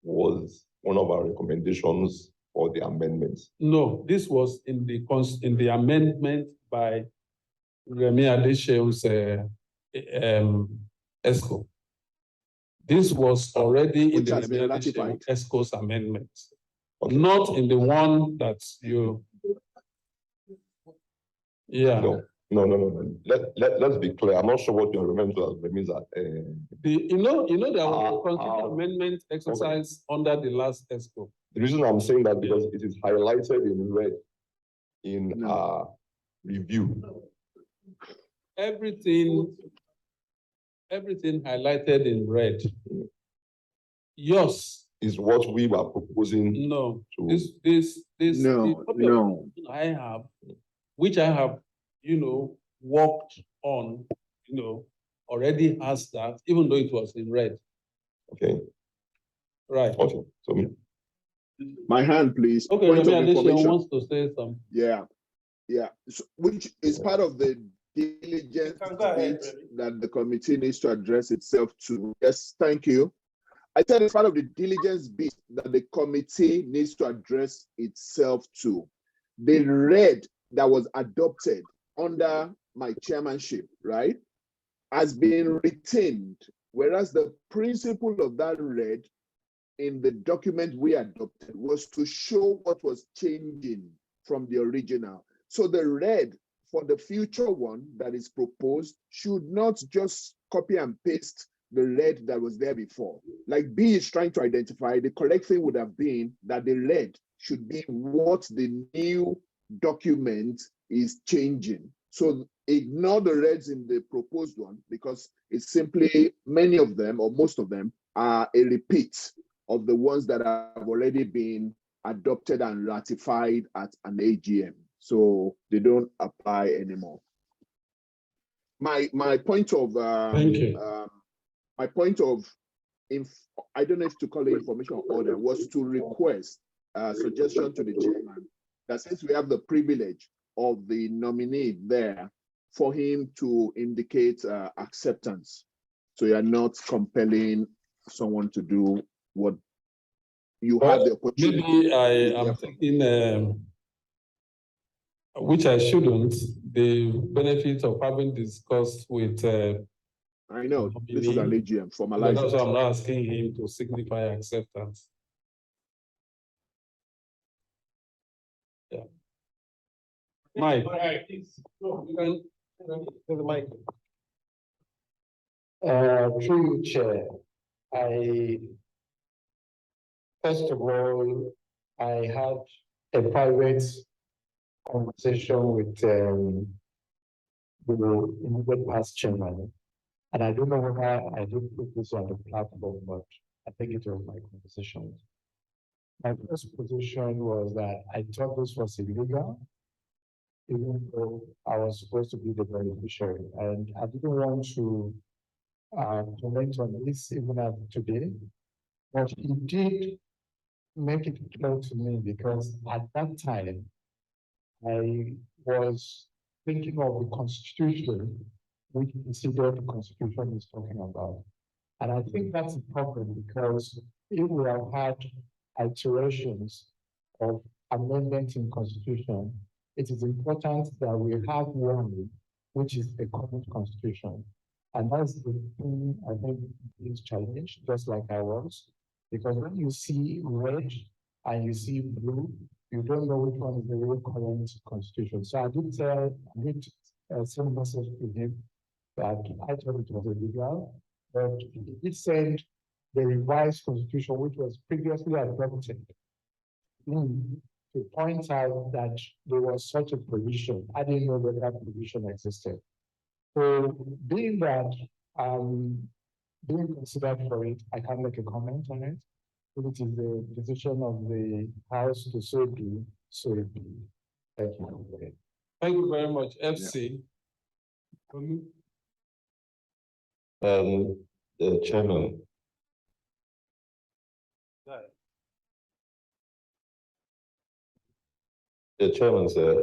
was one of our recommendations for the amendments. No, this was in the amendment by Remi Adesheun's ESCO. This was already in the Remi Adesheun ESCO's amendment, not in the one that you. Yeah. No. Let's be clear. I'm not sure what you're referring to as means that. You know there was a constitutional amendment exercise under the last ESCO. The reason I'm saying that because it is highlighted in red in our review. Everything highlighted in red. Yours is what we were proposing. No, to... this no. I have, which I have, worked on, already has that, even though it was in red. Okay. Right. Okay. So my hand, please. Okay, Point of information. Wants to say something. Yeah. So, which is part of the diligence bit that the committee needs to address itself to. Yes, thank you. I said it's part of the diligence bit that the committee needs to address itself to. The red that was adopted under my chairmanship, right, has been retained, whereas the principle of that red in the document we adopted was to show what was changing from the original. So the red for the future one that is proposed should not just copy and paste the red that was there before. Like B is trying to identify, the correct thing would have been that the red should be what the new document is changing. So ignore the reds in the proposed one because it's simply many of them or most of them are a repeat of the ones that have already been adopted and ratified at an AGM. So they don't apply anymore. My point of my point of I don't know if to call it information order was to request a suggestion to the chairman that since we have the privilege of the nominee there, for him to indicate acceptance. So you are not compelling someone to do what you have the opportunity. Maybe I am thinking, which I shouldn't, the benefit of having discussed with. I know this is an AGM formalized. That's why I'm not asking him to signify acceptance. Yeah. Mike. Mike. Through you, Chair, first of all, I had a private conversation with the immediate past chairman, and I don't know whether I did put this on the platform, but I think it was my conversation. My first position was that I thought this was illegal, even though I was supposed to be the beneficiary, and I didn't want to comment on this even as today, but he did make it clear to me because at that time I was thinking of the Constitution, which considered the Constitution is talking about. And I think that's a problem because if we have had iterations of amendments in Constitution, it is important that we have one which is a common Constitution. And that's the thing I think is challenged, just like I was. Because when you see red and you see blue, you don't know which one is the real current constitution. So I did send a message to him that I thought it was illegal, but he did send the revised constitution, which was previously adopted, to point out that there was such a provision. I didn't know that that provision existed. So being that being considered for it, I can't make a comment on it. If it is the decision of the House to so do, so it be. Thank you. Thank you very much, FC. The chairman. The chairman said,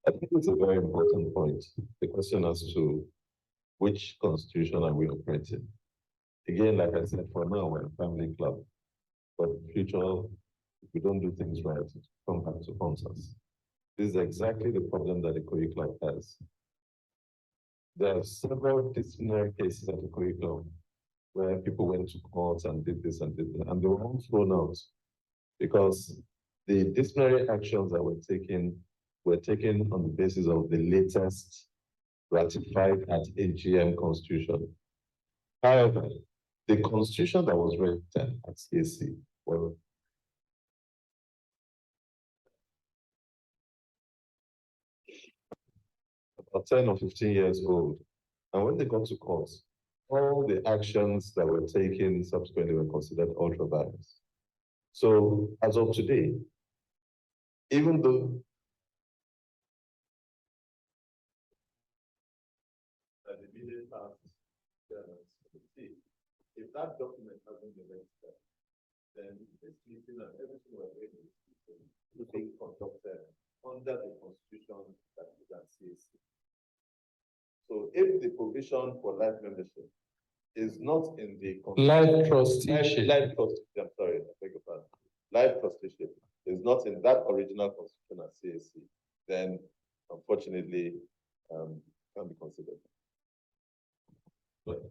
I think it's a very important point. The question as to which constitution are we operating? Again, like I said, for now, we're a family club. But in the future, if we don't do things right, it come back to haunt us. This is exactly the problem that the Ikoyi Club has. There are several disciplinary cases at the Ikoyi Club where people went to court and did this and did that, and they were all thrown out because the disciplinary actions that were taken on the basis of the latest ratified at AGM constitution. However, the constitution that was written at CAC, well, about 10 or 15 years old. And when they got to court, all the actions that were taken subsequently were considered ultra-virus. So as of today, even though the immediate past, if that document hasn't been registered, then this meeting and everything we're doing is being conducted under the constitution that is at CAC. So if the provision for life membership is not in the life trusteeship, I'm sorry, I beg your pardon. Life trusteeship is not in that original constitution at CAC, then unfortunately can be considered. But,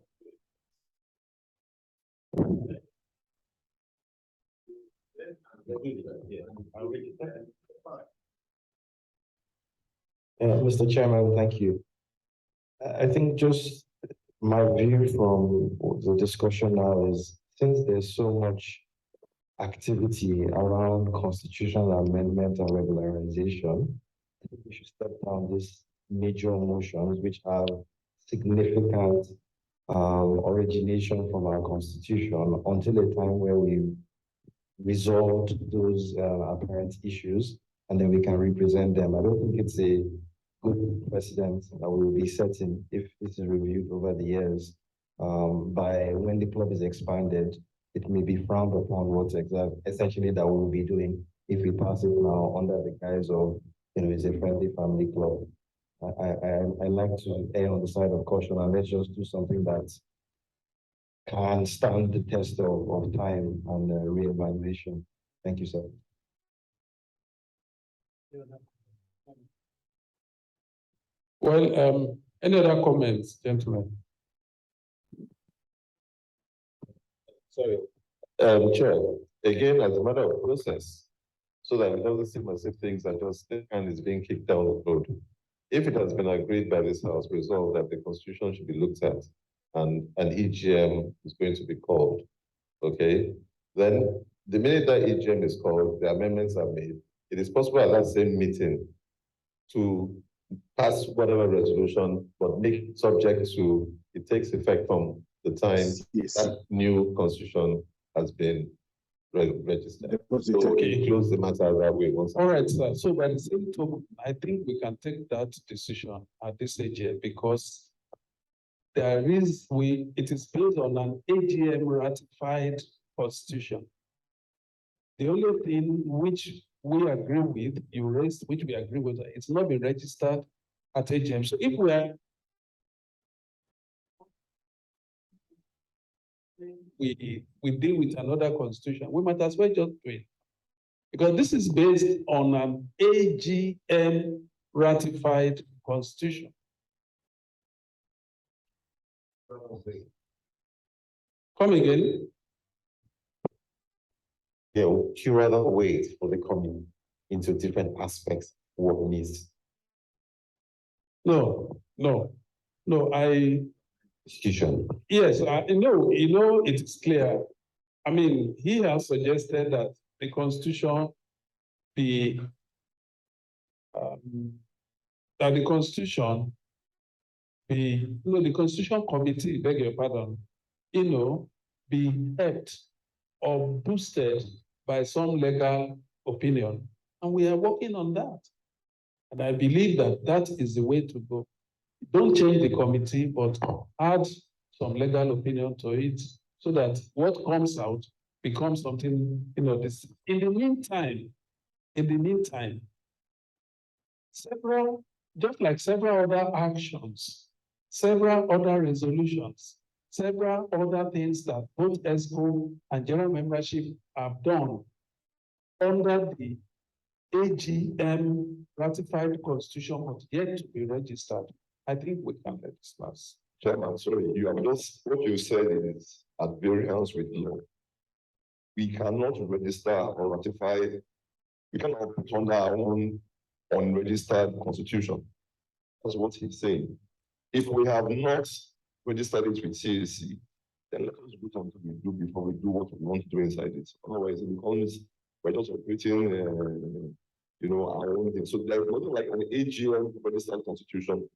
Mr. Chairman, thank you. I think just my view from the discussion now is, since there's so much activity around constitutional amendment and regularization, I think we should step down these major motions which have significant origination from our constitution until a time where we resolved those apparent issues, and then we can represent them. I don't think it's a good precedent that we will be setting if this is reviewed over the years. By when the club is expanded, it may be frowned upon what essentially that we will be doing if we pass it now under the guise of, it's a friendly family club. I like to err on the side of caution, and let's just do something that can stand the test of time and reevaluation. Thank you, sir. Well, any other comments, gentlemen? sorry, Chair, again, as a matter of process, so that it doesn't seem as if things are just and is being kicked down the road. If it has been agreed by this House, resolved that the Constitution should be looked at and an EGM is going to be called, okay, then the minute that EGM is called, the amendments are made. It is possible at that same meeting to pass whatever resolution, but make it subject to, it takes effect from the time that new constitution has been registered. So Okay. close the matter that way once. All right, sir. So by the same token, I think we can take that decision at this AGM because it is based on an AGM ratified constitution. The only thing which we agree with, you raised, which we agree with, it's not been registered at AGM. So if we deal with another constitution, we might as well just do it. Because this is based on an AGM ratified constitution. Come again? Yeah, would you rather wait for the coming into different aspects of what needs No, I, institution? yes, it is clear. I mean, he has suggested that the constitution be, that the constitution be, the constitution committee, beg your pardon, be helped or boosted by some legal opinion. And we are working on that. And I believe that that is the way to go. Don't change the committee, but add some legal opinion to it so that what comes out becomes something, this. In the meantime, just like several other actions, several other resolutions, several other things that both ESCO and general membership have done under the AGM ratified constitution, but yet to be registered. I think we can let this pass. Chairman, sorry, what you said is at variance with law. We cannot register or ratify, we cannot put on our own unregistered constitution. That's what he's saying. If we have not registered it with CAC, then let us do something we do before we do what we want to do inside it. Otherwise, it becomes, we're just operating, our own thing. So there's nothing like an AGM registered constitution.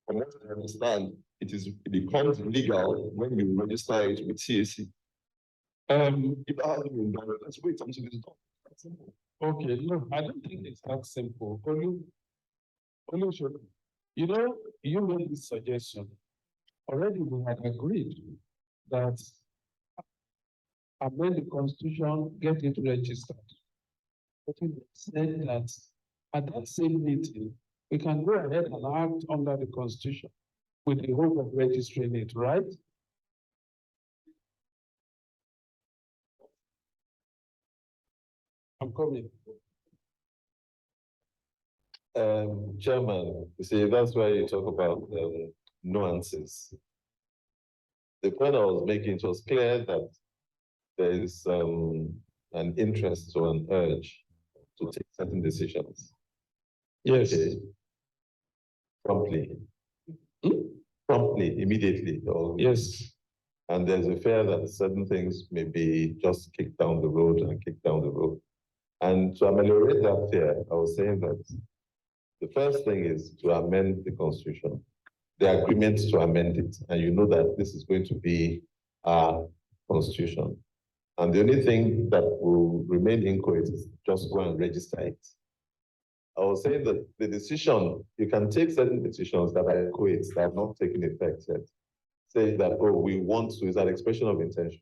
From what I understand, it becomes legal when you register it with CAC. If that hasn't been done, let's wait until it's done. That's simple. Okay, no, I don't think it's that simple. You made this suggestion. Already we had agreed that amend the constitution, get it registered. But we said that at that same meeting, we can go ahead and act under the constitution with the hope of registering it, right? I'm coming. Chairman, you see, that's why you talk about nuances. The point I was making, it was clear that there is an interest or an urge to take certain decisions. Yes. Okay. Promptly. Promptly, immediately. Yes. And there's a fear that certain things may be just kicked down the road and kicked down the road. And to ameliorate that fear, I was saying that the first thing is to amend the constitution, the agreement to amend it. And you know that this is going to be our constitution. And the only thing that will remain inchoate is just go and register it. I was saying that the decision, you can take certain decisions that are inchoate, that have not taken effect yet. Say that, oh, we want to, is an expression of intention.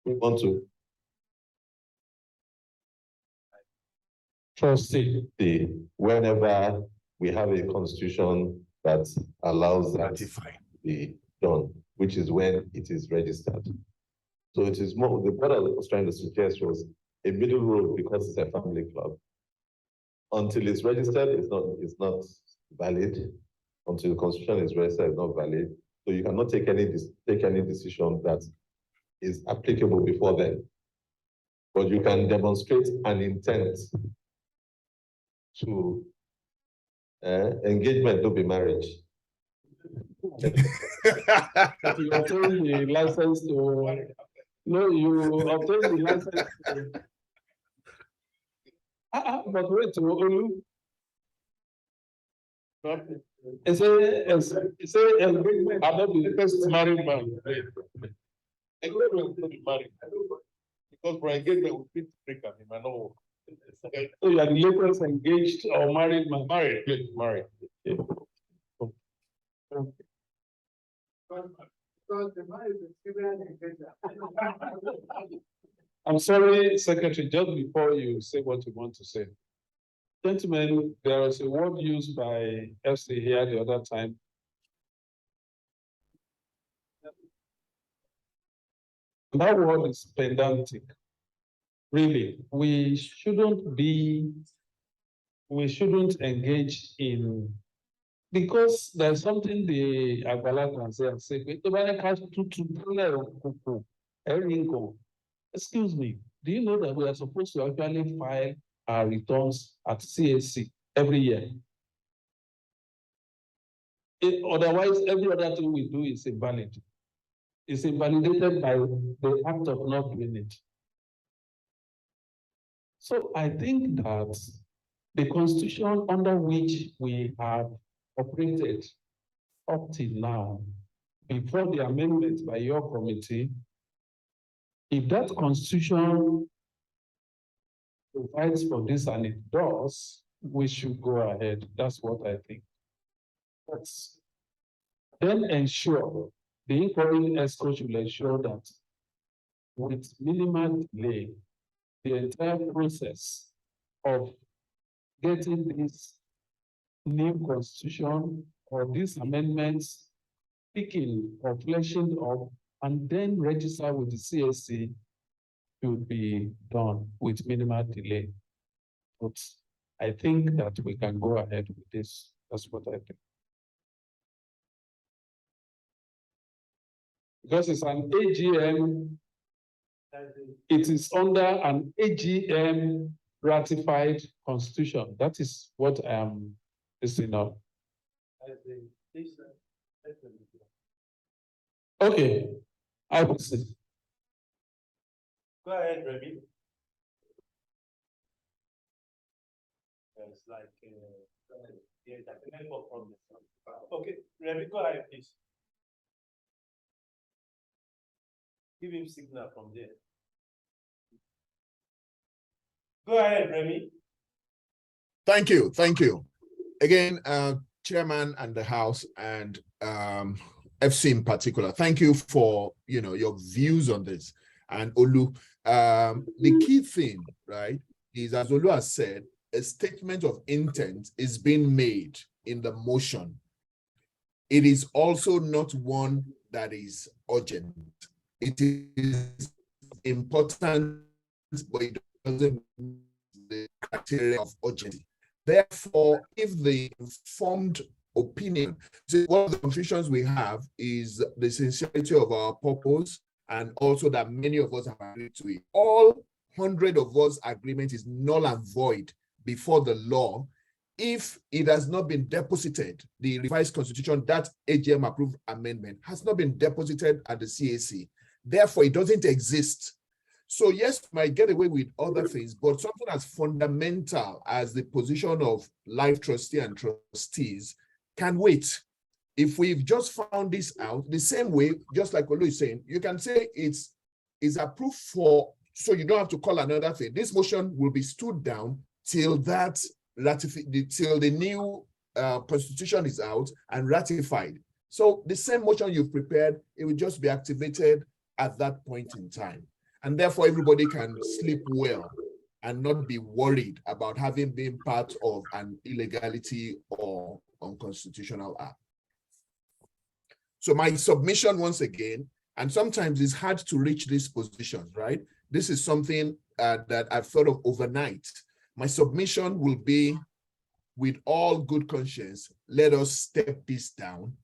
We want to trustee. Whenever we have a constitution that allows that to be done, which is when it is registered. So it is more, what I was trying to suggest was a middle road because it's a family club. Until it's registered, it's not valid. Until the constitution is registered, it's not valid. So you cannot take any decision that is applicable before then. But you can demonstrate an intent to engagement to be marriage. But you obtain the license to, no, you obtain the license to, but wait, Olu. It's a engagement. I'm not the first married man. Engagement to be married. Because for engagement, we fit break and it might not work. So you are the latest engaged or married man? Married, yes, married. Okay. I'm sorry, Secretary, just before you say what you want to say. Gentlemen, there was a word used by FC here the other time. That word is pedantic. Really, we shouldn't engage in Because there's something the Agbala can say, excuse me, do you know that we are supposed to actually file our returns at CAC every year? Otherwise, every other thing we do is invalid. It's invalidated by the act of not doing it. So I think that the constitution under which we have operated up till now, before the amendment by your committee, if that constitution provides for this and it does, we should go ahead. That's what I think. That's then ensure the incoming ESCO should ensure that with minimal delay, the entire process of getting this new constitution or these amendments picking or fleshing up and then register with the CAC should be done with minimal delay. But I think that we can go ahead with this. That's what I think. Because it's an AGM, it is under an AGM ratified constitution. That is what I am listening of. Okay, I will see. Go ahead, Remy. It's like okay, Remy, go ahead, please. Give him signal from there. Go ahead, Remy. Thank you. Thank you. Again, Chairman and the House and FC in particular, thank you for your views on this. And Olu, the key thing, right, is as Olu has said, a statement of intent is being made in the motion. It is also not one that is urgent. It is important, but it doesn't meet the criteria of urgency. Therefore, if the informed opinion, so one of the confusions we have is the sincerity of our purpose, and also that many of us have agreed to it. All 100 of us agreement is null and void before the law if it has not been deposited. The revised constitution, that AGM approved amendment, has not been deposited at the CAC. Therefore, it doesn't exist. So yes, we might get away with other things, but something as fundamental as the position of life trustee and trustees can wait. If we've just found this out, the same way, just like Olu is saying, you can say it's approved for, so you don't have to call another thing. This motion will be stood down till that till the new constitution is out and ratified. So the same motion you've prepared, it will just be activated at that point in time. And therefore everybody can sleep well and not be worried about having been part of an illegality or unconstitutional act. So my submission once again, and sometimes it's hard to reach these positions, right? This is something that I've thought of overnight. My submission will be, with all good conscience, let us step this down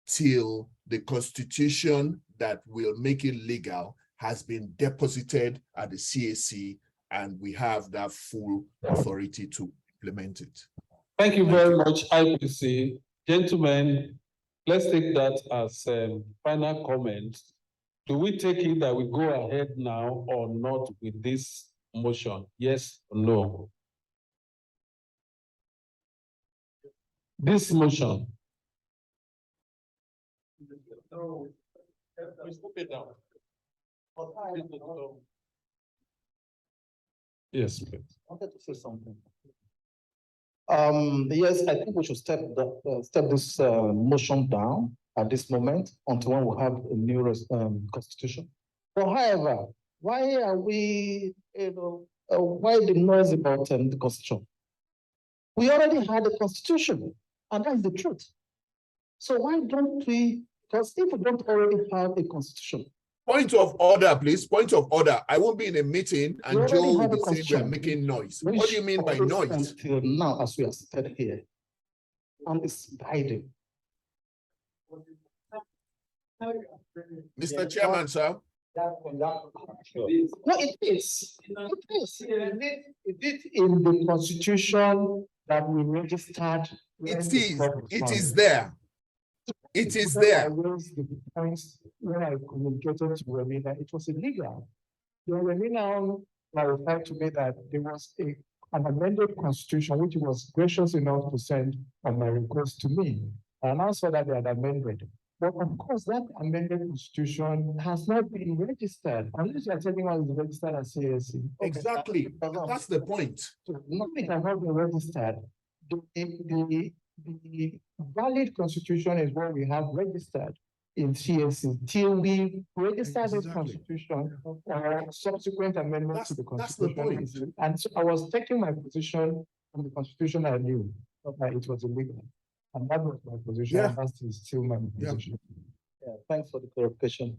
till the constitution that will make it legal has been deposited at the CAC and we have that full authority to implement it. Thank you very much, IPC. Gentlemen, let's take that as final comment. Do we take it that we go ahead now or not with this motion? Yes or no? This motion. Yes, please. I wanted to say something. Yes, I think we should step this motion down at this moment until when we have a new constitution. But however, why are we, why the noise about the constitution? We already had a constitution, and that's the truth. So why don't we, because if we don't already have a constitution. Point of order, please. Point of order. I won't be in a meeting and Joe will be saying we are making noise. What do you mean by noise? Until now, as we are seated here. and it's binding. Mr. Chairman, sir. No, it is. It is. It is in the constitution that we registered. It is there. It is there. I raised the points when I communicated to Remy that it was illegal. Remy now clarified to me that there was an amended constitution which was gracious enough to send on my request to me. And I saw that they had amended. But of course, that amended constitution has not been registered. Unless you are telling us it's registered as CSC. Exactly. That's the point. So nothing has not been registered. The valid constitution is what we have registered in CSC till we register this constitution or subsequent amendments to the constitution. That's the point. And so I was taking my position from the constitution I knew that it was illegal. And that was my position. Yeah. And that's still my position. Yeah, thanks for the clarification.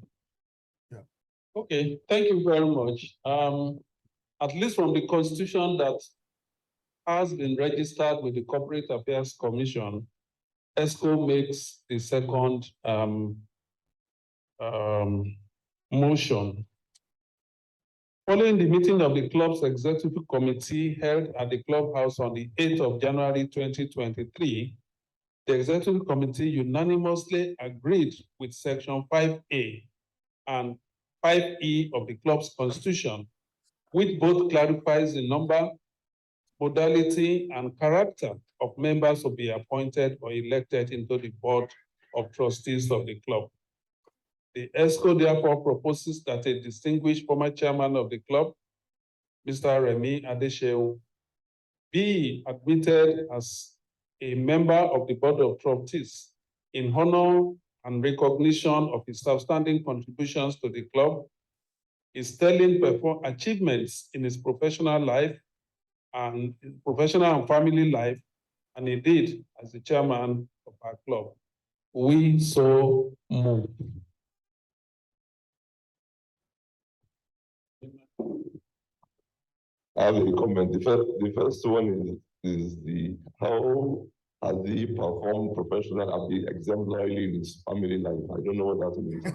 Okay, thank you very much. At least from the constitution that has been registered with the Corporate Affairs Commission, ESCO makes the second motion. Following the meeting of the club's executive committee held at the clubhouse on the 8th of January 2023, the executive committee unanimously agreed with section 5A and 5E of the club's constitution, which both clarifies the number, modality, and character of members to be appointed or elected into the board of trustees of the club. The ESCO therefore proposes that a distinguished former chairman of the club, Mr. Remi Adeshewu, be admitted as a member of the board of trustees in honor and recognition of his outstanding contributions to the club, his sterling achievements in his professional life and family life, and indeed as the chairman of our club. We so move. I have a comment. The first one is the how has he performed professionally, exemplarily in his family life? I don't know what that means.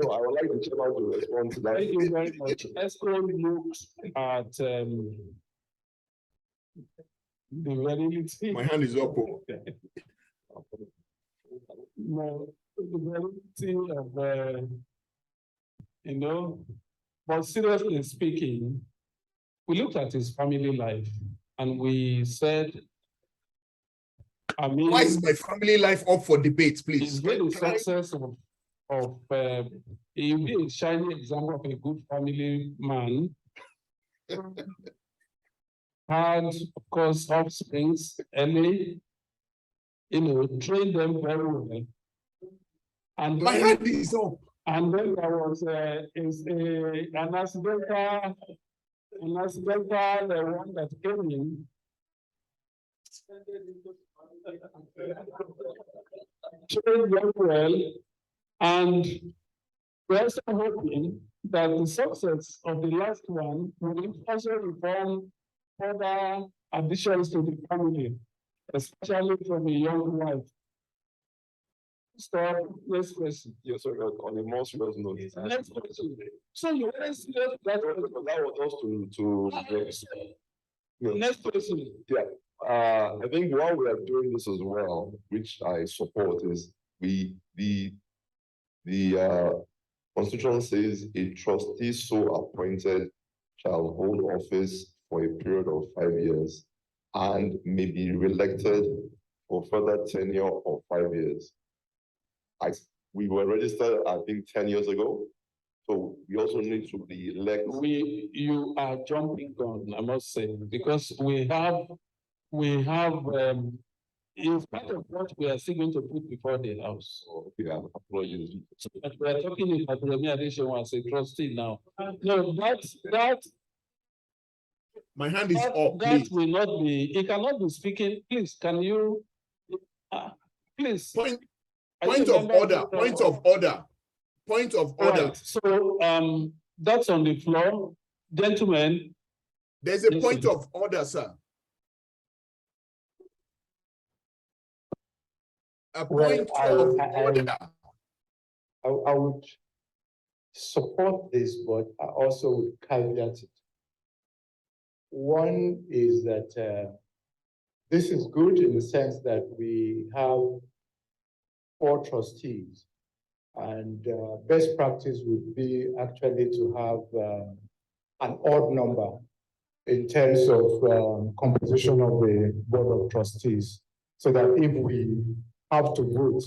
No, I would like the chairman to respond to that. Thank you very much. ESCO looks at the validity. My hand is up. No, the validity of but seriously speaking, we looked at his family life and we said, Why is my family life up for debate, please? He's been the success of he'll be a shining example of a good family man. Had, of course, offsprings early, trained them very well. And my hand is up. And then there was an accidental one that came in. Trained very well, and we're also hoping that the success of the last one will also inform further additions to the family, especially from a young wife. Start next question. Yes, sir. On a more serious note. Next question. So you want to see that was just to next question. Yeah. I think while we are doing this as well, which I support, is the constitution says a trustee so appointed shall hold office for a period of 5 years and may be re-elected for further tenure of 5 years. We were registered, I think, 10 years ago. So we also need to be elected. You are jumping on, I must say, because we have it's part of what we are still going to put before the house. Yeah, apologies. So we are talking about Remi Adeshewu as a trustee now. No, that my hand is up. That will not be. It cannot be speaking. Please, can you? Please. Point of order. Point of order. Point of order. Right. So that's on the floor, gentlemen. There's a point of order, sir. Well, order. I would support this, but I also would caveat it. One is that this is good in the sense that we have 4 trustees, and best practice would be actually to have an odd number in terms of composition of the board of trustees, so that if we have to vote,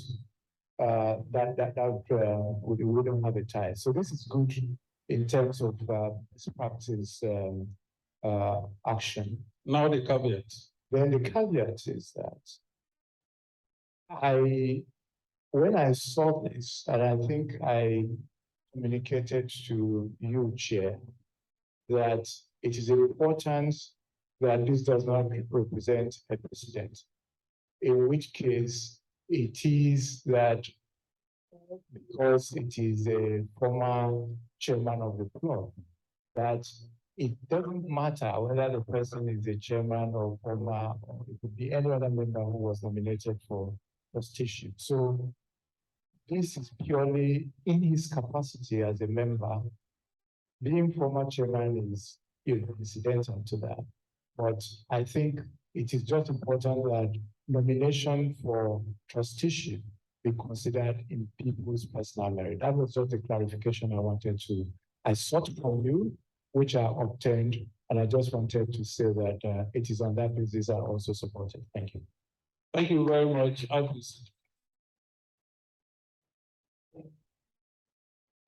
we wouldn't have a tie. So this is good in terms of best practice action. Now the caveat. Then the caveat is that when I saw this, and I think I communicated to you, Chair, that it is important that this does not represent a precedent, in which case it is that because it is a former chairman of the club, that it doesn't matter whether the person is a chairman or former, or it could be any other member who was nominated for trusteeship. So this is purely in his capacity as a member. Being former chairman is incidental to that. But I think it is just important that nomination for trusteeship be considered in people's personal merit. That was just a clarification I sought from you, which I obtained, and I just wanted to say that it is on that basis I also support it. Thank you. Thank you very much, Alvis.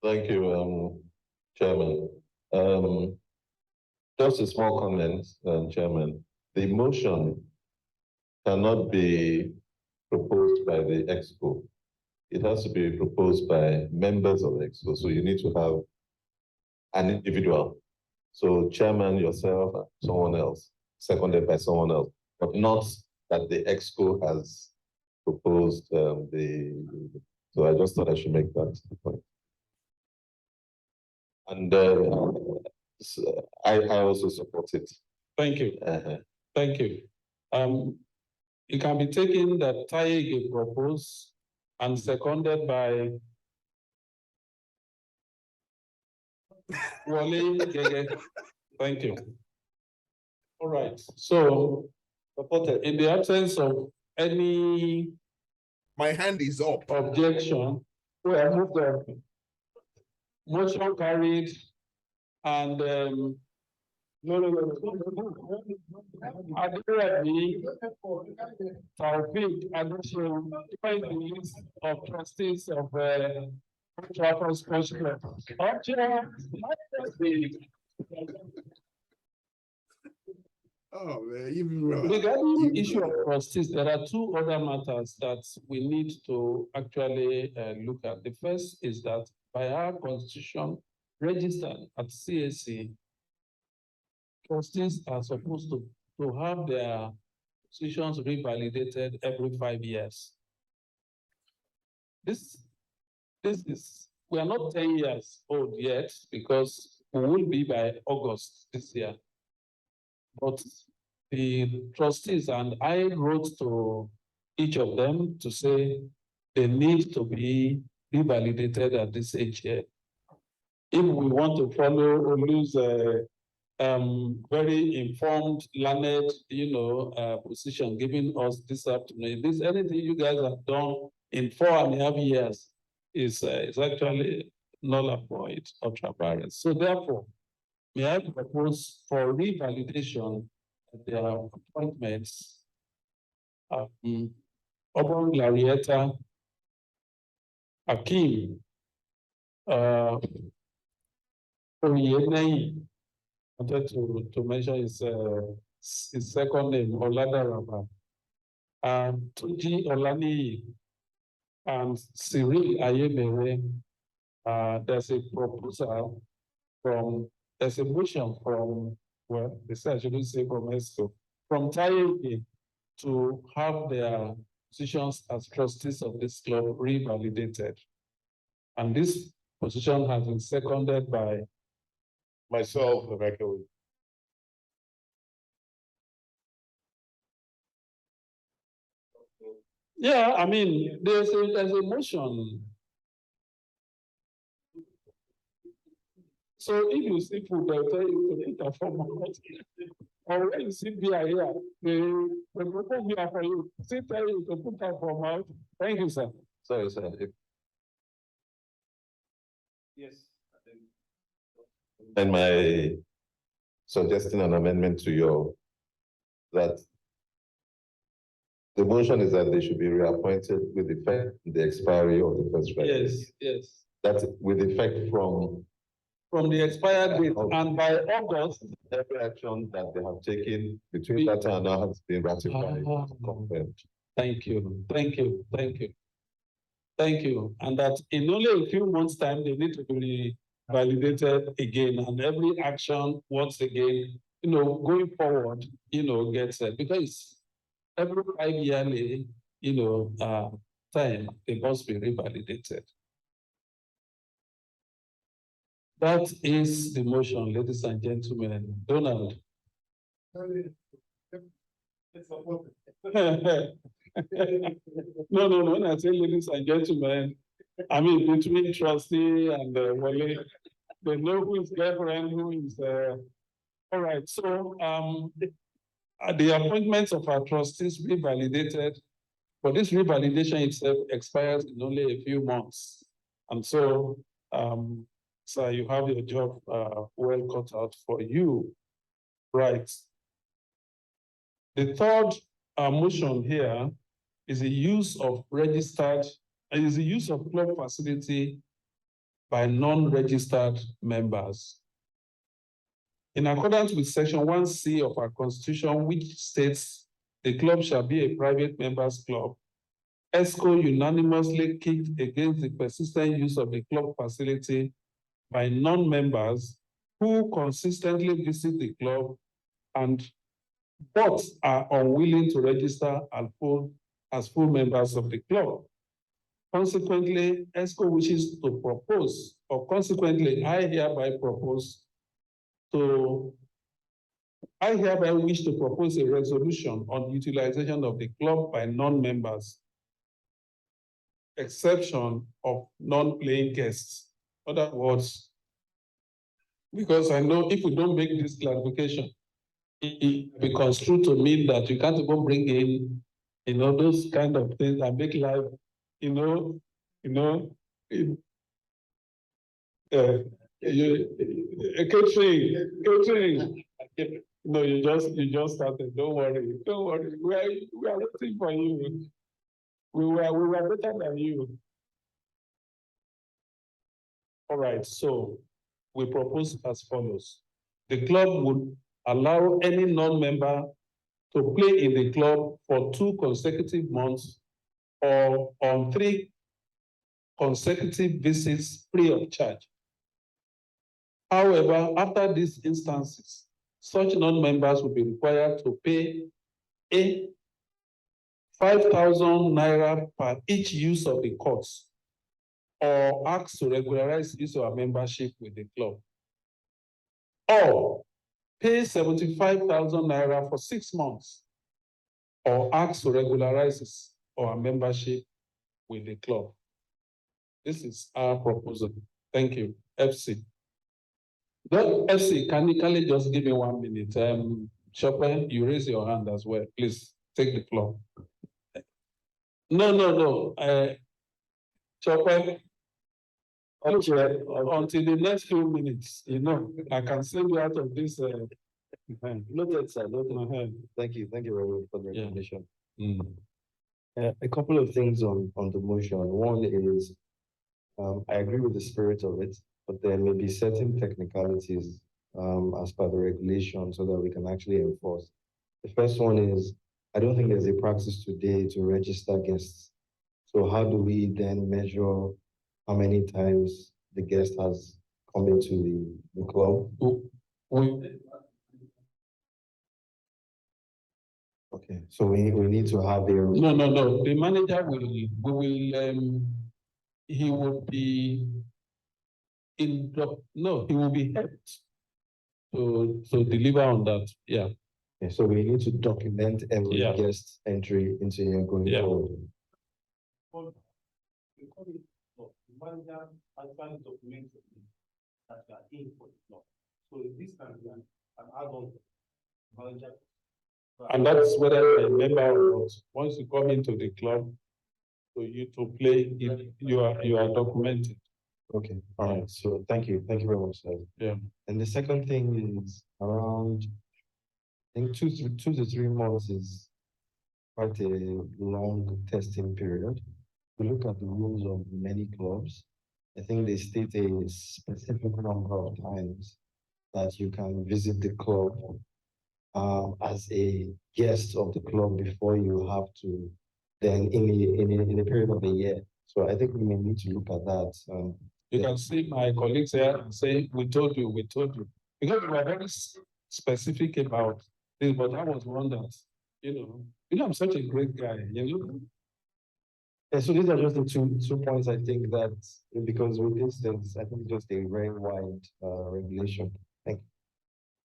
Thank you, Chairman. Just a small comment, Chairman. The motion cannot be proposed by the EXCO. It has to be proposed by members of the EXCO. So you need to have an individual. So Chairman, yourself, and someone else, seconded by someone else, but not that the EXCO has proposed so I just thought I should make that point. And I also support it. Thank you. Thank you. It can be taken that Taye Ige proposed and seconded by Wale Gege. Thank you. All right. So, in the absence of any My hand is up. objection, we have moved on. Motion carried, and Aderebi Taofeek Adeseun join the list of trustees of Otrafford Sports Club. Oh man, Regarding the issue of trustees, there are 2 other matters that we need to actually look at. The first is that by our constitution registered at CAC, trustees are supposed to have their positions revalidated every 5 years. This is, we are not 10 years old yet, because we will be by August this year. But the trustees, and I wrote to each of them to say they need to be revalidated at this age here. If we want to follow Olu's very informed, learned, position given us this afternoon, this anything you guys have done in 4.5 years is actually null and void of transparency. So therefore, may I propose for revalidation of their appointments of Obon Larieta Akim Oyeneyi. I wanted to mention his second name, Oladaraba, and Tuji Olaniyi, and Cyril Ayemere. There's a proposal there's a motion from, well, they say I shouldn't say from ESCO, from Taye Ige to have their positions as trustees of this club revalidated. And this position has been seconded by myself, Rebecca. Yeah, I mean, there's a motion. So if you see food, they'll tell you to put a form out. Or when you see beer here, they prepare beer for you. They tell you to put a form out. Thank you, sir. Sorry, sir. Yes. And my suggesting an amendment to your, that the motion is that they should be reappointed with effect the expiry of the first Friday. Yes, yes. That's with effect from The expired date, and by August. every action that they have taken between that time and now has been ratified, confirmed. Thank you, thank you, thank you. Thank you. And that in only a few months' time, they need to be validated again, and every action, once again, going forward, gets because every 5 yearly, time, they must be revalidated. That is the motion, ladies and gentlemen. Donald. No. When I say ladies and gentlemen, I mean between trustee and Wale, they know who is girlfriend, who is. All right. So the appointments of our trustees be validated, but this revalidation itself expires in only a few months, and so so you have your job well cut out for you, right? The third motion here is the use of club facility by non-registered members. In accordance with Section 1C of our Constitution, which states the club shall be a private members club, ESCO unanimously kicked against the persistent use of the club facility by non-members who consistently visit the club but are unwilling to register as full members of the club. Consequently, ESCO wishes to propose, or consequently, I hereby wish to propose a resolution on utilization of the club by non-members, exception of non-playing guests. In other words, because I know if we don't make this clarification, it be construed to mean that you can't even bring in, those kind of things and make life, catering. No, you just started. Don't worry. We are waiting for you. We were better than you. All right, so we propose as follows. The club would allow any non-member to play in the club for 2 consecutive months or on 3 consecutive visits free of charge. However, after these instances, such non-members will be required to pay a 5,000 naira per each use of the courts, or ask to regularize use of a membership with the club, or pay 75,000 naira for 6 months, or ask to regularize our membership with the club. This is our proposal. Thank you. FC. FC, can you just give me 1 minute? Chopin, you raise your hand as well. Please take the floor. No. Chopin, until the next few minutes, I can send you out of this. Noted, sir. Thank you very much for the recognition. A couple of things on the motion. One is, I agree with the spirit of it, but there may be certain technicalities as per the regulation so that we can actually enforce. The first one is, I don't think there's a practice today to register guests. So how do we then measure how many times the guest has come into the club? Okay, so we need to have a. No. The manager he will be he will be helped to deliver on that. Yeah. Okay, so we need to document every guest entry into here going forward. call it club. The manager actually documents that you are in for the club. So this can be an add-on to the manager. And that's whether you're a member or not. Once you come into the club, for you to play, you are documented. Okay, all right, so thank you very much, sir. Yeah. And the second thing is around, I think 2 to 3 months is quite a long testing period. We look at the rules of many clubs. I think they state a specific number of times that you can visit the club as a guest of the club before you have to then in a period of a year. So I think we may need to look at that. You can see my colleagues here say, we told you. Because we are very specific about this, but I was one that, I'm such a great guy, Yeah, so these are just the two points I think that, because with this, there's, I think, just a very wide regulation. Thank you.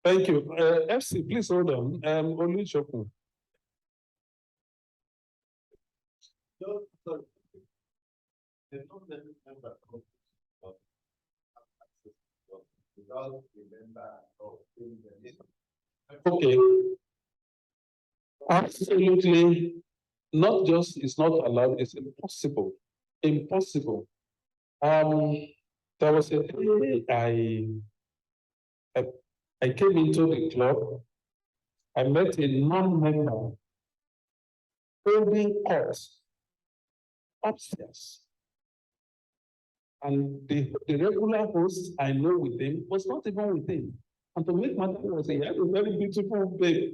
Thank you. FC, please hold on. Oluchoku. Okay. Absolutely. Not just, it's not allowed, it's impossible. Impossible. There was a day I came into the club. I met a non-member holding courts upstairs. And the regular host I know with him was not even with him. And to make matters worse, he had a very beautiful babe.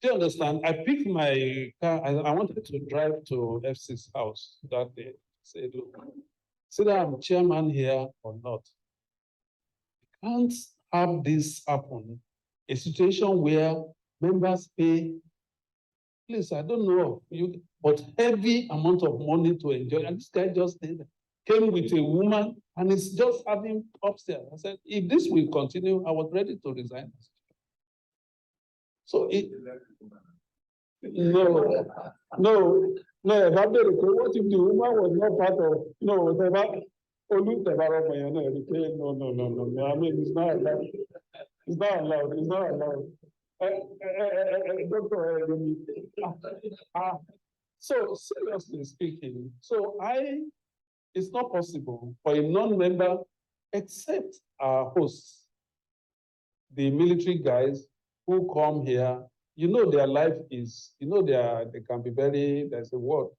Do you understand? I picked my car. I wanted to drive to FC's house that day. Said, look, whether I'm chairman here or not, I can't have this happen. A situation where members pay, please, I don't know you, but heavy amount of money to enjoy. And this guy just came with a woman and is just having upstairs. I said, if this will continue, I was ready to resign. So no, what if the woman was not part of, whatever, no, I mean, it's not allowed. It's not allowed. So seriously speaking, it's not possible for a non-member, except our hosts, the military guys who come here. Their life is, they can be very, there's a word,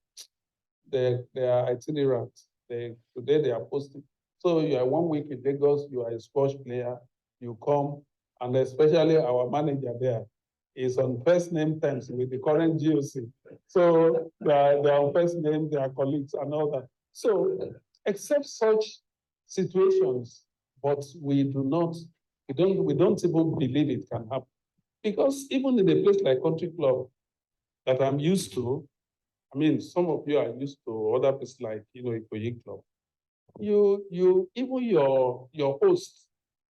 they are itinerant. Today they are posting. So you are 1 week in Lagos, you are a squash player, you come, and especially our manager there is on first name terms with the current GOC. So they are on first name, they are colleagues and all that. So except such situations, but we don't even believe it can happen. Because even in a place like Country Club that I'm used to, I mean, some of you are used to other places like, Ikoyi Club. Even your host,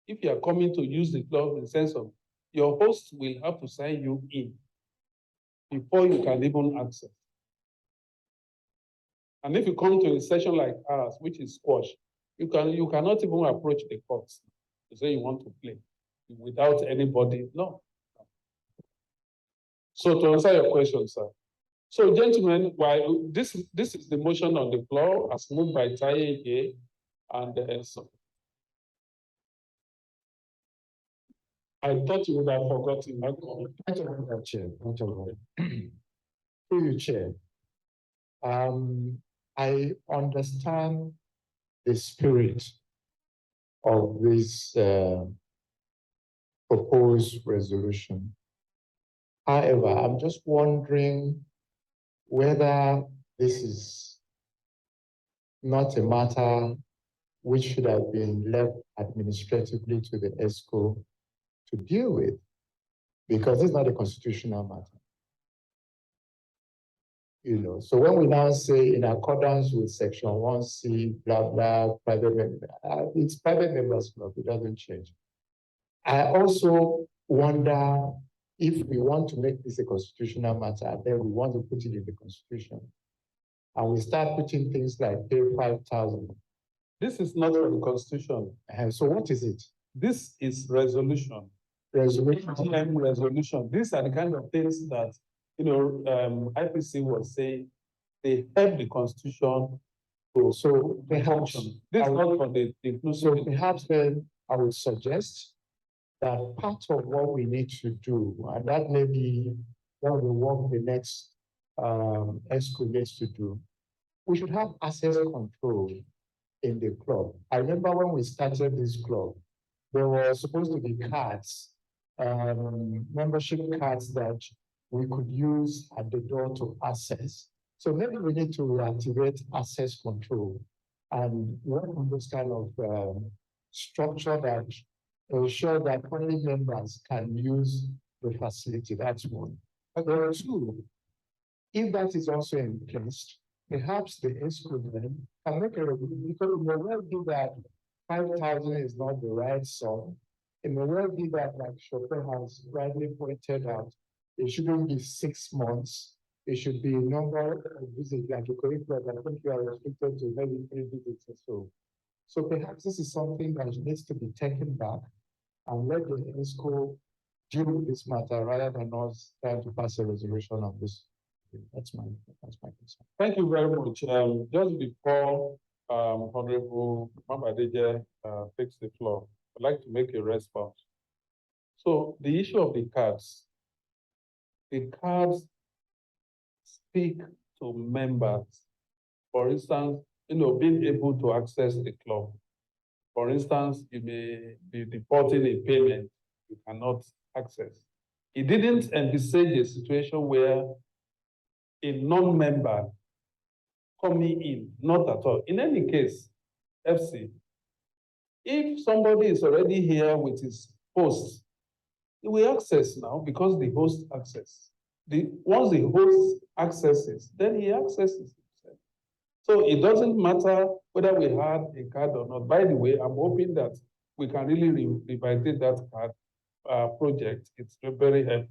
if you are coming to use the club in the sense of, your host will have to sign you in before you can even access. And if you come to a session like ours, which is squash, you cannot even approach the courts to say you want to play without anybody. No. So to answer your question, sir. So gentlemen, while this is the motion on the floor as moved by Taye Ige, and so I thought you would have forgotten. Chair. Through you, Chair. I understand the spirit of this proposed resolution. However, I'm just wondering whether this is not a matter which should have been left administratively to the ESCO to deal with, because it's not a constitutional matter. So when we now say in accordance with section 1C, blah, blah, private member, it's private members club, it doesn't change. I also wonder if we want to make this a constitutional matter, then we want to put it in the constitution. and we start putting things like pay 5,000. This is not for the constitution. And so what is it? This is resolution. Resolution. GM resolution. These are the kind of things that, IPC was saying, they help the constitution to So perhaps, function. This is not for the so inclusive. perhaps then I would suggest that part of what we need to do, and that may be one of the work the next ESCO needs to do, we should have access control in the club. I remember when we started this club, there were supposed to be cards, membership cards that we could use at the door to access. So maybe we need to reactivate access control and work on this kind of structure that ensure that only members can use the facility. That's one. But there are two. If that is also in place, perhaps the ESCO then can make a regulation, because it may well be that 5,000 is not the right sum. It may well be that, like Chopin has rightly pointed out, it shouldn't be 6 months. It should be a number of visits, like a curriculum. I think you are restricted to maybe 3 visits or so. So perhaps this is something that needs to be taken back and let the ESCO deal with this matter rather than us trying to pass a resolution on this. That's my concern. Thank you very much. Just before Honorable Mamadeje takes the floor, I'd like to make a response. So the issue of the cards speak to members. For instance, being able to access the club. For instance, you may be deporting a payment you cannot access. It didn't envisage a situation where a non-member coming in, not at all. In any case, FC, if somebody is already here with his host, he will access now because the host access. Once the host accesses, then he accesses himself. So it doesn't matter whether we had a card or not. By the way, I'm hoping that we can really revisit that card project. It's very helpful.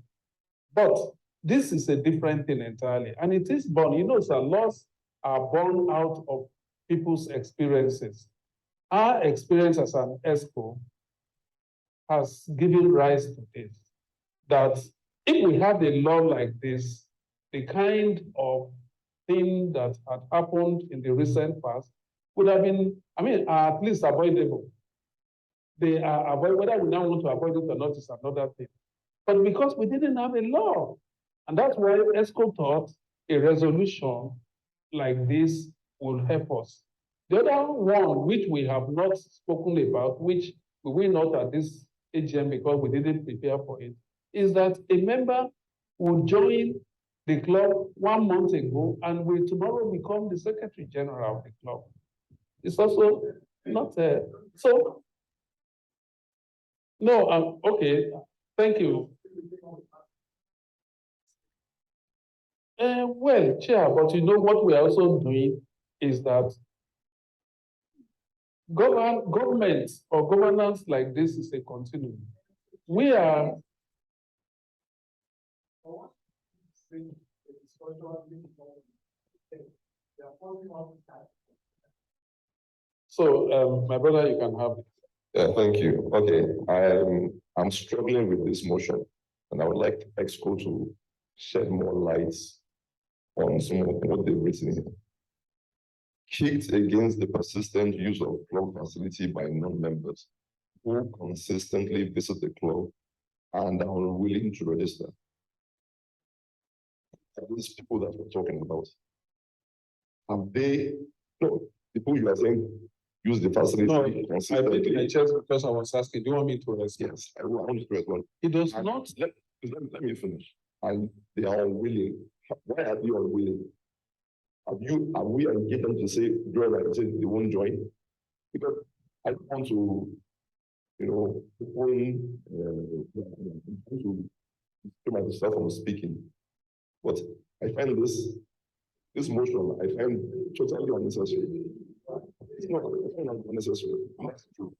But this is a different thing entirely. And it is born, sir, laws are born out of people's experiences. Our experience as an ESCO has given rise to this, that if we had a law like this, the kind of thing that had happened in the recent past would have been, at least avoidable. They are avoidable. Whether we now want to avoid it or not is another thing. But because we didn't have a law, and that's why ESCO thought a resolution like this will help us. The other one, which we have not spoken about, which we will not at this AGM because we didn't prepare for it, is that a member will join the club 1 month ago and will tomorrow become the Secretary General of the club. It's also not so. No, okay, thank you. Well, Chair, but what we are also doing is that government or governance like this is a continuum. We are so my brother, you can have it. Yeah, thank you. Okay, I'm struggling with this motion, and I would like EXCO to shed more light on some of what they've written here. Kicked against the persistent use of club facility by non-members who consistently visit the club and are unwilling to register. Are these people that we're talking about? Have they, no, people you are saying use the facility consistently? I did my chest because I was asking, do you want me to respond? Yes, I want to respond. It does not. Let me finish. And they are unwilling. Why are they unwilling? Have we engaged them to say, join, like I said, they won't join? Because I don't want to, to myself from speaking. But I find this motion, I find totally unnecessary. It's not unnecessary. That's true.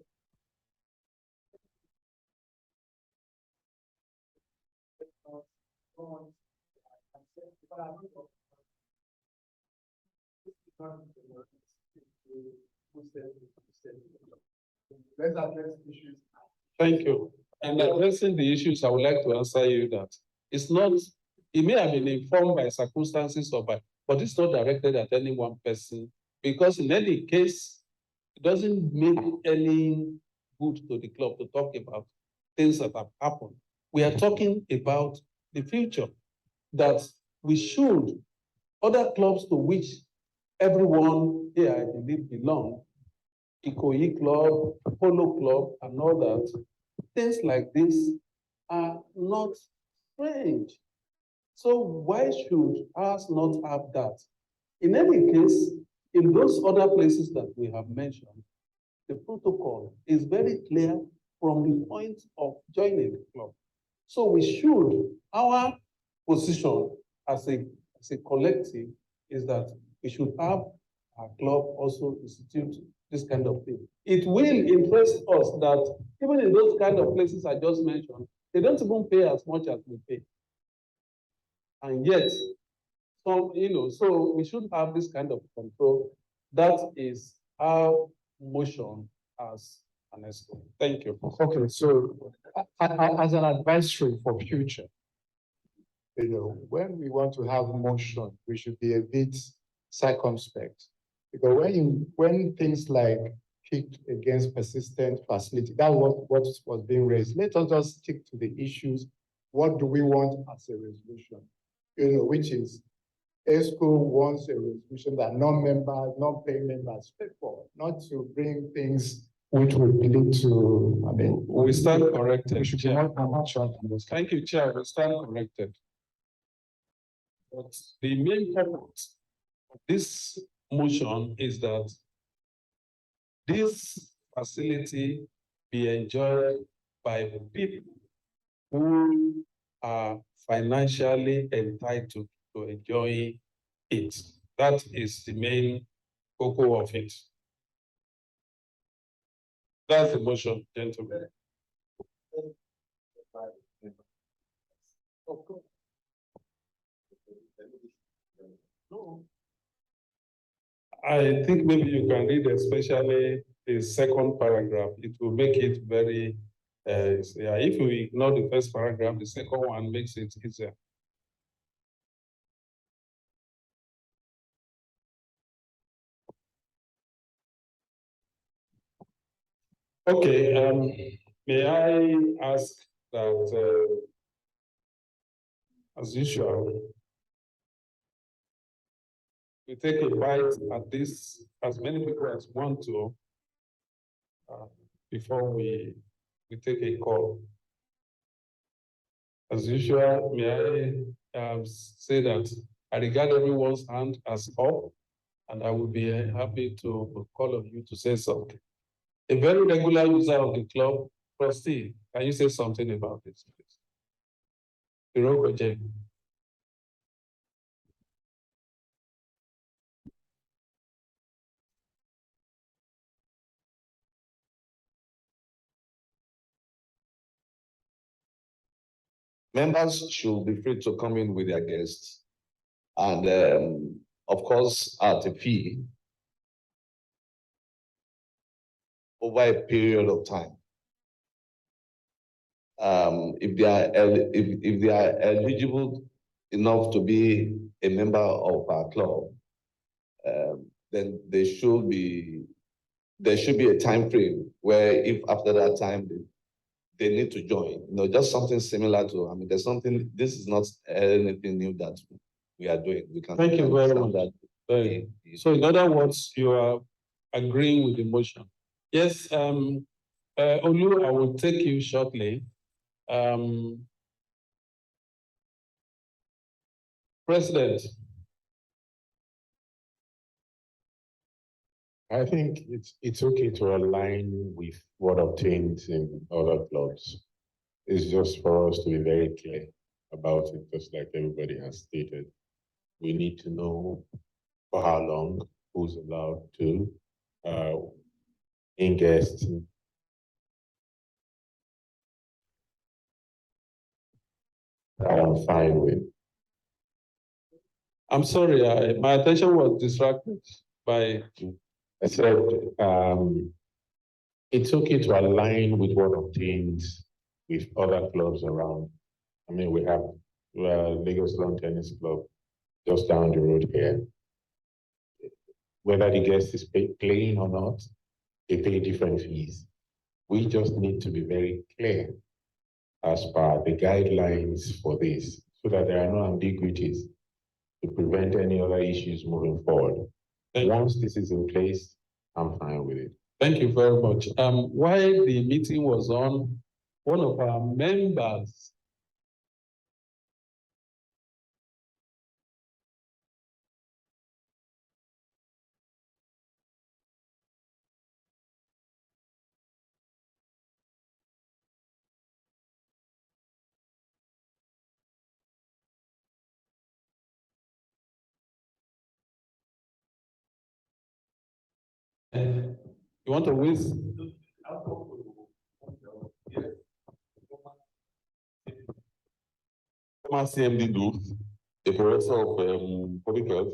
Let's address issues. Thank you. In addressing the issues, I would like to answer you that it's not, it may have been informed by circumstances or by, but it's not directed at any one person, because in any case, it doesn't make any good to the club to talk about things that have happened. We are talking about the future, that we should, other clubs to which everyone here, I believe, belong, Ikoyi Club, Polo Club, and all that, things like this are not strange. So why should ours not have that? In any case, in those other places that we have mentioned, the protocol is very clear from the point of joining the club. So we should, our position as a collective is that we should have our club also institute this kind of thing. It will interest us that even in those kind of places I just mentioned, they don't even pay as much as we pay. And yet, so we should have this kind of control. That is our motion as an ESCO. Thank you. Okay, so as an advisory for future, when we want to have motion, we should be a bit circumspect. Because when things like kicked against persistent facility, that was what was being raised. Let us just stick to the issues. What do we want as a resolution? Which is ESCO wants a resolution that non-members, non-paying members pay for, not to bring things which would lead to, we stand corrected. We should be more on this. Thank you, Chair. We stand corrected. But the main purpose of this motion is that this facility be enjoyed by the people who are financially entitled to enjoy it. That is the main cocoa of it. That's the motion, gentlemen. No. I think maybe you can read especially the second paragraph. It will make it very, if we ignore the first paragraph, the second one makes it easier. Okay, may I ask that, as usual, we take a bite at this, as many people as want to, before we take a call. As usual, may I say that I regard everyone's hand as up, and I will be happy to call on you to say something. A very regular user of the club, trustee, can you say something about this, please? Iroko J. Members should be free to come in with their guests. And of course, at a fee over a period of time. If they are eligible enough to be a member of our club, then there should be a time frame where if after that time they need to join, just something similar to, there's something, this is not anything new that we are doing. We can. Thank you very much. So in other words, you are agreeing with the motion. Yes, Olu, I will take you shortly. President. I think it's okay to align with what obtains in other clubs. It's just for us to be very clear about it, just like everybody has stated. We need to know for how long, who's allowed to in guests. I'm fine with. I'm sorry, my attention was distracted. I said, it's okay to align with what obtains with other clubs around. I mean, we have Lagos Lawn Tennis Club just down the road here. Whether the guest is playing or not, they pay different fees. We just need to be very clear as per the guidelines for this, so that there are no ambiguities to prevent any other issues moving forward. Once this is in place, I'm fine with it. Thank you very much. While the meeting was on, one of our members you want to waste? Former CMD do, a professor of public health,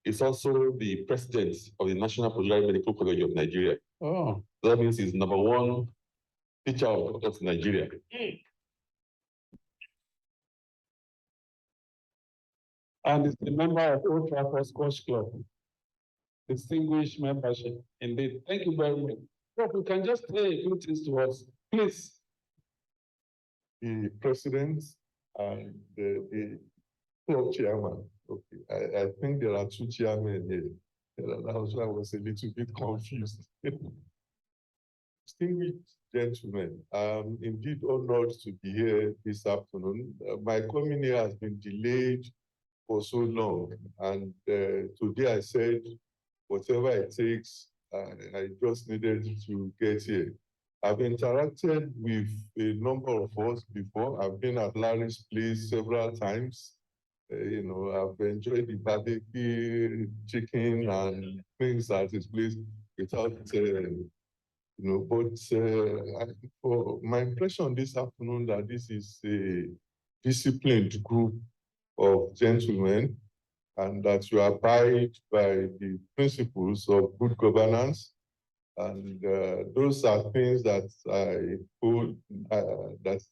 is also the president of the National Postgraduate Medical College of Nigeria. Oh, That means he's #1 teacher of Nigeria. and is a member of Otrafford Squash Club. Distinguished membership, indeed. Thank you very much. Prof, you can just say a few things to us, please. The president and the club chairman. Okay, I think there are 2 chairmen here. That's why I was a little bit confused. Distinguished gentlemen, I'm indeed honored to be here this afternoon. My coming here has been delayed for so long, and today I said, whatever it takes, I just needed to get here. I've interacted with a number of us before. I've been at Larry's place several times. I've enjoyed the barbecue chicken and things at his place without, for my impression this afternoon that this is a disciplined group of gentlemen, and that you abide by the principles of good governance. And those are things that I hold, that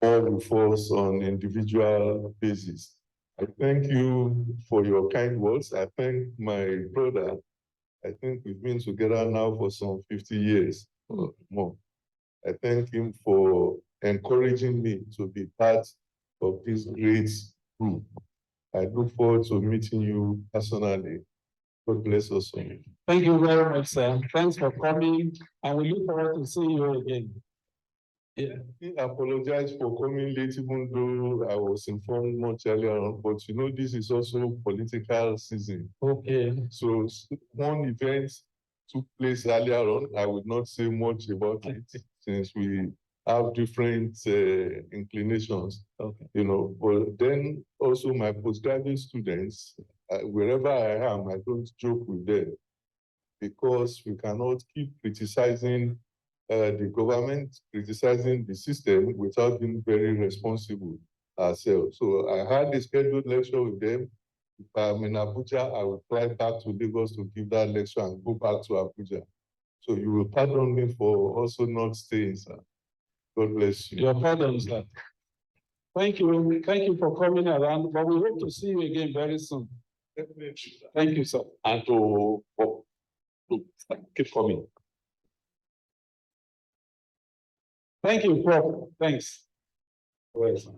all with us on individual basis. I thank you for your kind words. I thank my brother. I think we've been together now for some 50 years or more. I thank him for encouraging me to be part of this great group. I look forward to meeting you personally. God bless us all. Thank you very much, sir. Thanks for coming, and we look forward to seeing you again. Yeah. I apologize for coming late, even though I was informed much earlier on, but this is also political season. Okay. So one event took place earlier on. I would not say much about it since we have different inclinations. Okay. But then also my postgraduate students, wherever I am, I don't joke with them, because we cannot keep criticizing the government, criticizing the system without being very responsible ourselves. So I had a scheduled lecture with them. If I'm in Abuja, I will fly back to Lagos to give that lecture and go back to Abuja. So you will pardon me for also not staying, sir. God bless you. Your pardon, sir. Thank you. Thank you for coming around, but we hope to see you again very soon. Thank you, sir. And to keep coming. Thank you, Prof. Thanks. Please.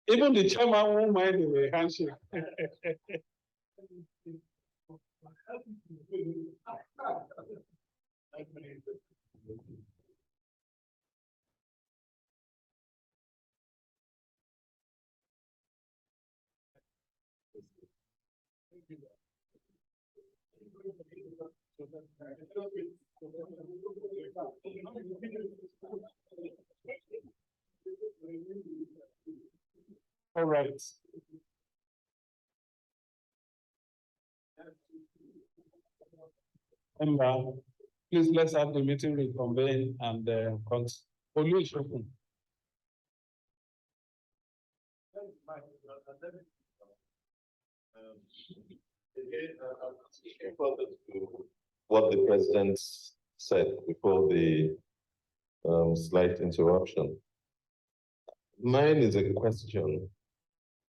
Even the chairman won't mind the handshake. All right. And Please, let's have the meeting reconvene and continue. What the president said before the slight interruption. Mine is a question,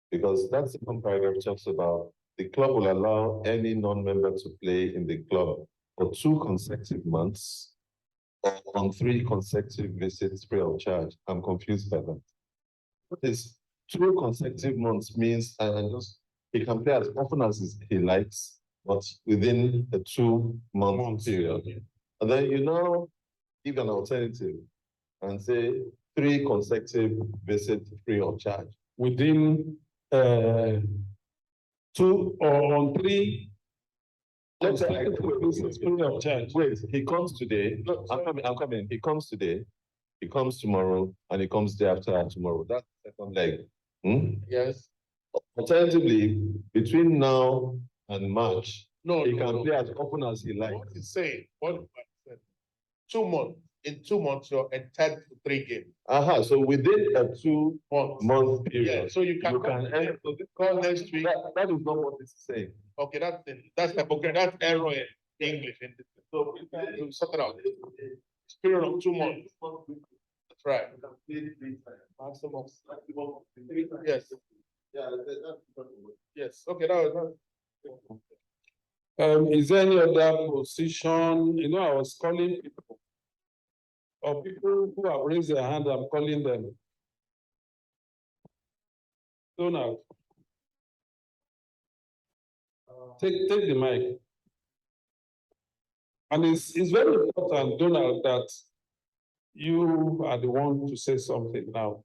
because that's the paragraph talks about the club will allow any non-member to play in the club for 2 consecutive months or on 3 consecutive visits free of charge. I'm confused by that. What is 2 consecutive months means, and just he can play as often as he likes, but within a 2-month period. And then you now give an alternative and say 3 consecutive visits free of charge. Within 2 or on 3. Let's say visits free of charge. Wait, he comes today. Look, I'm coming. He comes today, he comes tomorrow, and he comes day after tomorrow. That's the second leg. Yes. Alternatively, between now and March, he can no. play as often as he likes. What he's saying, what I said, 2 months. In 2 months, you're entitled to 3 games. So within a 2-month period, Yeah, so you can call next week. That is not what this is saying. Okay, that's hypocrite. That's error in English. So you sort it out. It's period of 2 months. That's right. Maximum. Yes. Yes. Okay. That was. Is there any other position? You know, I was calling people, or people who have raised their hand, I'm calling them. Donald, take the mic. And it's very important, Donald, that you are the one to say something now.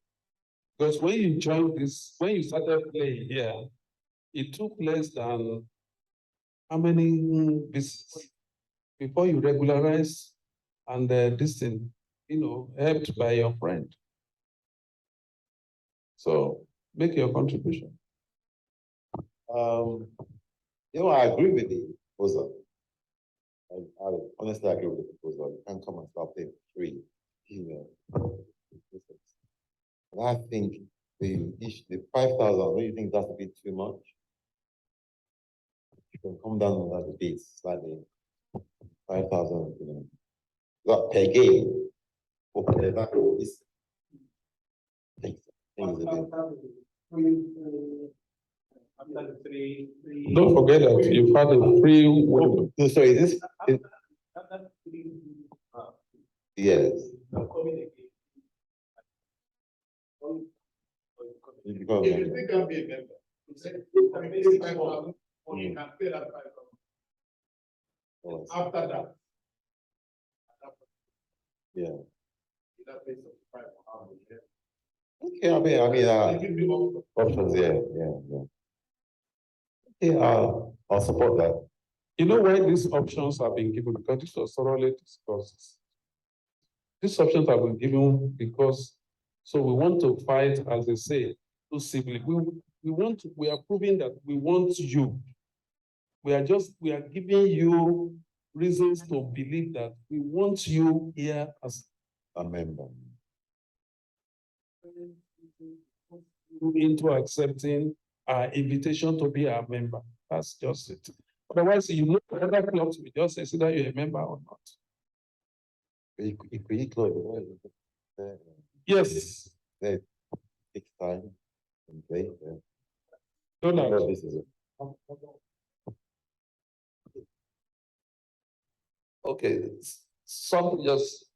Because when you joined this, when you started playing here, it took less than how many visits before you regularize and this thing, helped by your friend. So make your contribution. I agree with the proposal. I honestly agree with the proposal. You can't come and start paying free. And I think the 5,000, don't you think that's a bit too much? You can come down on that a bit slightly. 5,000, not per game. Or per that is. Don't forget that you've had a free window. No, sorry, is this? Yes. If you can be a member, you say, or you can pay that 5,000. After that. Yeah. That pays 5 hours. Okay, options, yeah. Yeah, I'll support that. You know why these options have been given? Because this was thoroughly discussed. These options have been given because, so we want to fight, as they say, to simply. We are proving that we want you. We are giving you reasons to believe that we want you here as a member. Into accepting our invitation to be our member. That's just it. Otherwise, other clubs will just say that you're a member or not. Yes. They take time and play. Okay, something just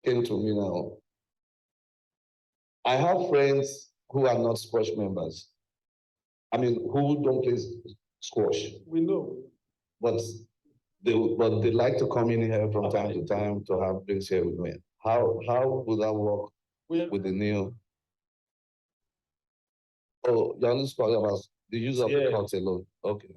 came to me now. I have friends who are not squash members. Who don't play squash. We know. But they like to come in here from time to time to have drinks here with me. How would that work with the new? Oh, you're only talking about the use of the court alone. Okay.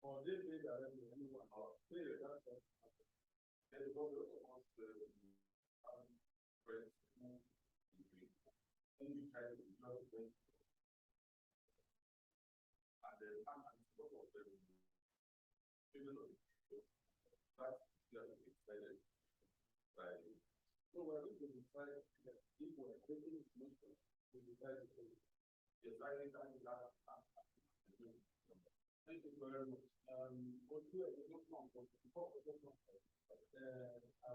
Or they say that anyone or say that and the government also wants to friends who any kind of job and then I'm both of them even though that's excited by so we're going to decide that if we're taking information we decide to yes I think that thank you very much. I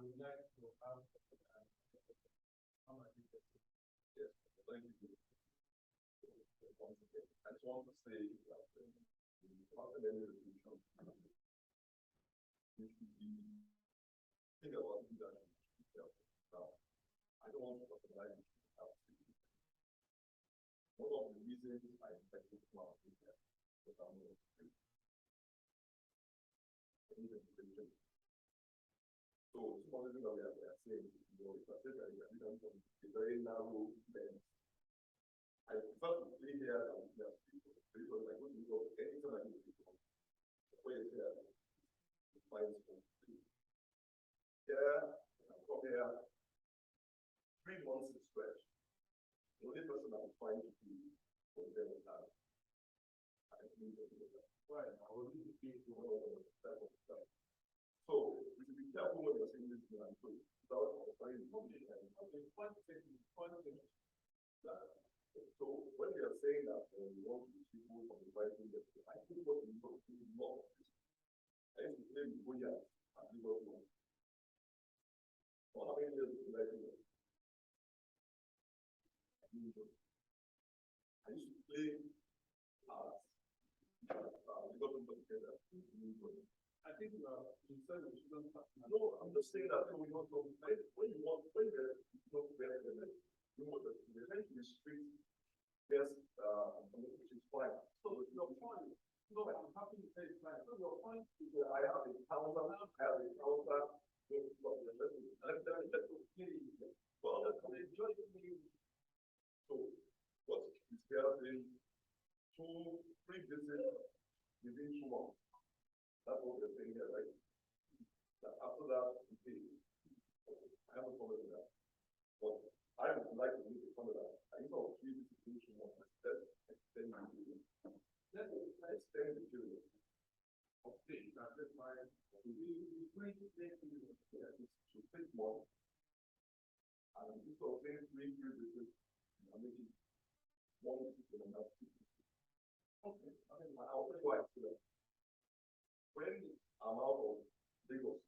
would like to have yes, thank you. I just want to say that you should be think about that. Now, I don't want to talk about it. One of the reasons I expected to have is that I'm not free. So, some of the things that we are saying, you know, if I said that we are from a very narrow lens, I prefer to play here than we are people. Because I go to go anytime I do people, where is there? Find some free. Yeah, I come here 3 months in stretch. The only person I'm trying to be for them is that I think right now we're really being to one of the type of stuff. So we should be careful when you're saying this to them. So without trying to so when we are saying that we want to be people from the right thing, I think what we want to do is more. I used to play with Boya and Liverpool. How many years did I do that? I used to play together. I think you said we shouldn't have. No, I'm just saying that we want to when you want when you want the eventually street, yes, which is fine. So your point, no, I'm happy to say it's fine. So your point is that I have a counter, well, let's enjoy the music. So what is there in 2 free visits within 2 months? That's what we're saying here, right? After that, okay, I have a problem with that. But I would like to make a comment that I know 3 visits within 2 months. Let's extend the period. Let's extend the period. Okay, that's fine. We going to take to 6 months. And this was saying 3 visits. I'm making 1 visit and another 2. Okay, I mean, I'll tell you why I say that. When I'm out of Lagos,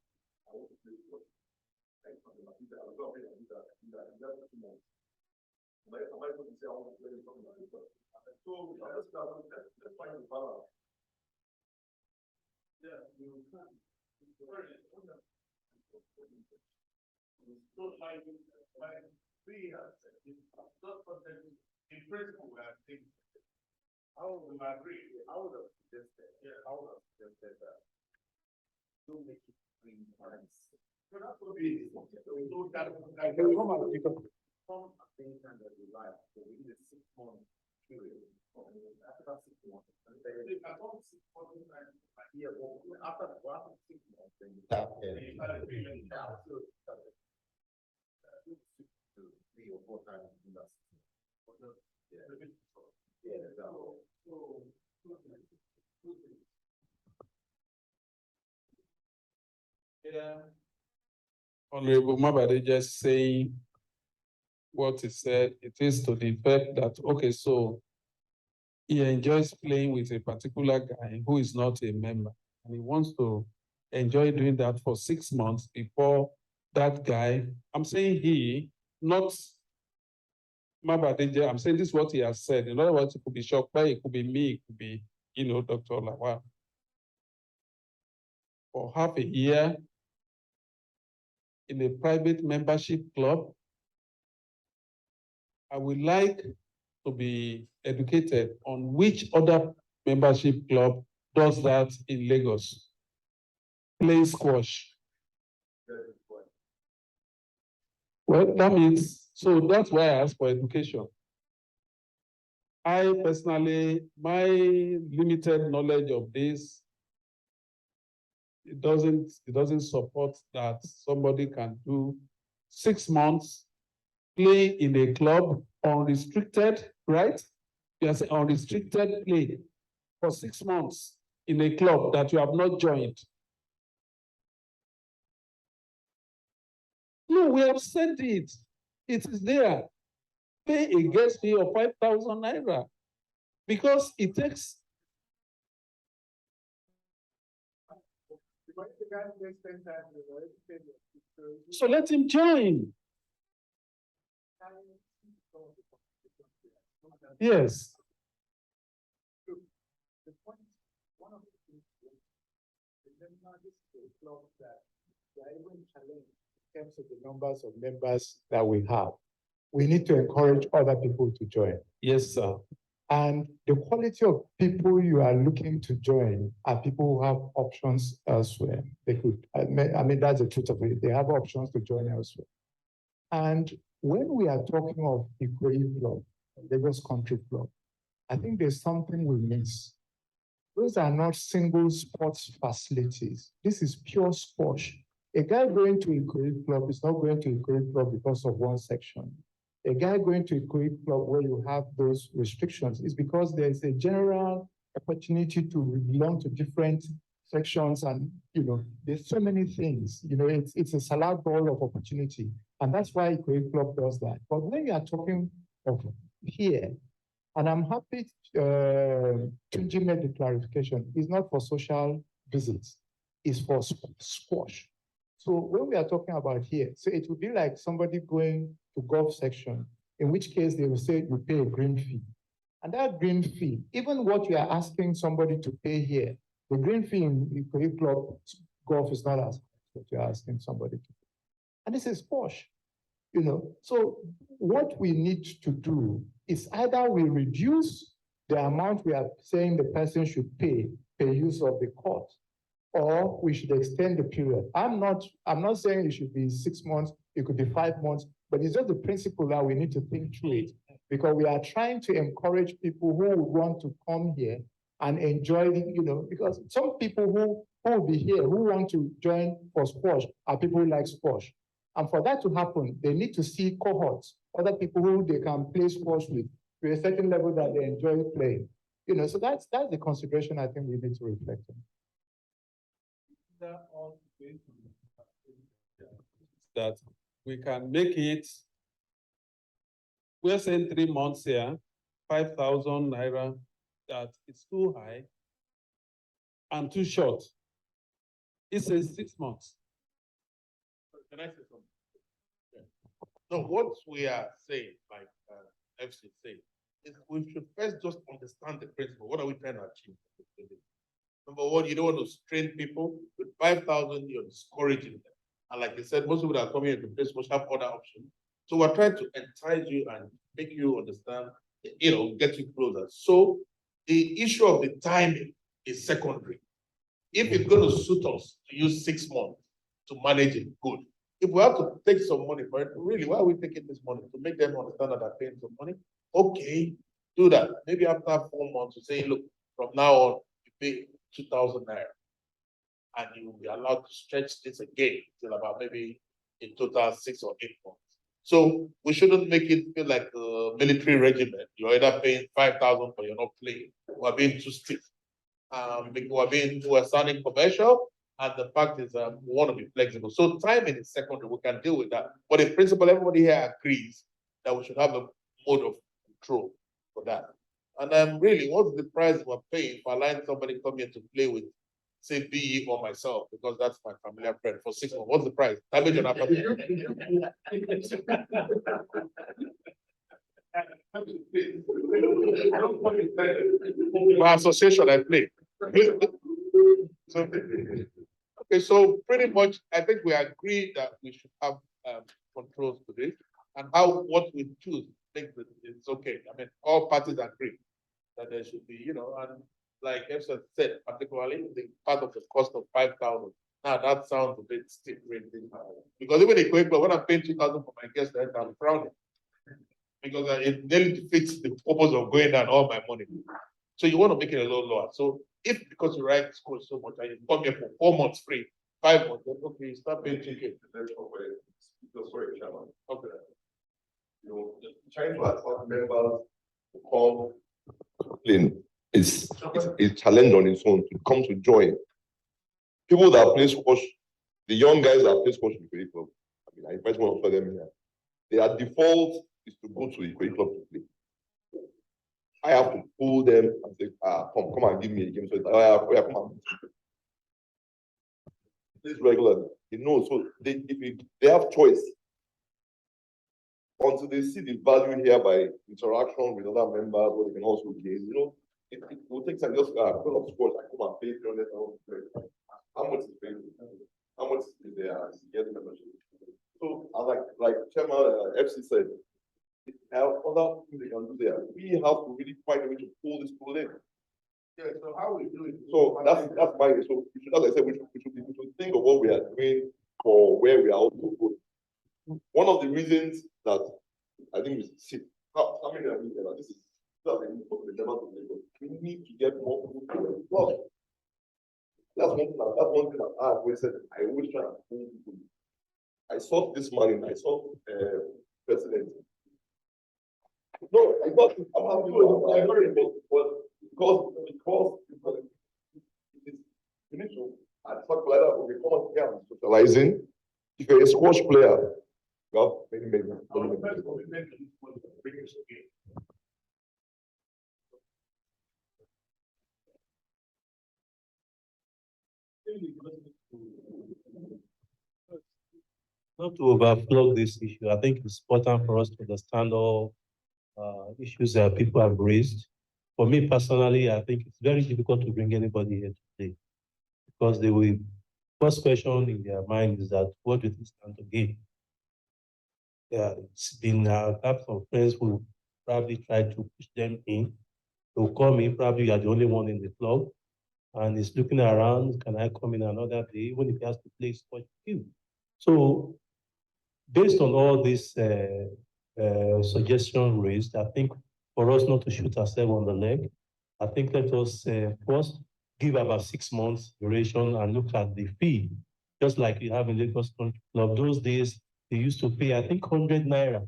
I want to play football. I was going to play that. That's 2 months. Am I going to say I want to play something like this? So let's find the balance. Yeah, you can. So like we have said, not content in principle, we are thinking. I would agree. I would have suggested. Yeah, I would have suggested that. Don't make it 3 months. So that's what we do. So that come out because some things that you like. So we need a 6-month period. After 6 months, and they can go 6 months a year. After 6 months, then you start paying. So 3 or 4 times in that. Yeah. Yeah. Honorable Mabade just saying what he said, it is to the effect that, okay, so he enjoys playing with a particular guy who is not a member, and he wants to enjoy doing that for 6 months before that guy, I'm saying he, not Mabade, I'm saying this is what he has said. In other words, it could be Shokpa, it could be me, it could be, Dr. Lawal. For half a year in a private membership club, I would like to be educated on which other membership club does that in Lagos. Playing squash. Well, that means, so that's why I asked for education. I personally, my limited knowledge of this, it doesn't support that somebody can do 6 months play in a club unrestricted, right? Yes, unrestricted play for 6 months in a club that you have not joined. No, we have said it. It is there. Pay a guest fee of 5,000 naira because it takes. So let him join. Yes. In terms of the numbers of members that we have, we need to encourage other people to join. Yes, sir. And the quality of people you are looking to join are people who have options elsewhere. They could, I mean, that's the truth of it. They have options to join elsewhere. And when we are talking of Ikoyi Club, Lagos Country Club, I think there's something we miss. Those are not single sports facilities. This is pure squash. A guy going to Ikoyi Club is not going to Ikoyi Club because of one section. A guy going to Ikoyi Club where you have those restrictions is because there's a general opportunity to belong to different sections, and there's so many things. It's a salad bowl of opportunity, and that's why Ikoyi Club does that. But when you are talking of here, and I'm happy Tunji made the clarification, it's not for social visits, it's for squash. So when we are talking about here, so it would be like somebody going to golf section, in which case they will say you pay a green fee. And that green fee, even what you are asking somebody to pay here, the green fee in Ikoyi Club golf is not as what you're asking somebody to pay. And this is squash. So what we need to do is either we reduce the amount we are saying the person should pay per use of the court, or we should extend the period. I'm not saying it should be 6 months, it could be 5 months, but it's just the principle that we need to think through it, because we are trying to encourage people who would want to come here and enjoy, because some people who will be here, who want to join for squash, are people who like squash. And for that to happen, they need to see cohorts, other people who they can play squash with to a certain level that they enjoy playing. So that's the consideration I think we need to reflect on. That we can make it, we're saying 3 months here, 5,000 naira, that it's too high and too short. It says 6 months. Can I say something? Yeah. No, what we are saying, like FC say, is we should first just understand the principle. What are we trying to achieve? Number one, you don't want to strain people. With 5,000, you're discouraging them. And like I said, most people that are coming into place must have other options. So we're trying to entice you and make you understand, get you closer. So the issue of the timing is secondary. If it's going to suit us to use 6 months to manage it, good. If we have to take some money for it, really, why are we taking this money? To make them understand that they're paying some money? Okay, do that. Maybe after 4 months, you say, look, from now on, you pay 2,000 naira. And you will be allowed to stretch this again till about maybe in total 6 or 8 months. So we shouldn't make it feel like a military regiment. You're either paying 5,000 but you're not playing. We're being too strict. We're sounding commercial, and the fact is we want to be flexible. So timing is secondary, we can deal with that. But in principle, everybody here agrees that we should have a mode of control for that. And really, what's the price we're paying for allowing somebody to come here to play with, say, BE or myself, because that's my familiar friend, for 6 months? What's the price? Damage on my association, I play. So pretty much, I think we agree that we should have controls to this, and what we choose, I think that it's okay. I mean, all parties agree that there should be, and like Efsa said, particularly the part of the cost of 5,000. Now that sounds a bit steep, really, because even when I'm paying 2,000 for my guest, I'm frowning. because it nearly defeats the purpose of going down all my money. So you want to make it a little lower. So if because you write school so much and you come here for 4 months free, 5 months, then okay, you start paying 2K. Okay. You know, trying to attract members to come complain is a challenge on its own to come to join. People that play squash, the young guys that play squash in the Ikoyi club, I mean, I invite one of them here. Their default is to go to the Ikoyi club to play. I have to pull them and say, come and give me a game. So it's like, oh, yeah, come on. This regularly, you know, so they have choice. Until they see the value here by interaction with other members, what they can also gain, you know, it will take time. Just because of sports, I come and pay 300,000. How much is paid? How much is there to get membership? So, like Chairman FC said, other things they can do there. We have to really find a way to pull this pull in. Yeah, so how we do it? So that's my so we should, as I said, we should think of what we are doing for where we are also going. One of the reasons that I think we see how many are we there? This is we need to get more people to the club. That's one thing that I always said. I always try to pull people. I saw this morning. I saw president. No, I got it. I'm happy with it, but because it is you need to talk like that when we come together and socializing. If you're a squash player, well, maybe. Not to overflow this issue, I think it's important for us to understand all issues that people have raised. For me personally, I think it's very difficult to bring anybody here today because they will, first question in their mind is that what do they stand to gain? Yeah, it's been perhaps some friends who probably tried to push them in. They'll call me, probably you are the only one in the club, and he's looking around, can I come in another day, even if he has to play sport field? So based on all these suggestions raised, I think for us not to shoot ourselves on the leg, I think let us first give about 6 months duration and look at the fee, just like you have in Lagos Country Club. Those days, they used to pay, I think, 100 naira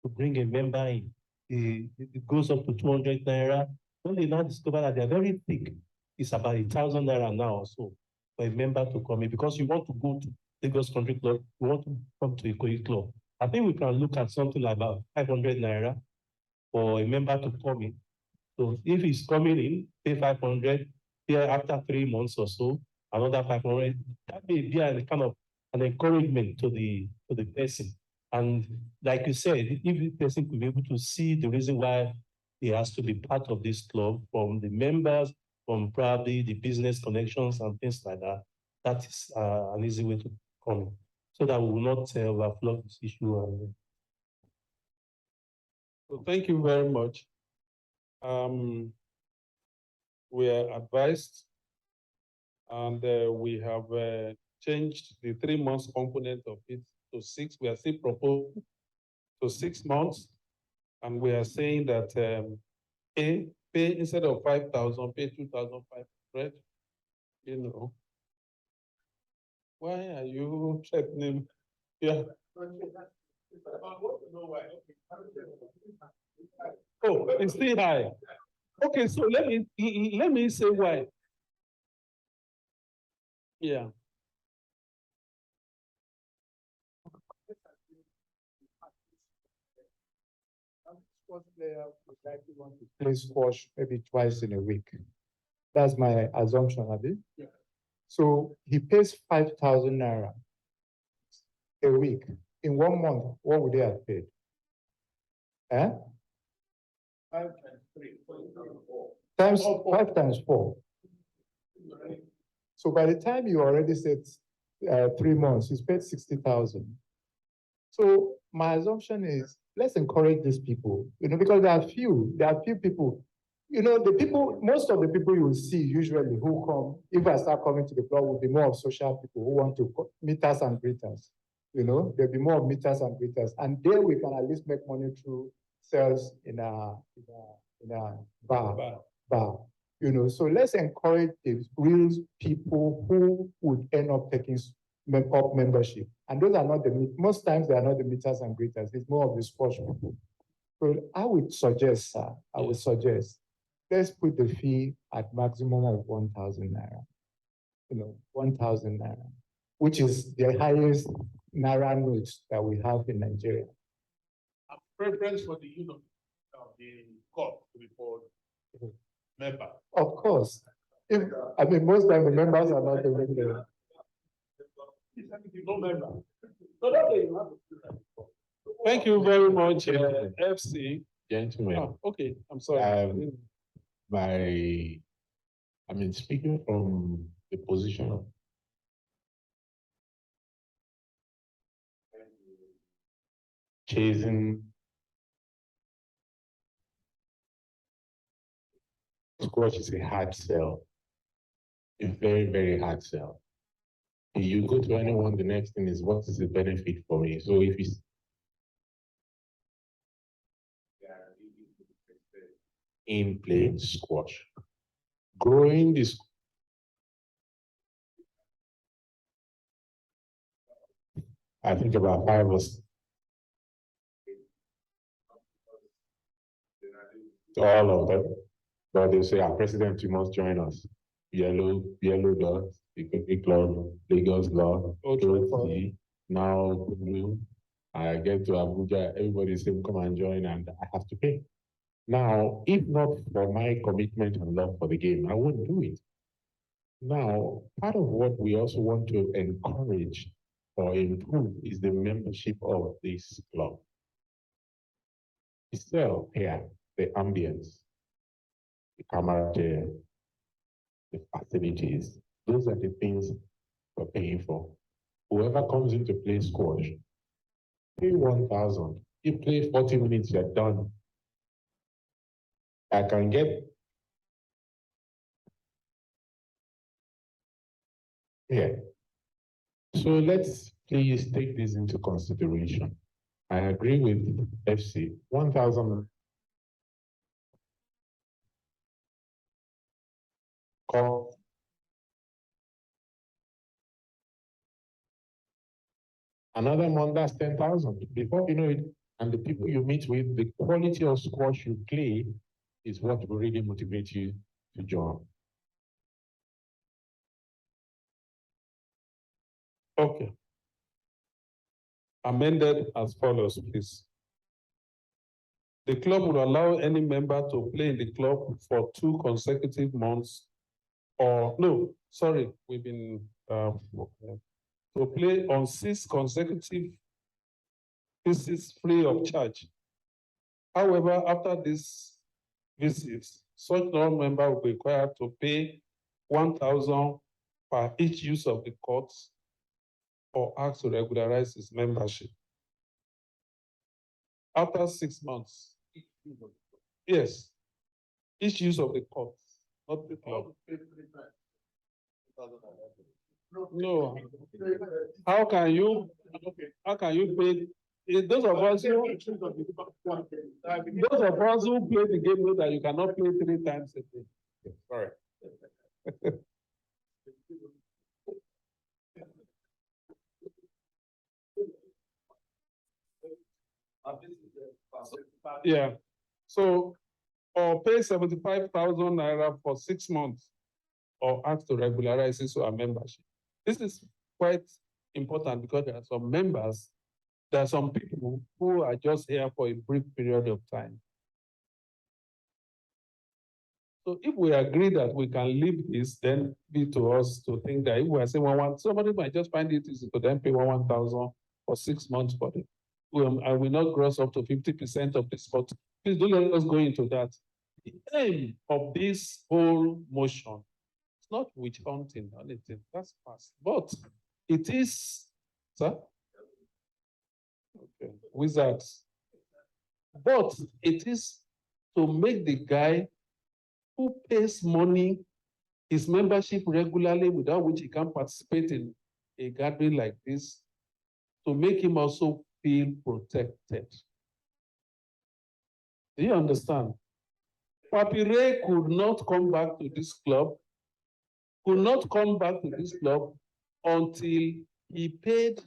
to bring a member in. It goes up to 200 naira. When they now discover that they're very thick, it's about 1,000 naira now or so for a member to come in because you want to go to Lagos Country Club, you want to come to Ikoyi Club. I think we can look at something like about 500 naira for a member to come in. So if he's coming in, pay 500, here after 3 months or so, another 500, that may be a kind of an encouragement to the person. And like you said, if the person could be able to see the reason why he has to be part of this club from the members, from probably the business connections and things like that, that is an easy way to come in. So that we will not overflow this issue. So thank you very much. We are advised and we have changed the 3 months component of it to 6. We are still proposing to 6 months. And we are saying that pay instead of 5,000, pay 2,500, you know. Why are you threatening? Yeah. Oh, it's still high. Okay, so let me say why. Yeah. Sports player would likely want to play squash maybe twice in a week. That's my assumption, Abi. Yeah. So he pays 5,000 naira a week. In 1 month, what would they have paid? 5 times 3, 5 times 4. So by the time you already said 3 months, he's paid 60,000. So my assumption is let's encourage these people, because there are few people, most of the people you will see usually who come, if I start coming to the club, will be more of social people who want to meet us and greet us. There'll be more of meeters and greeters. And there we can at least make money through sells in a bar. So let's encourage the real people who would end up taking up membership. And those are not most times they are not the meeters and greeters, it's more of the sports people. So I would suggest, sir, let's put the fee at maximum of 1,000 naira. 1,000 naira, which is the highest naira note that we have in Nigeria. A preference for the union of the court to report member. Of course. Most times the members are not even there. No member. So that's why you have to do that. Thank you very much, FC. Gentlemen. Oh, okay, I'm sorry. Speaking from the position of chasing squash is a hard sell. A very, very hard sell. If you go to anyone, the next thing is what is the benefit for me? So if it's in playing squash, growing this I think about 5 or 6. All of them. But they say, our president, you must join us. Yellow dot, the club, Lagos law, Otrafford, now blue. I get to Abuja, everybody say, come and join, and I have to pay. Now, if not for my commitment and love for the game, I wouldn't do it. Now, part of what we also want to encourage or improve is the membership of this club. Itself here, the ambience, the camaraderie, the facilities, those are the things we're paying for. Whoever comes into play squash, pay 1,000. You play 40 minutes, you're done. I can get So let's please take this into consideration. I agree with FC, 1,000. Call. Another month, that's 10,000. Before you know it, and the people you meet with, the quality of squash you play is what will really motivate you to join. Okay. Amended as follows, please. The club will allow any member to play in the club for 2 consecutive months we've been to play on 6 consecutive visits free of charge. However, after this visit, such non-member will be required to pay 1,000 per each use of the courts or ask to regularize his membership. After 6 months, yes, each use of the court, not the club. No, how can you pay? Those of us who play the game know that you cannot play 3 times a day. Sorry. Yeah. So, or pay 75,000 naira for 6 months, or ask to regularize it to our membership. This is quite important because there are some members, there are some people who are just here for a brief period of time. So if we agree that we can leave this, then be to us to think that if we are saying somebody might just find it easy to then pay 1,000 for 6 months for it. I will not gross up to 50% of this, but please don't let us go into that. The aim of this whole motion, it's not witch hunting or anything, that's past, but it is, sir? Okay, wizards. But it is to make the guy who pays money, his membership regularly, without which he can't participate in a gathering like this, to make him also feel protected. Do you understand? Papi Ray could not come back to this club, until he paid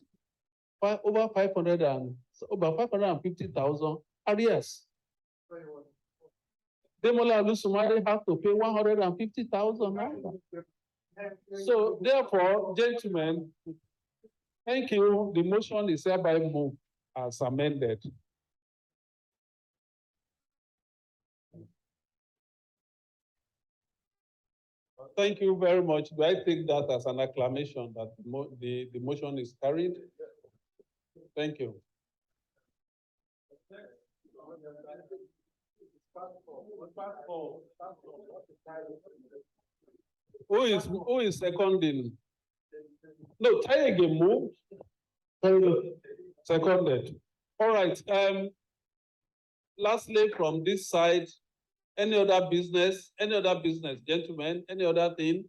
over 550,000 arrears. Demola Alusumare had to pay 150,000. So therefore, gentlemen, thank you. The motion is hereby moved as amended. Thank you very much. Do I take that as an acclamation that the motion is carried? Thank you. Who is seconding? No, Taye Ige moved. Seconded. All right. Lastly, from this side, any other business, gentlemen, any other thing?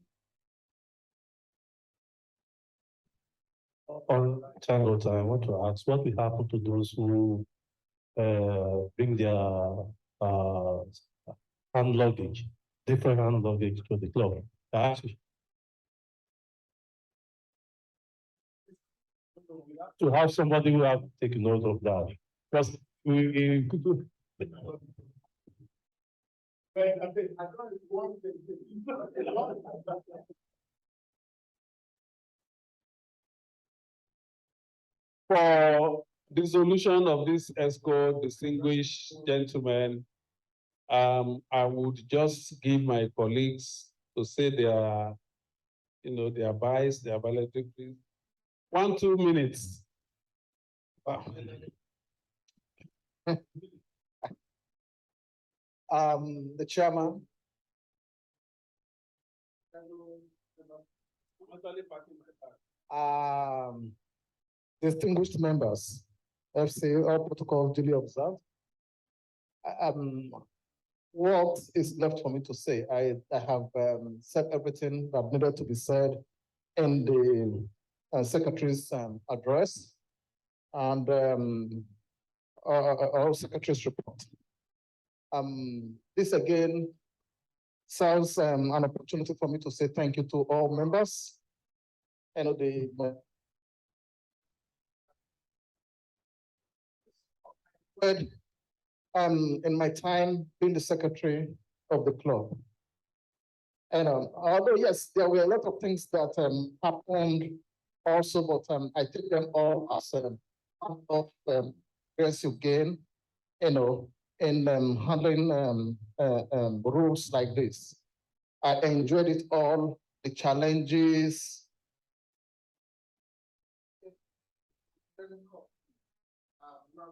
On Tango, I want to ask what will happen to those who bring their hand luggage, different hand luggage to the club? To have somebody who have taken note of that. Because we For the solution of this ESCO, distinguished gentlemen, I would just give my colleagues to say their, their bias, their valedictory. 1-2 minutes. Wow. The chairman. Distinguished members, FC, all protocols duly observed. What is left for me to say? I have said everything that needed to be said in the secretary's address and our secretary's report. This again serves an opportunity for me to say thank you to all members and in my time being the secretary of the club. And although yes, there were a lot of things that happened also, but I take them all as part of experience you gain, in handling rules like this. I enjoyed it all, the challenges.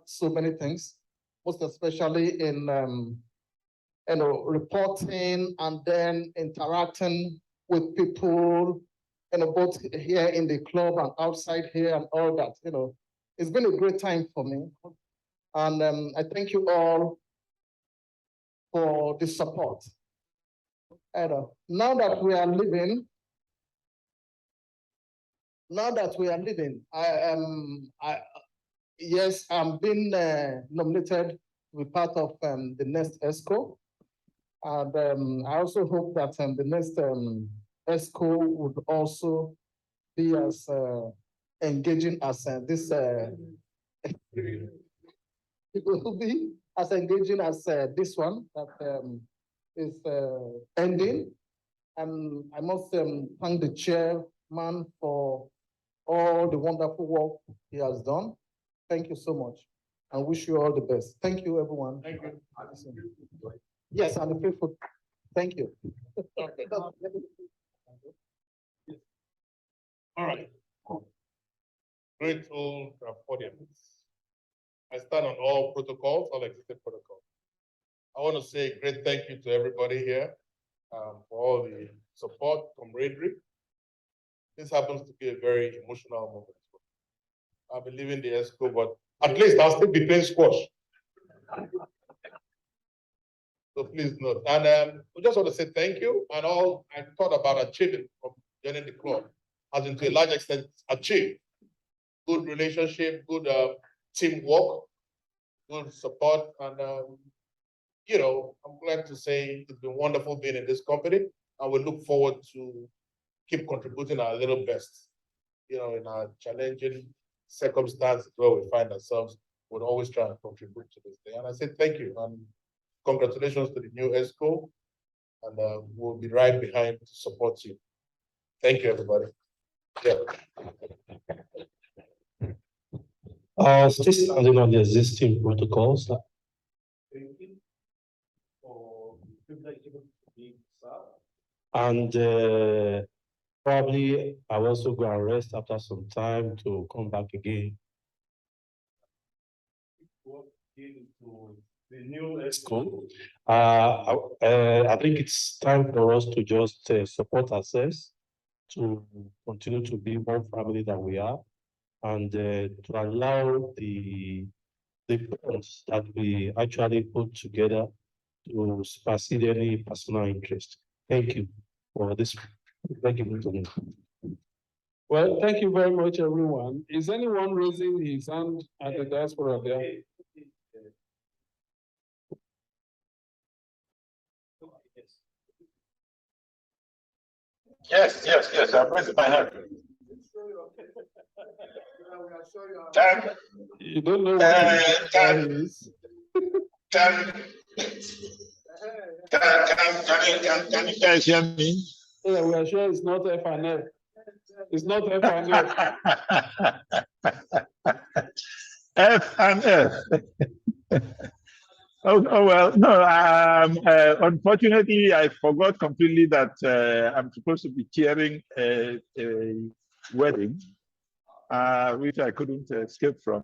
So many things, most especially in reporting and then interacting with people, both here in the club and outside here and all that. It's been a great time for me. And I thank you all for the support. And now that we are living, yes, I'm being nominated to be part of the next ESCO. And I also hope that the next ESCO would also be as engaging as this. It will be as engaging as this one that is ending. And I must thank the chairman for all the wonderful work he has done. Thank you so much. I wish you all the best. Thank you, everyone. Thank you. Yes, I'm faithful. Thank you. All right. Great old audience. I stand on all protocols, all existing protocols. I want to say a great thank you to everybody here for all the support, camaraderie. This happens to be a very emotional moment. I've been leaving the ESCO, but at least I'll still be playing squash. So please note. And we just want to say thank you. And all I thought about achieving from joining the club has been to a large extent achieved. Good relationship, good teamwork, good support, and I'm glad to say it's been wonderful being in this company, and we look forward to keep contributing our little best, in our challenging circumstances where we find ourselves. We'll always try and contribute to this thing. And I say thank you and congratulations to the new ESCO, and we'll be right behind to support you. Thank you, everybody. Yeah. Still standing on the existing protocols. And probably I'll also go and rest after some time to come back again. The new school. I think it's time for us to just support ourselves to continue to be one family that we are, and to allow the funds that we actually put together to supersede any personal interest. Thank you for this. Thank you. Well, thank you very much, everyone. Is anyone raising his hand at the diaspora there? Yes, I'm raising my hand. You don't know what can you guys hear me? Yeah, we are sure it's not FNF. It's not FNF. FNF. Oh well, no. Unfortunately, I forgot completely that I'm supposed to be chairing a wedding, which I couldn't escape from.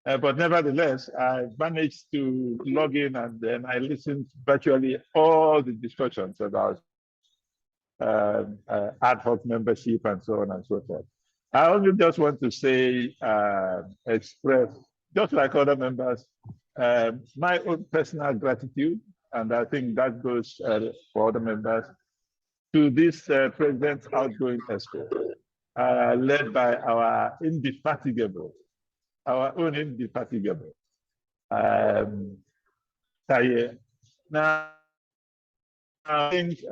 But nevertheless, I managed to log in, and then I listened to virtually all the discussions about ad hoc membership and so on and so forth. I only just want to say, express, just like other members, my own personal gratitude, and I think that goes for other members, to this President's outgoing ESCO, led by our own indefatigable, Taye. Now, I think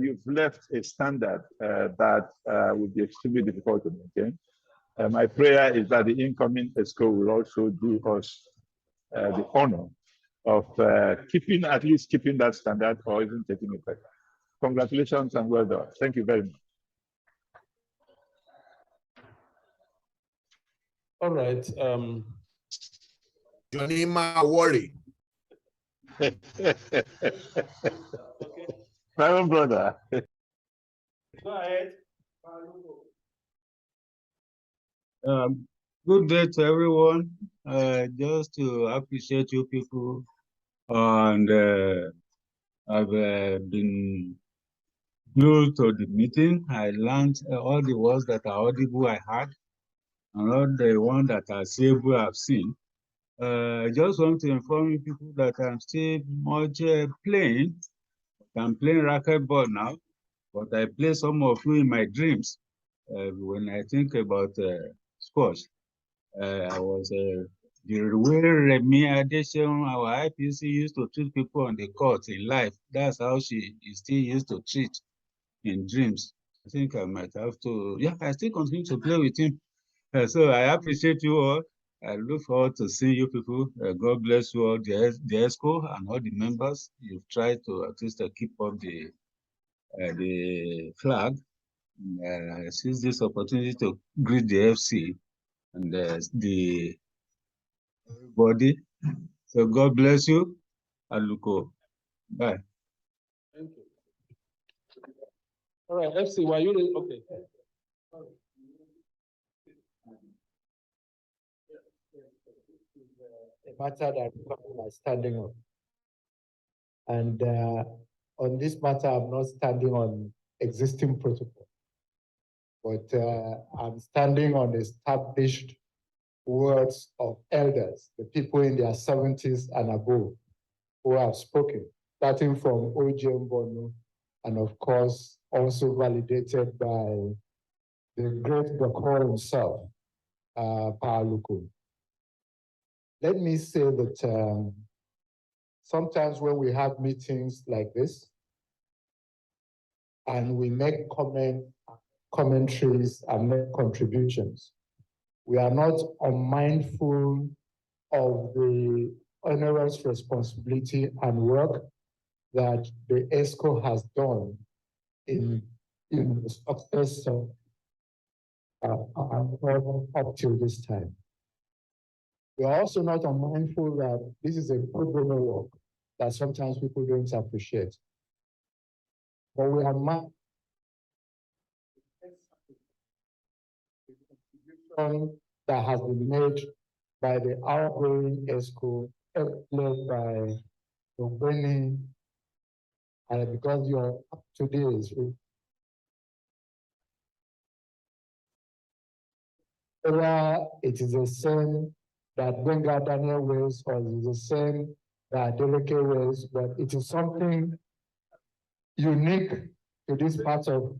you've left a standard that would be extremely difficult to maintain. My prayer is that the incoming ESCO will also do us the honor of at least keeping that standard, or even taking it better. Congratulations and well done. Thank you very much. All right. Johnny Ma worry. My own brother. Go ahead. Good day to everyone. Just to appreciate you people, and I've been glued to the meeting. I learned all the words that are audible I had, and all the ones that are seeable I've seen. I just want to inform you people that I'm still much playing. I'm playing racquetball now, but I play some of you in my dreams. When I think about squash, I was the way Remi Adeseun, our IPC, used to treat people on the court in life. That's how she still used to treat in dreams. I think I might have to, I still continue to play with him. So I appreciate you all. I look forward to seeing you people. God bless you all, the ESCO and all the members. You've tried to at least keep up the flag. I seize this opportunity to greet the FC and the body. So God bless you, Aluko. Bye. Thank you. All right, FC, were you ready? Okay. A matter that people are standing on. And on this matter, I'm not standing on existing protocol, but I'm standing on established words of elders, the people in their 70s and above who have spoken, starting from O.J. Mbono, and of course, also validated by the great Bokor himself, Paoluku. Let me say that sometimes when we have meetings like this, and we make commentaries and make contributions, we are not unmindful of the onerous responsibility and work that the ESCO has done in the success of up till this time. We are also not unmindful that this is a pro bono work that sometimes people don't appreciate. But we are mindful that has been made by the outgoing ESCO, led by Ogbeni, and because you're up to date, whether it is the same that Benga Daniel wears or it is the same that Deleke wears, but it is something unique to this part of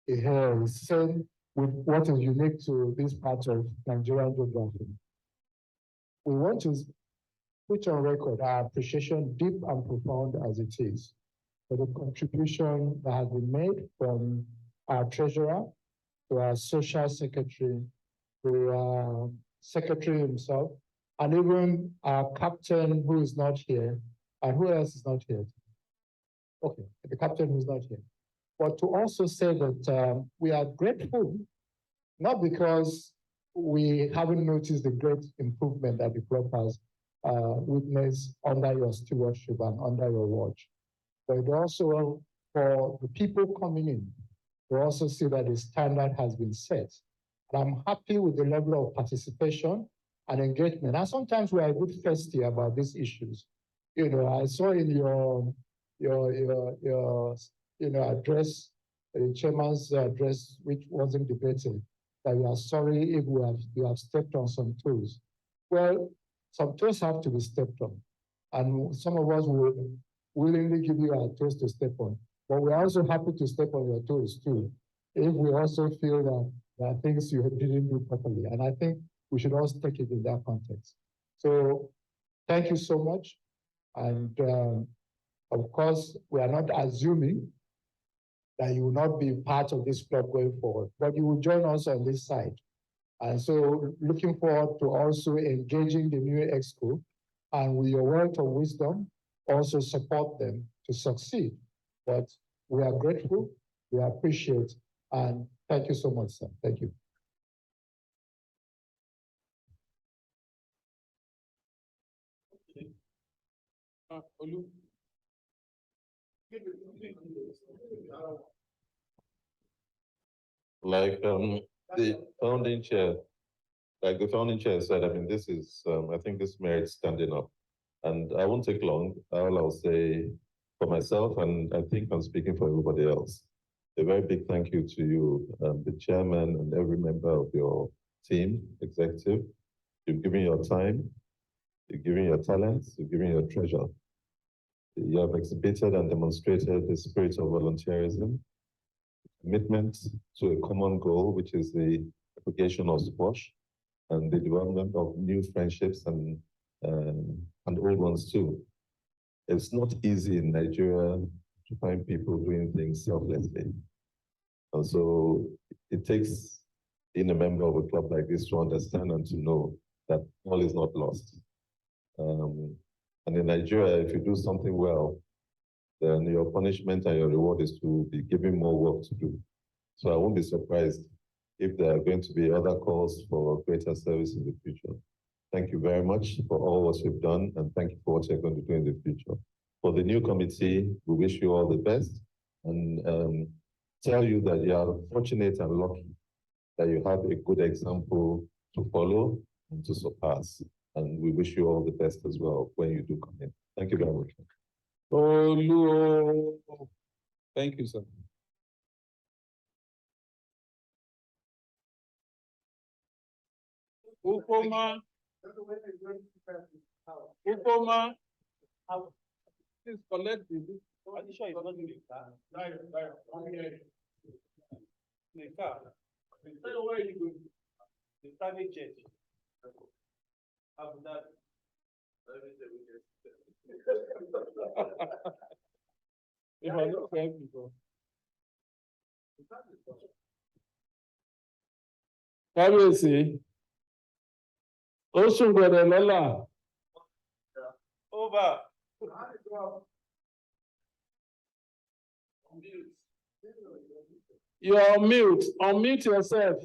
the hair, same with what is unique to this part of Nigerian geography. We want to put on record our appreciation, deep and profound as it is, for the contribution that has been made from our treasurer to our social secretary, to our secretary himself, and even our captain who is not here. And who else is not here? Okay, the captain who is not here. But to also say that we are grateful, not because we haven't noticed the great improvement that the club has witnessed under your stewardship and under your watch, but also for the people coming in, we also see that the standard has been set. And I'm happy with the level of participation and engagement. And sometimes we are a bit thirsty about these issues. You know, I saw in your address, the chairman's address, which wasn't debated, that you are sorry if you have stepped on some toes. Well, some toes have to be stepped on. And some of us will willingly give you our toes to step on. But we're also happy to step on your toes too, if we also feel that there are things you didn't do properly. And I think we should also take it in that context. So thank you so much. And of course, we are not assuming that you will not be part of this club going forward, but you will join us on this side. And so looking forward to also engaging the new EXCO, and with your wealth of wisdom, also support them to succeed. But we are grateful, we appreciate, and thank you so much, sir. Thank you. Like the founding chair said, I mean, this is, I think this merits standing up. And I won't take long. All I'll say for myself, and I think I'm speaking for everybody else, a very big thank you to you, the chairman and every member of your team, executive. You've given your time, you've given your talents, you've given your treasure. You have exhibited and demonstrated the spirit of volunteerism, commitment to a common goal, which is the propagation of squash and the development of new friendships and old ones too. It's not easy in Nigeria to find people doing things selflessly. And so it takes being a member of a club like this to understand and to know that all is not lost. And in Nigeria, if you do something well, then your punishment and your reward is to be given more work to do. So I won't be surprised if there are going to be other calls for greater service in the future. Thank you very much for all what you've done, and thank you for what you're going to do in the future. For the new committee, we wish you all the best, and tell you that you are fortunate and lucky that you have a good example to follow and to surpass. And we wish you all the best as well when you do come in. Thank you very much. Oh, thank you, sir. Ufoma. Ufoma. Please collect the. Are you sure it's not in the car? I'm here. In the car. So where are you going? The private jet. After that, if I don't help you. Kábíyèsí, ó sùn gbọdọ̀ lọ́la. Over. You are on mute. Unmute yourself.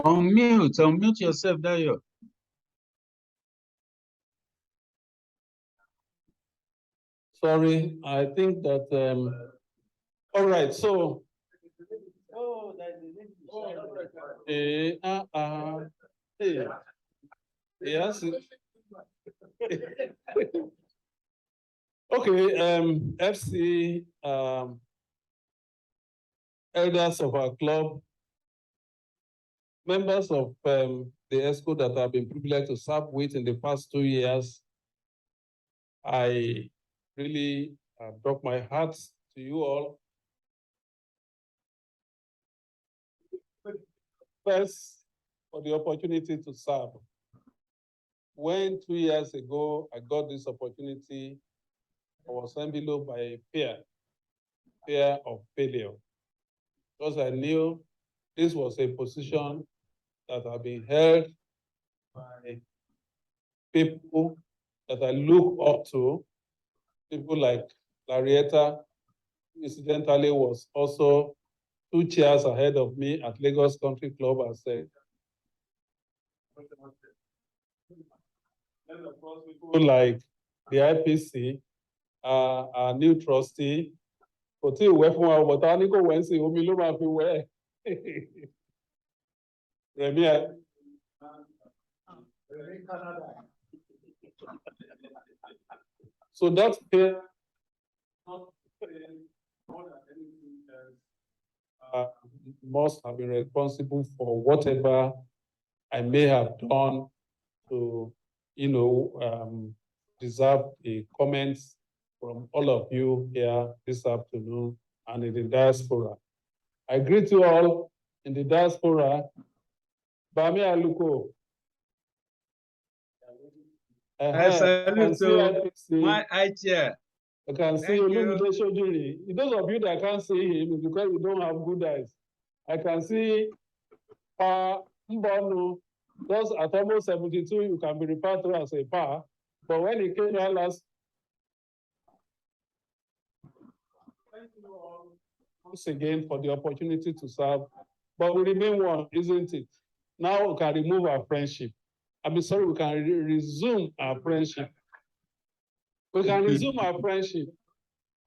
Unmute yourself, Dayo. Sorry, I think that, all right, so. Yes. Okay, FC, elders of our club, members of the ESCO that I've been privileged to serve with in the past 2 years, I really drop my heart to you all. First, for the opportunity to serve. When 2 years ago, I got this opportunity, I was enveloped by fear of failure. Because I knew this was a position that had been held by people that I look up to, people like Larietta, who incidentally was also 2 chairs ahead of me at Lagos Country Club, I said. And of course, people like the IPC, our new trustee, but I Wednesday, Remy, so that fear must have been responsible for whatever I may have done to, deserve the comments from all of you here this afternoon and in the diaspora. I greet you all in the diaspora. Bami Aluko. I salute to my chair. I can see Olumide Sojiri. Those of you that can't see him is because you don't have good eyes. I can see Mbonu. Those at almost 72, you can be referred to as a pa. But when he came here last, thank you all once again for the opportunity to serve. But we remain one, isn't it? Now we can remove our friendship. I'm sorry, we can resume our friendship. We can resume our friendship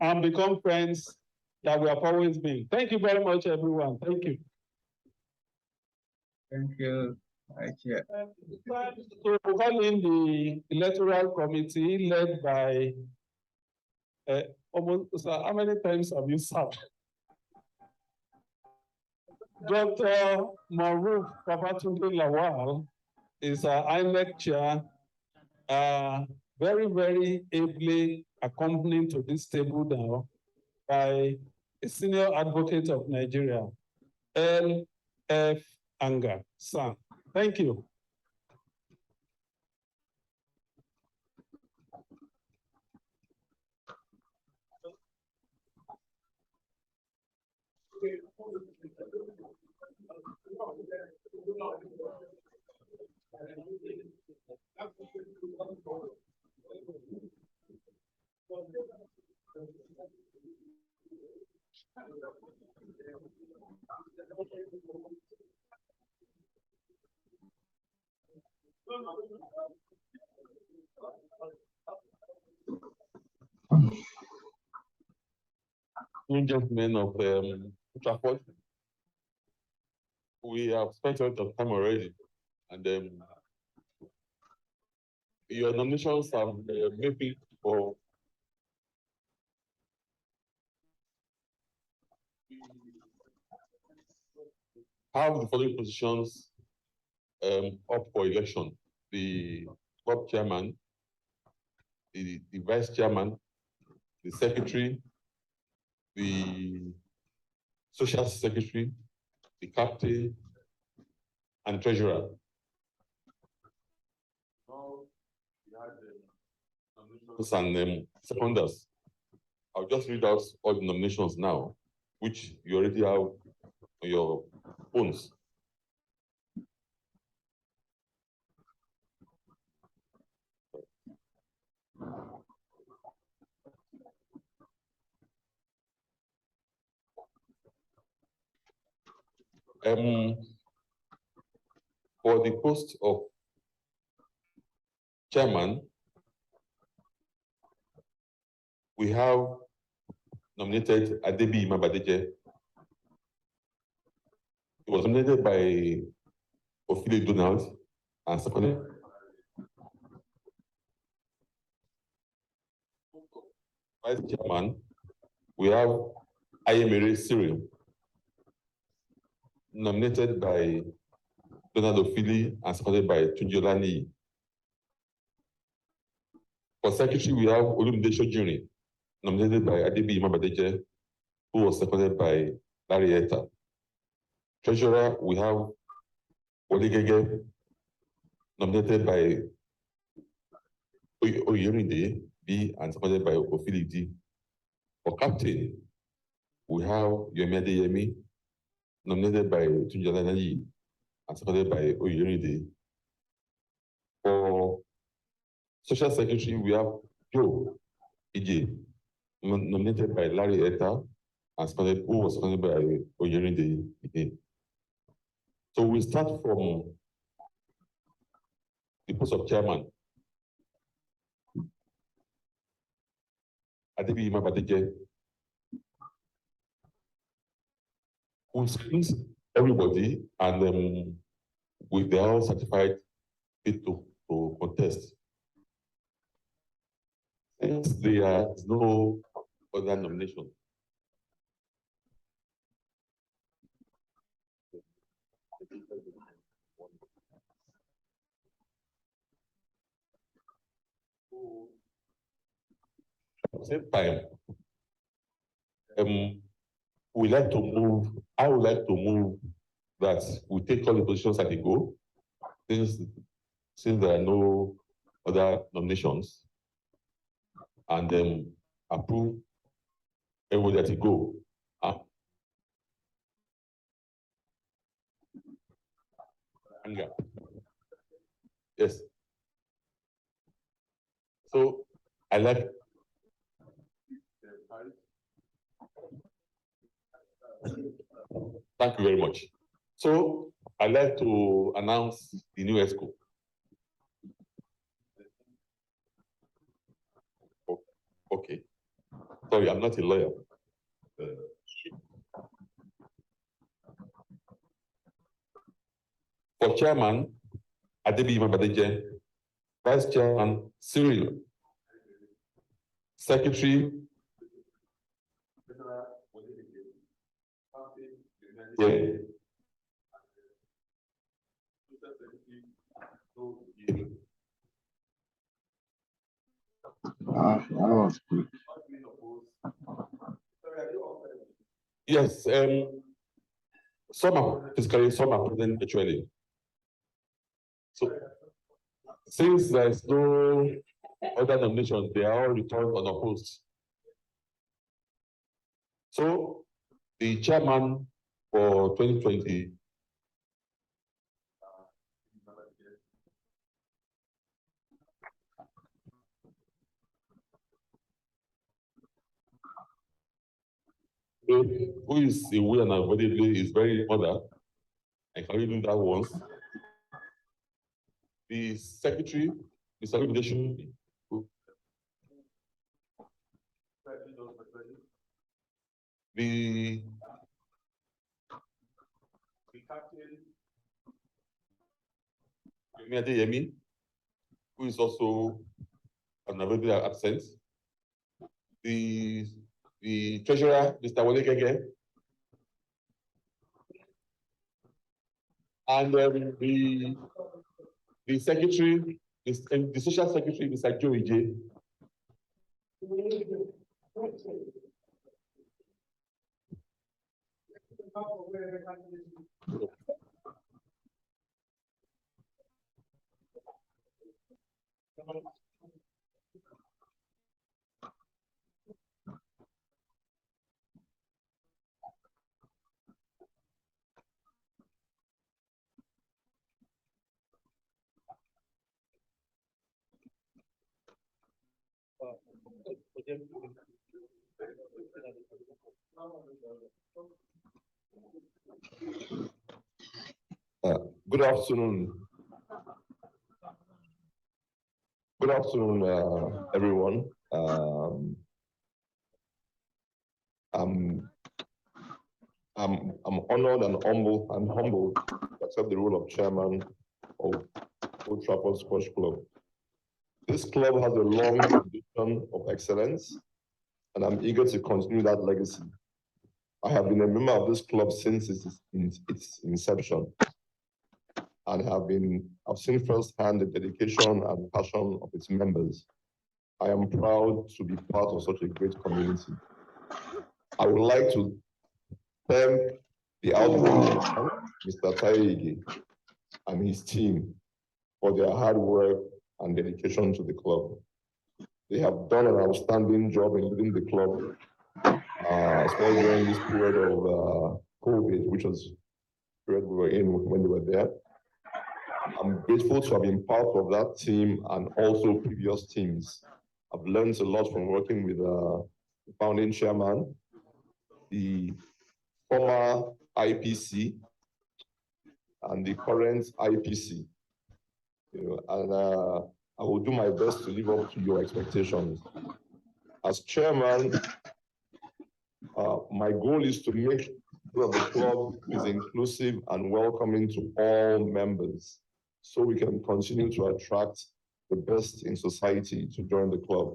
and become friends that we have always been. Thank you very much, everyone. Thank you. Thank you. So calling the electoral committee led by how many times have you served? Dr. Maruf Babatunde Lawal is our INEC chair, very, very ably accompanied to this table now by a senior advocate of Nigeria, L.F. Anga San. Thank you. Gentlemen of Otrafford, we have spent a lot of time already, and your nominations have maybe for have the following positions up for election: the club chairman, the vice chairman, the secretary, the social secretary, the captain, and treasurer. Now, we had and seconders. I'll just read out all the nominations now, which you already have on your phones. For the post of chairman, we have nominated Adebi Mabadeje. It was nominated by Ophile Donald and seconded. Vice chairman, we have Ayemere Cyril, nominated by Donald Ophile and seconded by Tunjolani. For secretary, we have Olumide Sojiri, nominated by Adebi Mabadeje, who was seconded by Larry Etta. Treasurer, we have Oligege, nominated by Oyerinde B and seconded by Ophile D. For captain, we have Yomi Adeyemi, nominated by Tunjolani and seconded by Oyerinde. For social secretary, we have Taye Ige, nominated by Larry Etta and seconded, who was seconded by Oyerinde. So we start from the post of chairman. Adebi Mabadeje, who screens everybody and with their all certified fit to contest. Since there is no other nomination. At the same time, we like to move, I would like to move that we take all the positions at a go, since there are no other nominations, and then approve everybody at a go. Yes. So I like. Thank you very much. So I'd like to announce the new ESCO. Okay. Sorry, I'm not a lawyer. For chairman, Adebi Mabadeje. Vice chairman, Cyril. Secretary, yeah. Yes, some are physically, some are present virtually. So, since there's no other nomination, they are all returned unopposed. So, the chairman for 2020 who is aware and available is very other. I can only do that once. The secretary, Mr. Recommendation. The captain, Yomi Adeyemi, who is also unavailable absent. The treasurer, Mr. Oligege. And the secretary, the social secretary, Mr. Taye Ige. Good afternoon. Good afternoon, everyone. I'm honored and humbled to accept the role of chairman of Otrafford Squash Club. This club has a long tradition of excellence, and I'm eager to continue that legacy. I have been a member of this club since its inception, and I've seen firsthand the dedication and passion of its members. I am proud to be part of such a great community. I would like to thank the outgoing Mr. Taye Ige and his team for their hard work and dedication to the club. They have done an outstanding job in leading the club, especially during this period of COVID, which was the period we were in when they were there. I'm grateful to have been part of that team and also previous teams. I've learned a lot from working with the founding chairman, the former IPC, and the current IPC. I will do my best to live up to your expectations. As chairman, my goal is to make sure the club is inclusive and welcoming to all members, so we can continue to attract the best in society to join the club.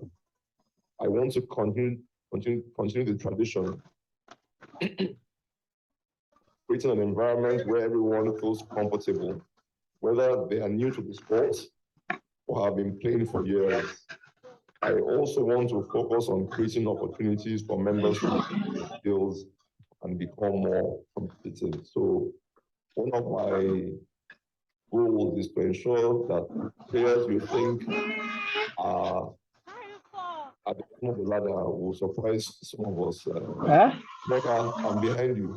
I want to continue the tradition, creating an environment where everyone feels comfortable, whether they are new to the sport or have been playing for years. I also want to focus on creating opportunities for members to improve skills and become more competitive. So one of my goals is to ensure that players you think are at the top of the ladder will surprise some of us. Becca, I'm behind you.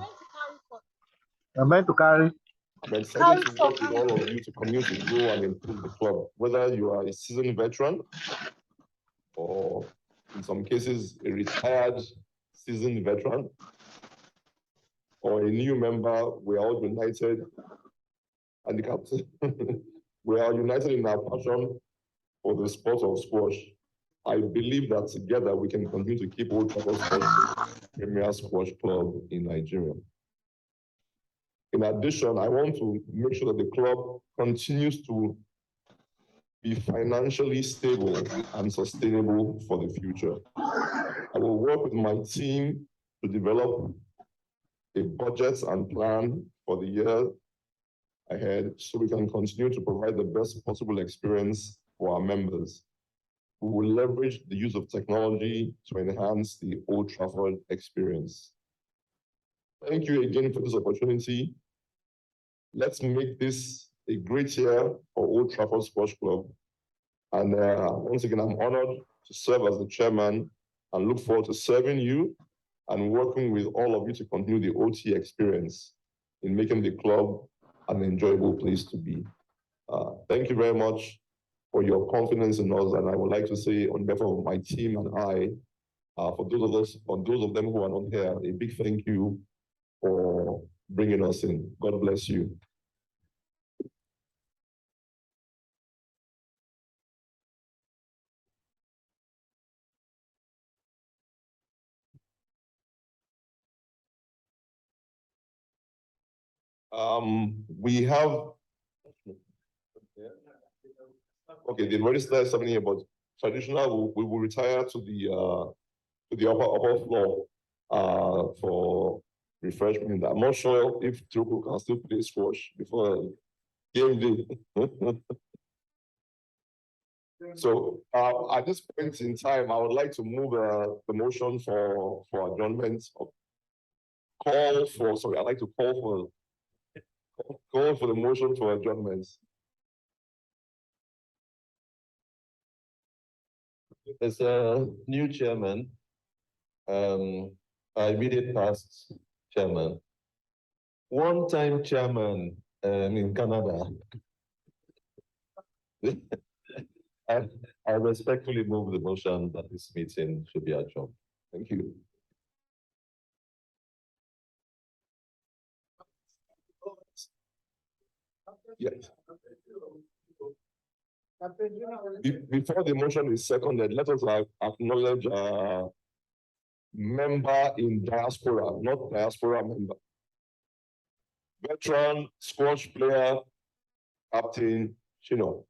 I'm meant to carry. I'm excited to work with all of you to continue to grow and improve the club, whether you are a seasoned veteran or in some cases a retired seasoned veteran or a new member. We are all united, and the captain, we are united in our passion for the sport of squash. I believe that together we can continue to keep Otrafford Squash premier squash club in Nigeria. In addition, I want to make sure that the club continues to be financially stable and sustainable for the future. I will work with my team to develop a budget and plan for the year ahead so we can continue to provide the best possible experience for our members. We will leverage the use of technology to enhance the Old Trafford experience. Thank you again for this opportunity. Let's make this a great year for Old Trafford Sports Club. And once again, I'm honored to serve as the chairman and look forward to serving you and working with all of you to continue the OT experience in making the club an enjoyable place to be. Thank you very much for your confidence in us. And I would like to say on behalf of my team and I, for those of them who are not here, a big thank you for bringing us in. God bless you. We have, okay, they've already started something about traditional. We will retire to the upper floor for refreshment. I'm not sure if Troko can still play squash before game day. So at this point in time, I would like to move the motion for adjournment. call for, sorry, I'd like to call for the motion for adjournment. As a new chairman, our immediate past chairman, one-time chairman in Canada. I respectfully move the motion that this meeting should be adjourned. Thank you. Yes. Before the motion is seconded, let us acknowledge a member in diaspora, not diaspora member. Veteran squash player, Captain Chino.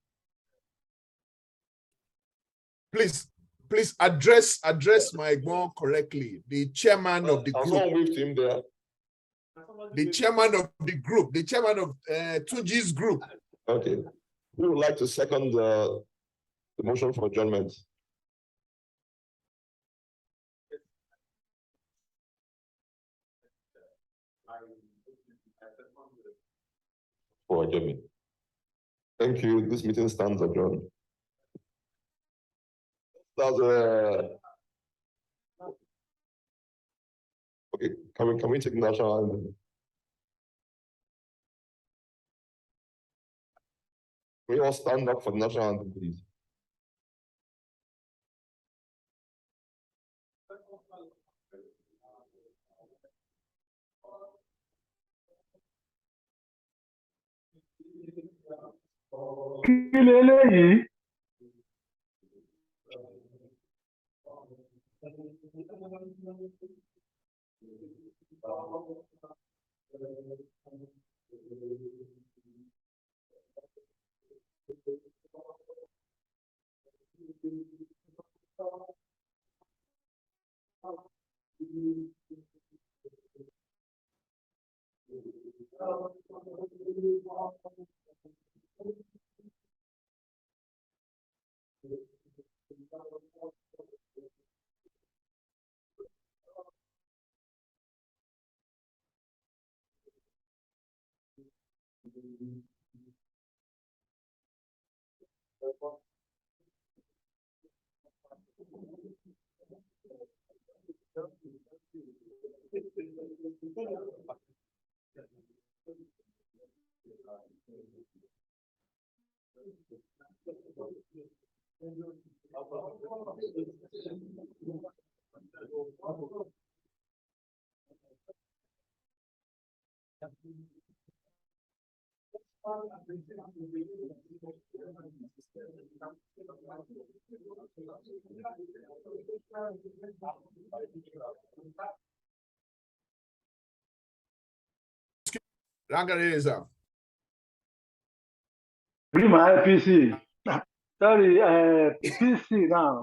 Please address my Igbo correctly. The chairman of the group. With him there. The chairman of the group, the chairman of 2G's group. Okay. Who would like to second the motion for adjournment? For adjournment. Thank you. This meeting stands adjourned. Okay, can we take national anthem? We all stand up for the national anthem, please. Rangareza. Bring my PC. Sorry, PC now.